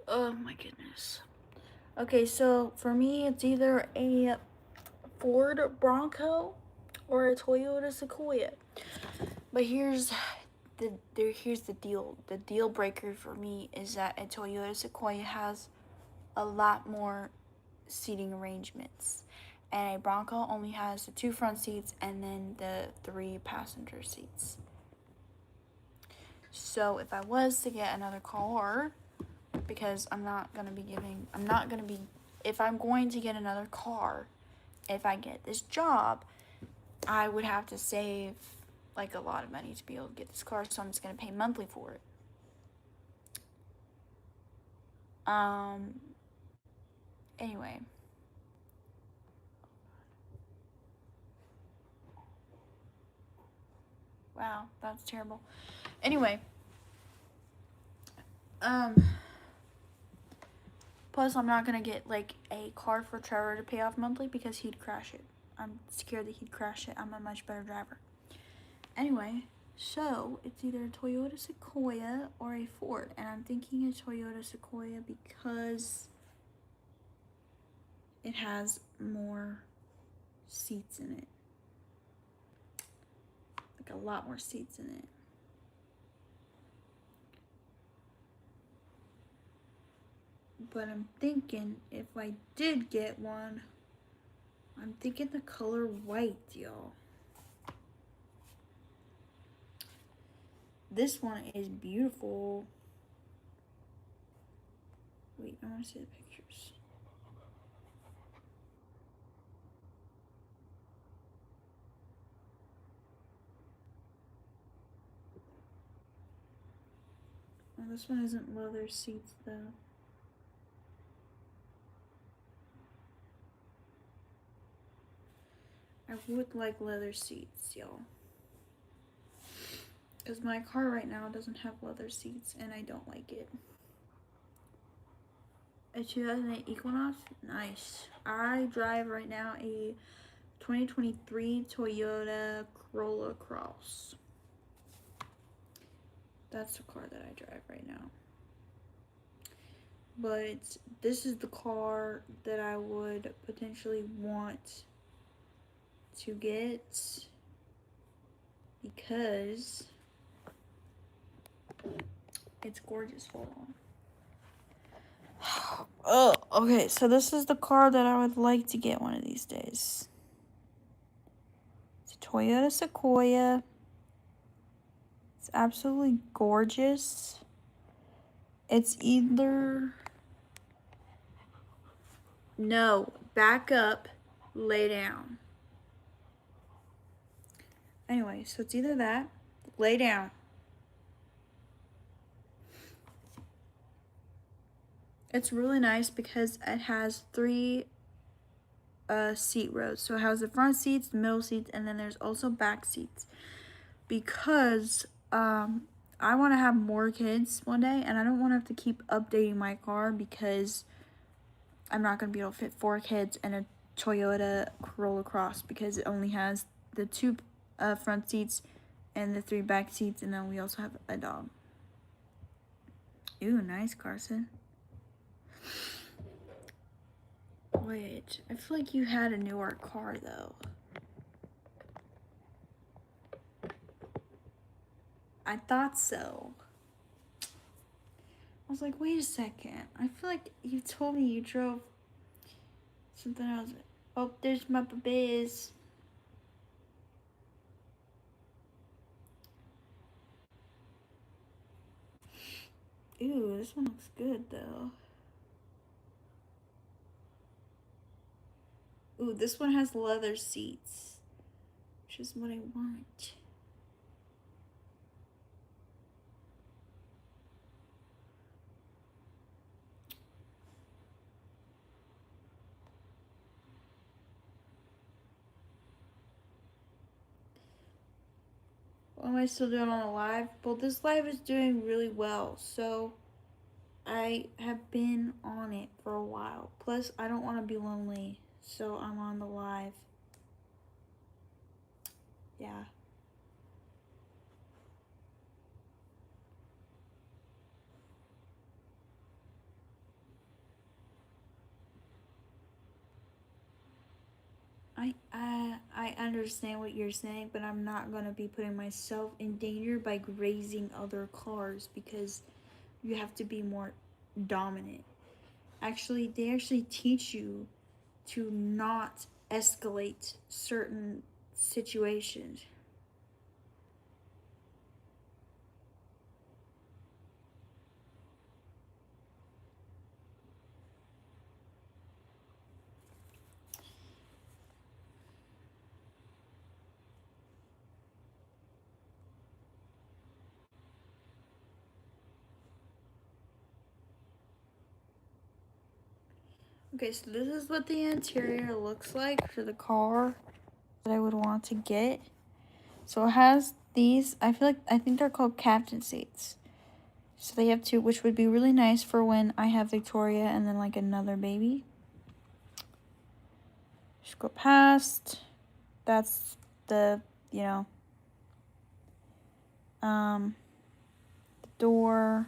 Speaker 1: Oh my goodness. Okay, so for me, it's either a Ford Bronco or a Toyota Sequoia. But here's the deal. The deal breaker for me is that a Toyota Sequoia has a lot more seating arrangements, and a Bronco only has the 2 front seats and then the 3 passenger seats. So if I was to get another car, because if I'm going to get another car, if I get this job, I would have to save like a lot of money to be able to get this car, so I'm just going to pay monthly for it. Anyway. Wow, that's terrible. Anyway. Plus, I'm not going to get like a car for Trevor to pay off monthly because he'd crash it. I'm scared that he'd crash it. I'm a much better driver. Anyway, so it's either a Toyota Sequoia or a Ford. And I'm thinking a Toyota Sequoia because it has more seats in it. Like a lot more seats in it. But I'm thinking if I did get one, I'm thinking the color white, y'all. This one is beautiful. Wait, I want to see the pictures. Oh, this one isn't leather seats though. I would like leather seats, y'all. Because my car right now doesn't have leather seats and I don't like it. A 2008 Equinox? Nice. I drive right now a 2023 Toyota Corolla Cross. That's the car that I drive right now. But this is the car that I would potentially want to get because it's gorgeous. Hold on. Oh, okay, so this is the car that I would like to get one of these days. It's a Toyota Sequoia. It's absolutely gorgeous. It's either... No, back up, lay down. Anyway, so it's either that, lay down. It's really nice because it has 3 seat rows. So it has the front seats, the middle seats, and then there's also back seats. Because I want to have more kids one day, and I don't want to have to keep updating my car because I'm not going to be able to fit 4 kids in a Toyota Corolla Cross because it only has the 2 front seats and the 3 back seats, and then we also have a dog. Ooh, nice, Carson. Wait, I feel like you had a newer car, though. I thought so. I was like, wait a second. I feel like you told me you drove something else. Oh, there's my babies. Ew, this one looks good though. Ooh, this one has leather seats, which is what I want. What am I still doing on a live? Well, this live is doing really well, so I have been on it for a while. Plus, I don't want to be lonely, so I'm on the live. Yeah. I understand what you're saying, but I'm not gonna be putting myself in danger by grazing other cars because you have to be more dominant. Actually, they actually teach you to not escalate certain situations. Okay, so this is what the interior looks like for the car that I would want to get. So it has these, I think they're called captain seats. So they have two, which would be really nice for when I have Victoria and then like another baby. Just go past. That's the, you know, the door.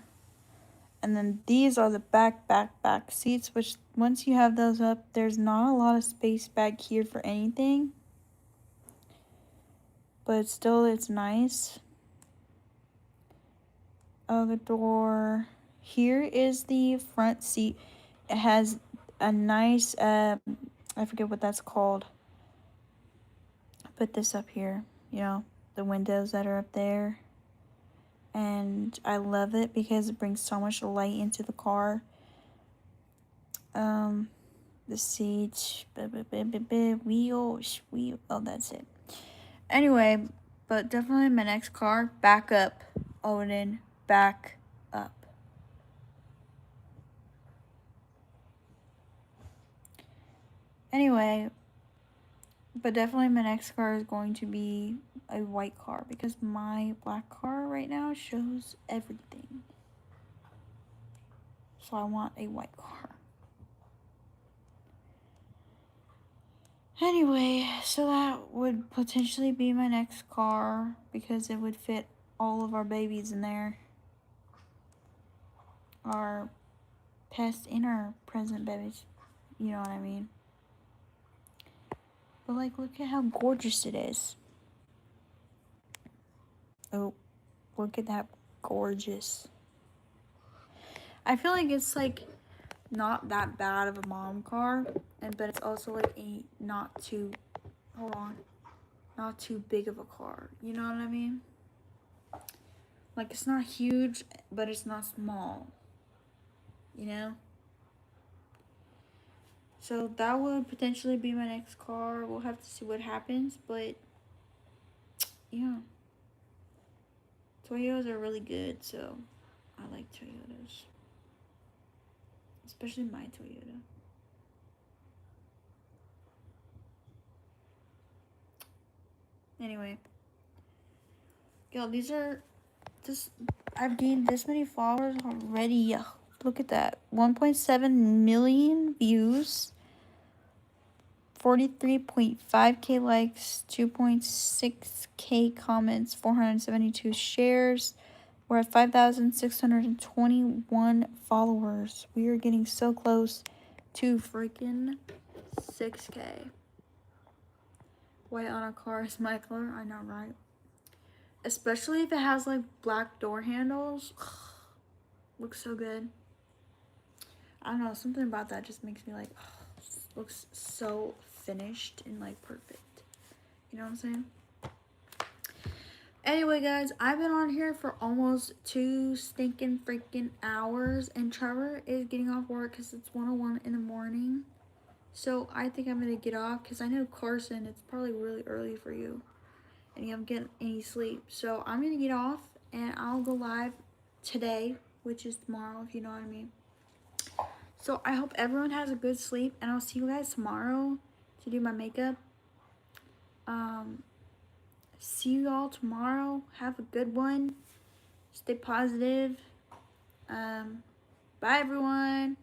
Speaker 1: And then these are the back seats, which once you have those up, there's not a lot of space back here for anything. But still, it's nice. Other door. Here is the front seat. It has a nice, I forget what that's called. Put this up here, you know, the windows that are up there. And I love it because it brings so much light into the car. The seat, wheel, oh, that's it. Anyway, but definitely my next car, back up, Odin, back up. Anyway, but definitely my next car is going to be a white car because my black car right now shows everything. So I want a white car. Anyway, so that would potentially be my next car because it would fit all of our babies in there. Our past and our present babies. You know what I mean? But like, look at how gorgeous it is. Oh, look at that gorgeous. I feel like it's like not that bad of a mom car, but it's also like a not too, hold on, not too big of a car. You know what I mean? Like it's not huge, but it's not small. You know? So that would potentially be my next car. We'll have to see what happens, but yeah. Toyotas are really good, so I like Toyotas. Especially my Toyota. Anyway. Yo, these are this I've gained this many followers already. Look at that. 1.7 million views. 43.5k likes, 2.6k comments, 472 shares. We're at 5,621 followers. We are getting so close to freaking 6k. White on a car is my color. I know, right? Especially if it has like black door handles. Looks so good. I don't know, something about that just makes me like, looks so finished and like perfect. You know what I'm saying? Anyway, guys, I've been on here for almost 2 stinking freaking hours, and Trevor is getting off work because it's 1:01 in the morning. So I think I'm gonna get off because I know Carson, it's probably really early for you, and you haven't getting any sleep. So I'm gonna get off, and I'll go live today, which is tomorrow, if you know what I mean. So I hope everyone has a good sleep, and I'll see you guys tomorrow to do my makeup. See you all tomorrow. Have a good one. Stay positive. Bye, everyone.